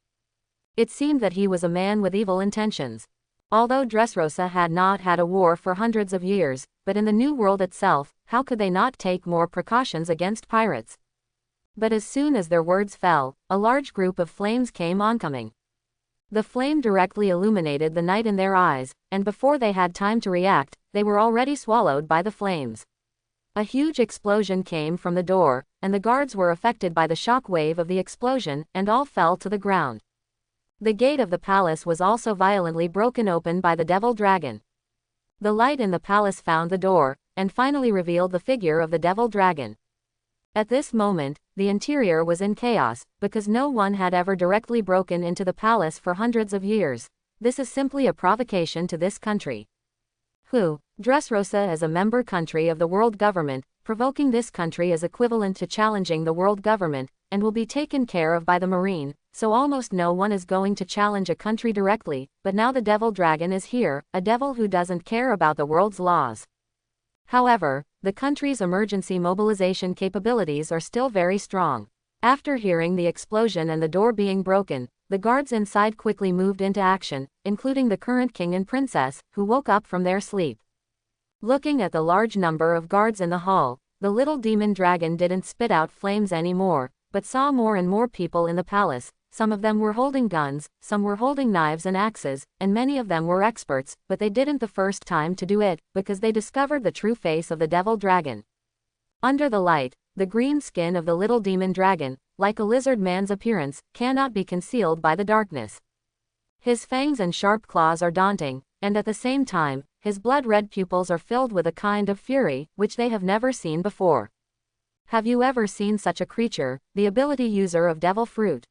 It seemed that he was a man with evil intentions. Although Dressrosa had not had a war for hundreds of years, but in the New World itself, how could they not take more precautions against pirates? But as soon as their words fell, a large group of flames came oncoming. The flame directly illuminated the night in their eyes, and before they had time to react, they were already swallowed by the flames. A huge explosion came from the door, and the guards were affected by the shock wave of the explosion, and all fell to the ground. The gate of the palace was also violently broken open by the devil dragon. The light in the palace found the door, and finally revealed the figure of the devil dragon. At this moment, the interior was in chaos, because no one had ever directly broken into the palace for hundreds of years. This is simply a provocation to this country. Dressrosa is a member country of the world government. Provoking this country is equivalent to challenging the world government, and will be taken care of by the Marine, so almost no one is going to challenge a country directly, but now the devil dragon is here, a devil who doesn't care about the world's laws. However, the country's emergency mobilization capabilities are still very strong. After hearing the explosion and the door being broken, the guards inside quickly moved into action, including the current king and princess, who woke up from their sleep. Looking at the large number of guards in the hall, the little demon dragon didn't spit out flames anymore, but saw more and more people in the palace. Some of them were holding guns, some were holding knives and axes, and many of them were experts, but they didn't the first time to do it, because they discovered the true face of the devil dragon. Under the light, the green skin of the little demon dragon, like a lizard man's appearance, cannot be concealed by the darkness. His fangs and sharp claws are daunting, and at the same time, his blood-red pupils are filled with a kind of fury, which they have never seen before. Have you ever seen such a creature, the ability user of devil fruit?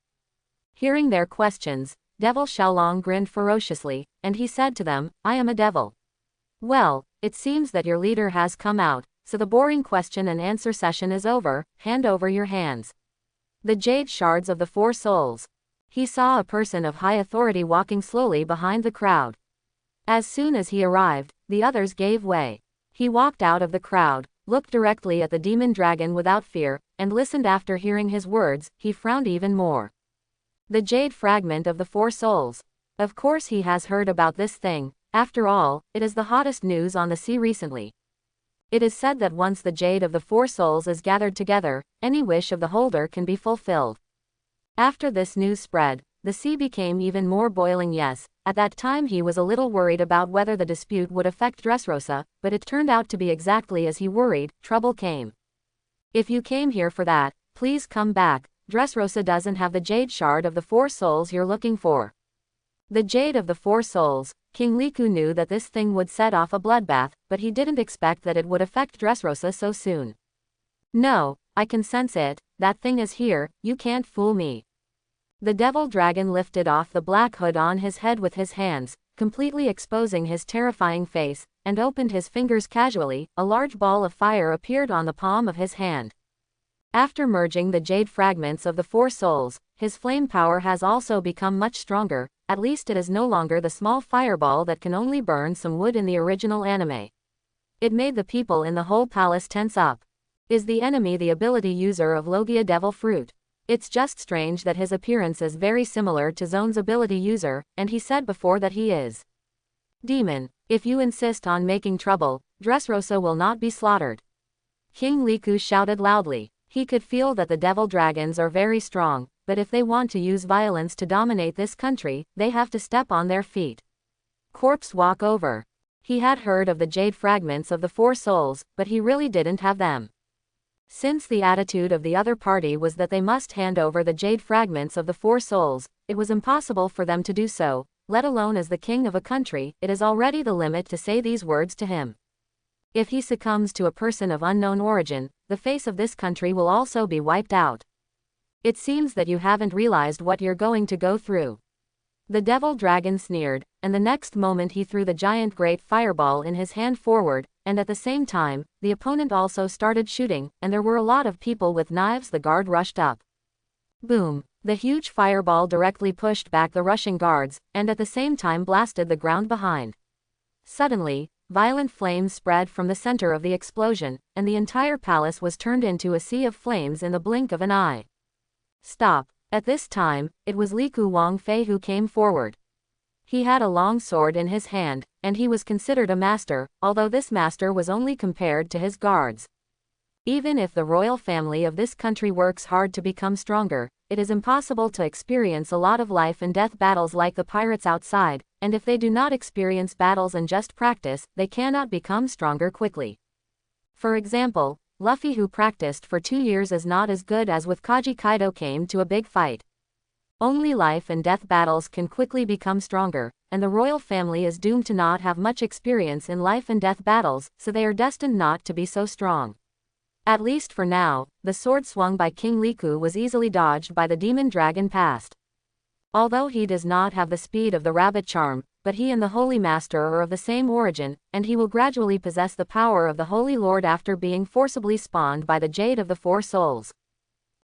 Hearing their questions, Devil Xiaolong grinned ferociously, and he said to them, "I am a devil." "Well, it seems that your leader has come out, so the boring question and answer session is over. Hand over your hands." The jade shards of the Four Souls. He saw a person of high authority walking slowly behind the crowd. As soon as he arrived, the others gave way. He walked out of the crowd, looked directly at the demon dragon without fear, and listened. After hearing his words, he frowned even more. The jade fragment of the Four Souls. Of course he has heard about this thing. After all, it is the hottest news on the sea recently. It is said that once the jade of the Four Souls is gathered together, any wish of the holder can be fulfilled. After this news spread, the sea became even more boiling. Yes, at that time he was a little worried about whether the dispute would affect Dressrosa, but it turned out to be exactly as he worried. Trouble came. If you came here for that, please come back. Dressrosa doesn't have the jade shard of the Four Souls you're looking for. The jade of the Four Souls. King Liku knew that this thing would set off a bloodbath, but he didn't expect that it would affect Dressrosa so soon. "No, I can sense it. That thing is here, you can't fool me." The devil dragon lifted off the black hood on his head with his hands, completely exposing his terrifying face, and opened his fingers casually. A large ball of fire appeared on the palm of his hand. After merging the jade fragments of the four souls, his flame power has also become much stronger, at least it is no longer the small fireball that can only burn some wood in the original anime. It made the people in the whole palace tense up. Is the enemy the ability user of Logia Devil Fruit? It's just strange that his appearance is very similar to Zone's ability user, and he said before that he is demon. If you insist on making trouble, Dressrosa will not be slaughtered. King Liku shouted loudly. He could feel that the devil dragons are very strong, but if they want to use violence to dominate this country, they have to step on their feet. Corpse walk over. He had heard of the jade fragments of the four souls, but he really didn't have them. Since the attitude of the other party was that they must hand over the jade fragments of the four souls, it was impossible for them to do so, let alone as the king of a country. It is already the limit to say these words to him. If he succumbs to a person of unknown origin, the face of this country will also be wiped out. It seems that you haven't realized what you're going to go through. The devil dragon sneered, and the next moment he threw the giant great fireball in his hand forward, and at the same time, the opponent also started shooting, and there were a lot of people with knives. The guard rushed up. Boom! The huge fireball directly pushed back the rushing guards, and at the same time blasted the ground behind. Suddenly, violent flames spread from the center of the explosion, and the entire palace was turned into a sea of flames in the blink of an eye. Stop! At this time, it was Liku Wangfei who came forward. He had a long sword in his hand, and he was considered a master, although this master was only compared to his guards. Even if the royal family of this country works hard to become stronger, it is impossible to experience a lot of life and death battles like the pirates outside, and if they do not experience battles and just practice, they cannot become stronger quickly. For example, Luffy, who practiced for 2 years, is not as good as with Kaji Kaido came to a big fight. Only life and death battles can quickly become stronger, and the royal family is doomed to not have much experience in life and death battles, so they are destined not to be so strong. At least for now, the sword swung by King Liku was easily dodged by the demon dragon past. Although he does not have the speed of the rabbit charm, but he and the Holy Master are of the same origin, and he will gradually possess the power of the Holy Lord after being forcibly spawned by the Jade of the Four Souls.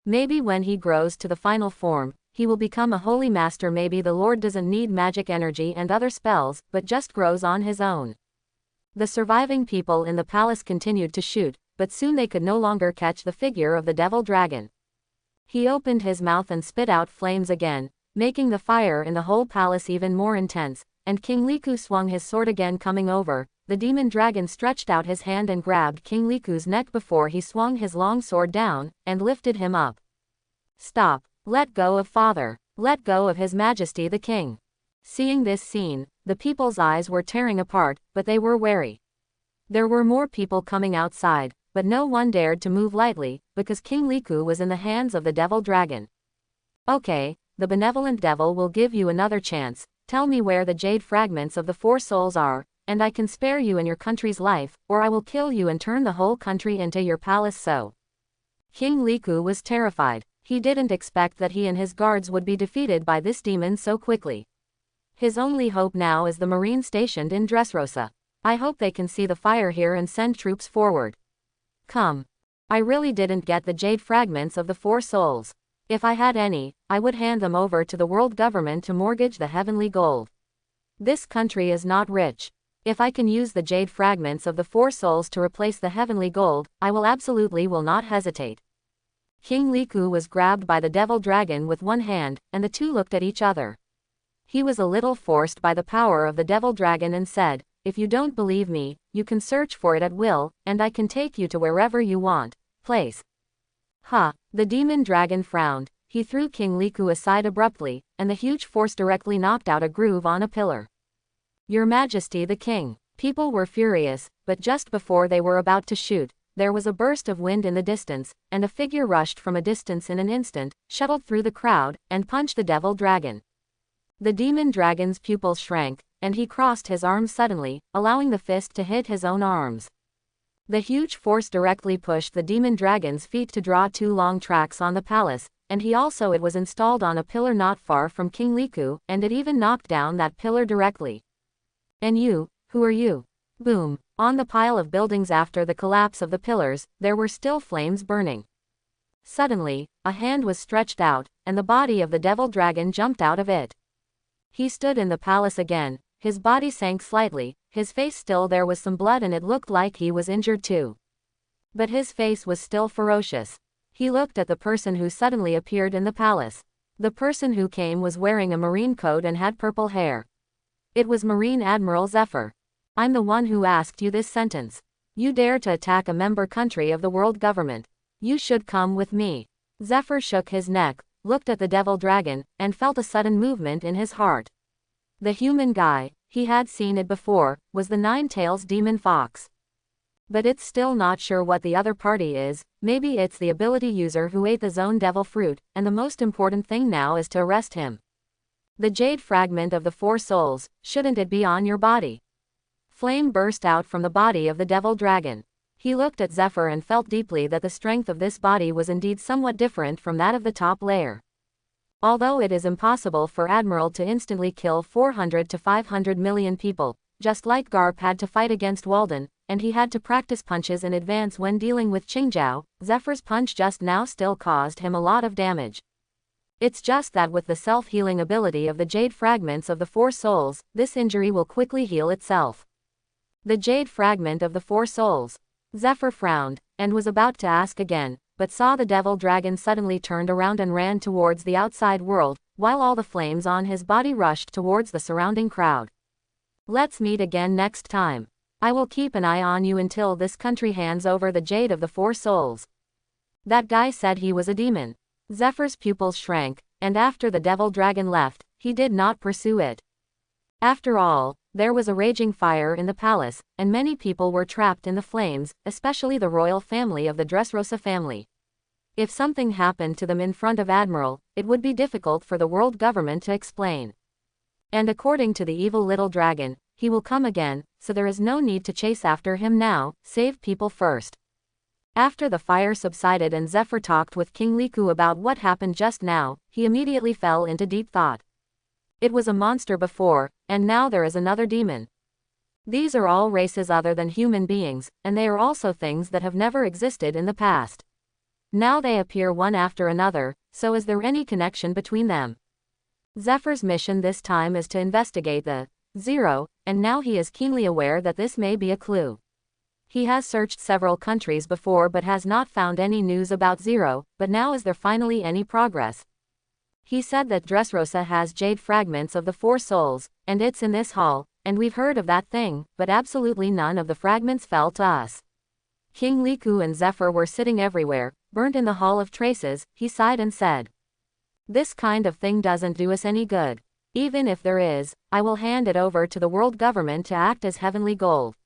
Maybe when he grows to the final form, he will become a Holy Master. Maybe the Lord doesn't need magic energy and other spells, but just grows on his own. The surviving people in the palace continued to shoot, but soon they could no longer catch the figure of the devil dragon. He opened his mouth and spit out flames again, making the fire in the whole palace even more intense, and King Liku swung his sword again. Coming over, the demon dragon stretched out his hand and grabbed King Liku's neck before he swung his long sword down, and lifted him up. Stop! Let go of father! Let go of His Majesty the King! Seeing this scene, the people's eyes were tearing apart, but they were wary. There were more people coming outside, but no one dared to move lightly, because King Liku was in the hands of the devil dragon. Okay, the benevolent devil will give you another chance. Tell me where the jade fragments of the four souls are, and I can spare you and your country's life, or I will kill you and turn the whole country into your palace. So King Liku was terrified. He didn't expect that he and his guards would be defeated by this demon so quickly. His only hope now is the marine stationed in Dressrosa. I hope they can see the fire here and send troops forward. Come. I really didn't get the jade fragments of the four souls. If I had any, I would hand them over to the world government to mortgage the heavenly gold. This country is not rich. If I can use the jade fragments of the four souls to replace the heavenly gold, I will not hesitate. King Liku was grabbed by the devil dragon with one hand, and the two looked at each other. He was a little forced by the power of the devil dragon and said, "If you don't believe me, you can search for it at will, and I can take you to wherever you want. Place." Ha! The demon dragon frowned. He threw King Liku aside abruptly, and the huge force directly knocked out a groove on a pillar. Your Majesty the King. People were furious, but just before they were about to shoot, there was a burst of wind in the distance, and a figure rushed from a distance in an instant, shuttled through the crowd, and punched the devil dragon. The demon dragon's pupils shrank, and he crossed his arms suddenly, allowing the fist to hit his own arms. The huge force directly pushed the demon dragon's feet to draw 2 long tracks on the palace, and it was installed on a pillar not far from King Liku, and it even knocked down that pillar directly. And you, who are you? Boom! On the pile of buildings after the collapse of the pillars, there were still flames burning. Suddenly, a hand was stretched out, and the body of the devil dragon jumped out of it. He stood in the palace again, his body sank slightly, his face still there was some blood and it looked like he was injured too. But his face was still ferocious. He looked at the person who suddenly appeared in the palace. The person who came was wearing a marine coat and had purple hair. It was Marine Admiral Zephyr. I'm the one who asked you this sentence. You dare to attack a member country of the world government. You should come with me. Zephyr shook his neck, looked at the devil dragon, and felt a sudden movement in his heart. The human guy, he had seen it before, was the nine-tails demon fox. But it's still not sure what the other party is. Maybe it's the ability user who ate the zone devil fruit, and the most important thing now is to arrest him. The jade fragment of the four souls, shouldn't it be on your body? Flame burst out from the body of the devil dragon. He looked at Zephyr and felt deeply that the strength of this body was indeed somewhat different from that of the top layer. Although it is impossible for Admiral to instantly kill 400 to 500 million people, just like Garp had to fight against Walden, and he had to practice punches in advance when dealing with Qingjiao, Zephyr's punch just now still caused him a lot of damage. It's just that with the self-healing ability of the jade fragments of the four souls, this injury will quickly heal itself. The jade fragment of the four souls. Zephyr frowned, and was about to ask again, but saw the devil dragon suddenly turned around and ran towards the outside world, while all the flames on his body rushed towards the surrounding crowd. Let's meet again next time. I will keep an eye on you until this country hands over the jade of the four souls. That guy said he was a demon. Zephyr's pupils shrank, and after the devil dragon left, he did not pursue it. After all, there was a raging fire in the palace, and many people were trapped in the flames, especially the royal family of the Dressrosa family. If something happened to them in front of Admiral, it would be difficult for the world government to explain. And according to the evil little dragon, he will come again, so there is no need to chase after him now, save people first. After the fire subsided and Zephyr talked with King Liku about what happened just now, he immediately fell into deep thought. It was a monster before, and now there is another demon. These are all races other than human beings, and they are also things that have never existed in the past. Now they appear one after another, so is there any connection between them? Zephyr's mission this time is to investigate the Zero, and now he is keenly aware that this may be a clue. He has searched several countries before but has not found any news about Zero, but now is there finally any progress? He said that Dressrosa has jade fragments of the four souls, and it's in this hall, and we've heard of that thing, but absolutely none of the fragments fell to us. King Liku and Zephyr were sitting everywhere, burnt in the Hall of Traces. He sighed and said, "This kind of thing doesn't do us any good. Even if there is, I will hand it over to the world government to act as heavenly gold.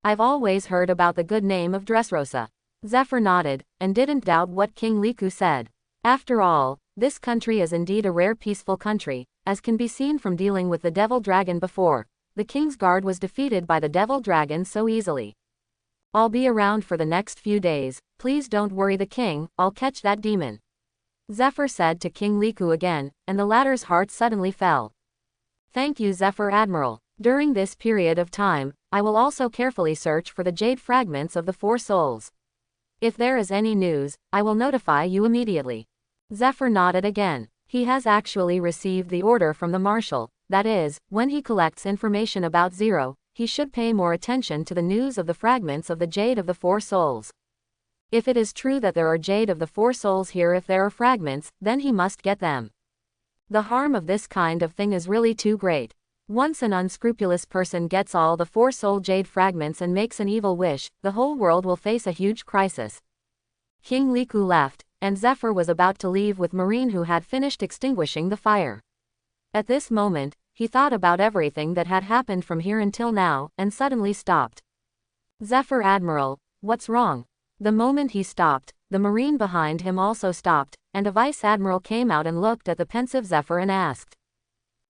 I've always heard about the good name of Dressrosa." Zephyr nodded, and didn't doubt what King Liku said. After all, this country is indeed a rare peaceful country, as can be seen from dealing with the devil dragon before. The king's guard was defeated by the devil dragon so easily. I'll be around for the next few days, please don't worry the king, I'll catch that demon. Zephyr said to King Liku again, and the latter's heart suddenly fell. Thank you Zephyr Admiral. During this period of time, I will also carefully search for the jade fragments of the four souls. If there is any news, I will notify you immediately. Zephyr nodded again. He has actually received the order from the Marshal, that is, when he collects information about Zero, he should pay more attention to the news of the fragments of the jade of the four souls. If it is true that there are jade of the four souls here, if there are fragments, then he must get them. The harm of this kind of thing is really too great. Once an unscrupulous person gets all the four soul jade fragments and makes an evil wish, the whole world will face a huge crisis. King Liku left, and Zephyr was about to leave with Marine, who had finished extinguishing the fire. At this moment, he thought about everything that had happened from here until now, and suddenly stopped. Zephyr Admiral, what's wrong? The moment he stopped, the Marine behind him also stopped, and a Vice Admiral came out and looked at the pensive Zephyr and asked.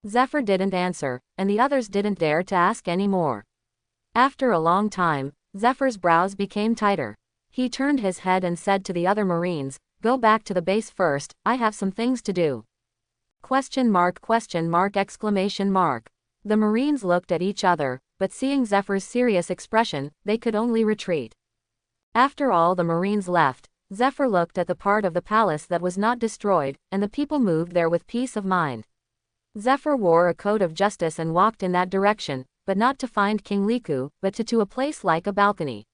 Zephyr didn't answer, and the others didn't dare to ask any more. After a long time, Zephyr's brows became tighter. He turned his head and said to the other Marines, "Go back to the base first, I have some things to do." Question mark. The Marines looked at each other, but seeing Zephyr's serious expression, they could only retreat. After all the Marines left, Zephyr looked at the part of the palace that was not destroyed, and the people moved there with peace of mind. Zephyr wore a coat of justice and walked in that direction, but not to find King Liku, but to a place like a balcony.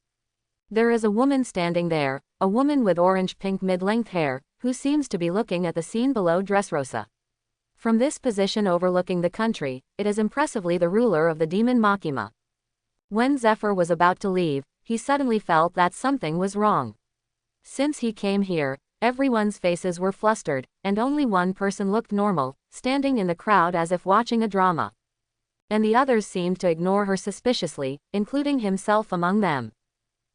There is a woman standing there, a woman with orange-pink mid-length hair, who seems to be looking at the scene below Dressrosa. From this position overlooking the country, it is impressively the ruler of the demon Makima. When Zephyr was about to leave, he suddenly felt that something was wrong. Since he came here, everyone's faces were flustered, and only one person looked normal, standing in the crowd as if watching a drama. And the others seemed to ignore her suspiciously, including himself among them.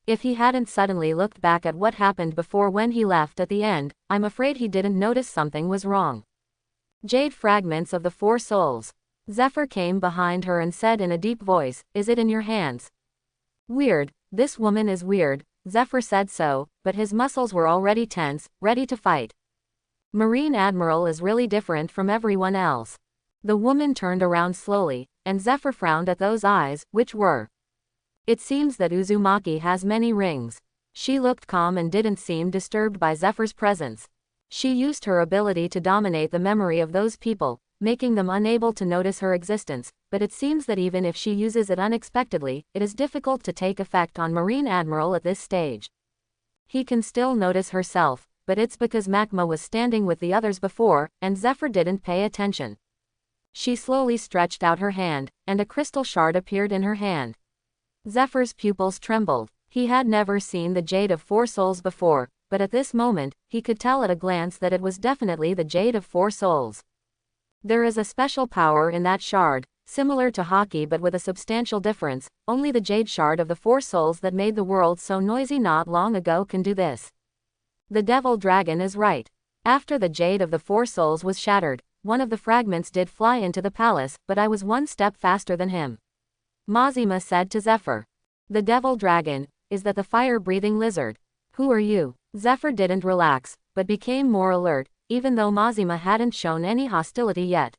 If he hadn't suddenly looked back at what happened before when he left at the end, I'm afraid he didn't notice something was wrong. Jade fragments of the four souls. Zephyr came behind her and said in a deep voice, "Is it in your hands?" Weird, this woman is weird. Zephyr said so, but his muscles were already tense, ready to fight. Marine Admiral is really different from everyone else. The woman turned around slowly, and Zephyr frowned at those eyes, which were. It seems that Uzumaki has many rings. She looked calm and didn't seem disturbed by Zephyr's presence. She used her ability to dominate the memory of those people, making them unable to notice her existence, but it seems that even if she uses it unexpectedly, it is difficult to take effect on Marine Admiral at this stage. He can still notice herself, but it's because Makima was standing with the others before, and Zephyr didn't pay attention. She slowly stretched out her hand, and a crystal shard appeared in her hand. Zephyr's pupils trembled. He had never seen the Jade of Four Souls before, but at this moment, he could tell at a glance that it was definitely the Jade of Four Souls. There is a special power in that shard, similar to hockey but with a substantial difference. Only the Jade Shard of the Four Souls that made the world so noisy not long ago can do this. The Devil Dragon is right. After the Jade of the Four Souls was shattered, one of the fragments did fly into the palace, but I was one step faster than him. Mazima said to Zephyr. The Devil Dragon, is that the fire-breathing lizard? Who are you? Zephyr didn't relax, but became more alert, even though Mazima hadn't shown any hostility yet.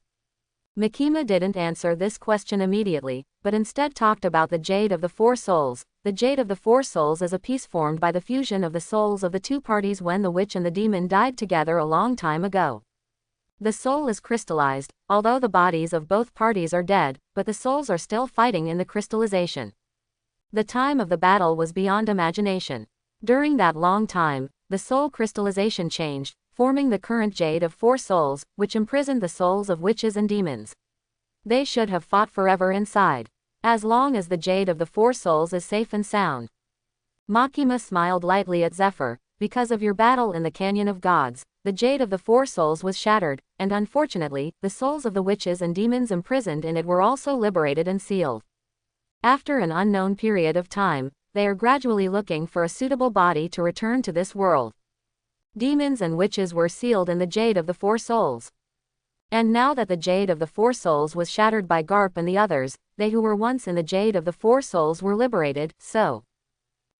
Makima didn't answer this question immediately, but instead talked about the Jade of the Four Souls. The Jade of the Four Souls is a piece formed by the fusion of the souls of the two parties when the witch and the demon died together a long time ago. The soul is crystallized, although the bodies of both parties are dead, but the souls are still fighting in the crystallization. The time of the battle was beyond imagination. During that long time, the soul crystallization changed, forming the current Jade of Four Souls, which imprisoned the souls of witches and demons. They should have fought forever inside. As long as the Jade of the Four Souls is safe and sound. Makima smiled lightly at Zephyr. Because of your battle in the Canyon of Gods, the Jade of the Four Souls was shattered, and unfortunately, the souls of the witches and demons imprisoned in it were also liberated and sealed. After an unknown period of time, they are gradually looking for a suitable body to return to this world. Demons and witches were sealed in the Jade of the Four Souls. And now that the Jade of the Four Souls was shattered by Garp and the others, they who were once in the Jade of the Four Souls were liberated. So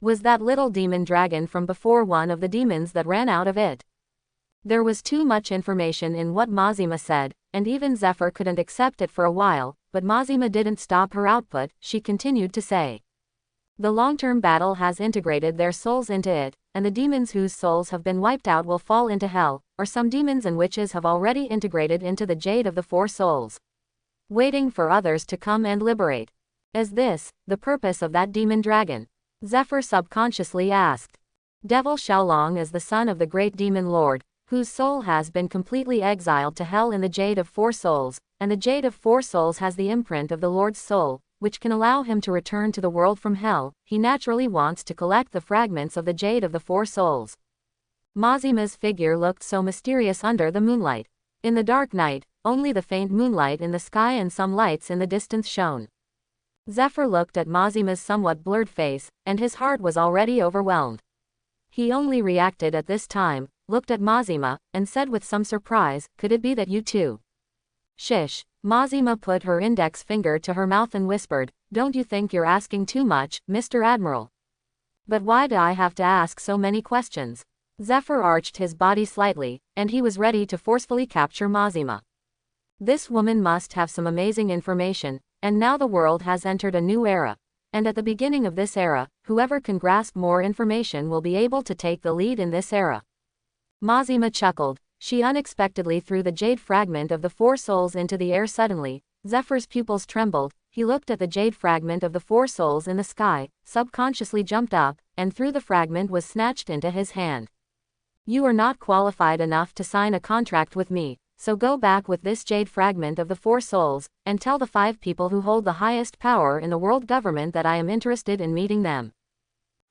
was that little demon dragon from before one of the demons that ran out of it. There was too much information in what Mazima said, and even Zephyr couldn't accept it for a while, but Mazima didn't stop her output. She continued to say. The long-term battle has integrated their souls into it, and the demons whose souls have been wiped out will fall into hell, or some demons and witches have already integrated into the Jade of the Four Souls, waiting for others to come and liberate. Is this the purpose of that demon dragon? Zephyr subconsciously asked. Devil Xiaolong is the son of the great demon lord, whose soul has been completely exiled to hell in the Jade of Four Souls, and the Jade of Four Souls has the imprint of the Lord's soul, which can allow him to return to the world from hell. He naturally wants to collect the fragments of the Jade of the Four Souls. Mazima's figure looked so mysterious under the moonlight. In the dark night, only the faint moonlight in the sky and some lights in the distance shone. Zephyr looked at Mazima's somewhat blurred face, and his heart was already overwhelmed. He only reacted at this time, looked at Mazima, and said with some surprise, "Could it be that you too?" Shish. Mazima put her index finger to her mouth and whispered, "Don't you think you're asking too much, Mr. Admiral?" "But why do I have to ask so many questions?" Zephyr arched his body slightly, and he was ready to forcefully capture Mazima. This woman must have some amazing information, and now the world has entered a new era. and at the beginning of this era, whoever can grasp more information will be able to take the lead in this era. Mazima chuckled. She unexpectedly threw the jade fragment of the Four Souls into the air suddenly. Zephyr's pupils trembled. He looked at the jade fragment of the Four Souls in the sky, subconsciously jumped up, and threw the fragment was snatched into his hand. You are not qualified enough to sign a contract with me, so go back with this jade fragment of the Four Souls, and tell the 5 people who hold the highest power in the world government that I am interested in meeting them.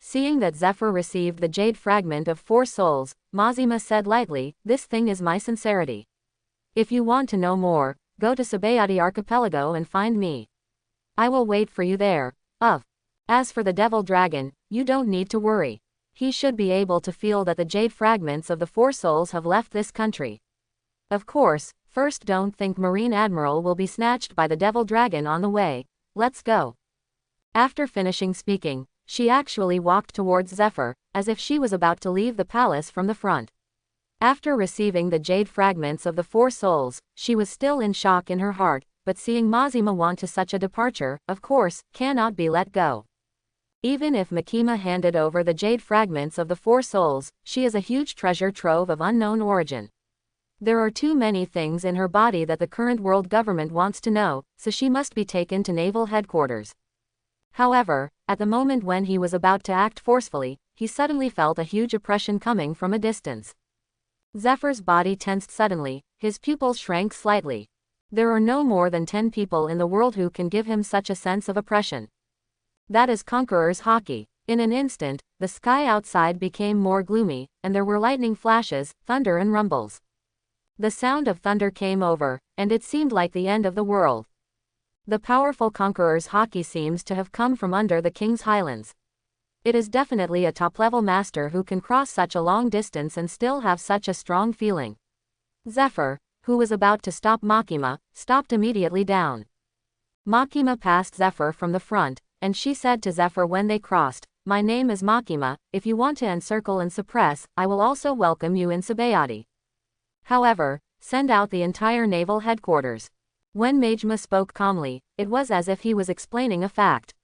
Seeing that Zephyr received the jade fragment of Four Souls, Mazima said lightly, this thing is my sincerity. If you want to know more, go to Sabayati Archipelago and find me. I will wait for you there. As for the Devil Dragon, you don't need to worry. He should be able to feel that the jade fragments of the Four Souls have left this country. Of course, first don't think Marine Admiral will be snatched by the Devil Dragon on the way. Let's go. After finishing speaking, she actually walked towards Zephyr, as if she was about to leave the palace from the front. After receiving the jade fragments of the Four Souls, she was still in shock in her heart, but seeing Mazima want to such a departure, of course, cannot be let go. Even if Makima handed over the jade fragments of the Four Souls, she is a huge treasure trove of unknown origin. There are too many things in her body that the current world government wants to know, so she must be taken to naval headquarters. However, at the moment when he was about to act forcefully, he suddenly felt a huge oppression coming from a distance. Zephyr's body tensed suddenly, his pupils shrank slightly. There are no more than 10 people in the world who can give him such a sense of oppression. That is Conqueror's Haki. In an instant, the sky outside became more gloomy, and there were lightning flashes, thunder and rumbles. The sound of thunder came over, and it seemed like the end of the world. The powerful Conqueror's Haki seems to have come from under the King's Highlands. It is definitely a top-level master who can cross such a long distance and still have such a strong feeling. Zephyr, who was about to stop Makima, stopped immediately down. Makima passed Zephyr from the front, and she said to Zephyr when they crossed, my name is Makima, if you want to encircle and suppress, I will also welcome you in Sabayati. However, send out the entire naval headquarters. When Majma spoke calmly, it was as if he was explaining a fact.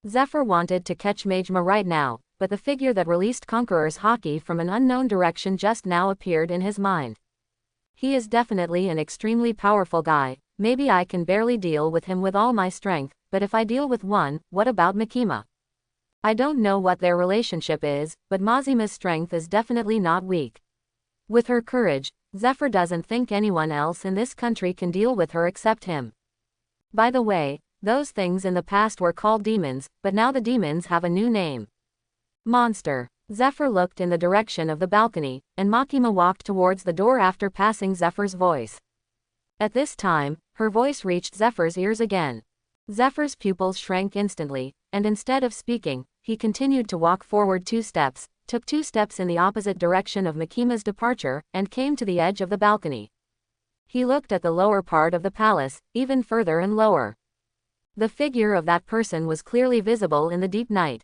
Zephyr wanted to catch Majma right now, but the figure that released Conqueror's Haki from an unknown direction just now appeared in his mind. He is definitely an extremely powerful guy, maybe I can barely deal with him with all my strength, but if I deal with one, what about Makima? I don't know what their relationship is, but Mazima's strength is definitely not weak. With her courage, Zephyr doesn't think anyone else in this country can deal with her except him. By the way, those things in the past were called demons, but now the demons have a new name. Monster. Zephyr looked in the direction of the balcony, and Makima walked towards the door after passing Zephyr's voice. At this time, her voice reached Zephyr's ears again. Zephyr's pupils shrank instantly, and instead of speaking, he continued to walk forward 2 steps, took 2 steps in the opposite direction of Makima's departure, and came to the edge of the balcony. He looked at the lower part of the palace, even further and lower. The figure of that person was clearly visible in the deep night.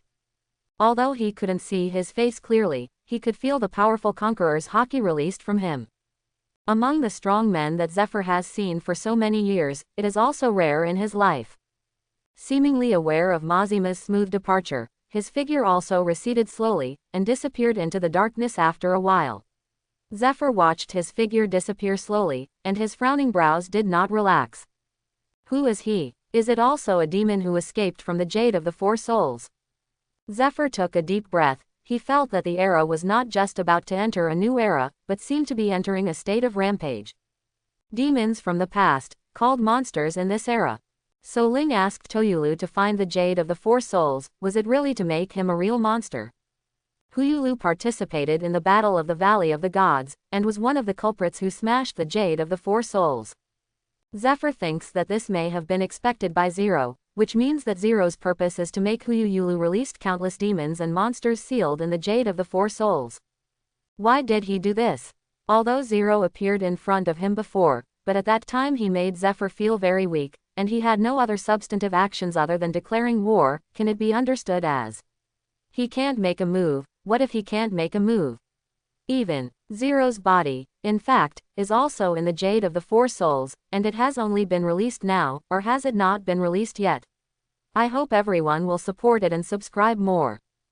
Although he couldn't see his face clearly, he could feel the powerful Conqueror's Haki released from him. Among the strong men that Zephyr has seen for so many years, it is also rare in his life. Seemingly aware of Mazima's smooth departure, his figure also receded slowly, and disappeared into the darkness after a while. Zephyr watched his figure disappear slowly, and his frowning brows did not relax. Who is he? Is it also a demon who escaped from the Jade of the Four Souls? Zephyr took a deep breath. He felt that the era was not just about to enter a new era, but seemed to be entering a state of rampage. Demons from the past, called monsters in this era. So Ling asked Toyulu to find the Jade of the Four Souls. Was it really to make him a real monster? Huyulu participated in the Battle of the Valley of the Gods, and was one of the culprits who smashed the Jade of the Four Souls. Zephyr thinks that this may have been expected by Zero, which means that Zero's purpose is to make Huyulu released countless demons and monsters sealed in the Jade of the Four Souls. Why did he do this? Although Zero appeared in front of him before, but at that time he made Zephyr feel very weak, and he had no other substantive actions other than declaring war. Can it be understood as he can't make a move? What if he can't make a move? Even Zero's body, in fact, is also in the Jade of the Four Souls, and it has only been released now, or has it not been released yet? I hope everyone will support it and subscribe more.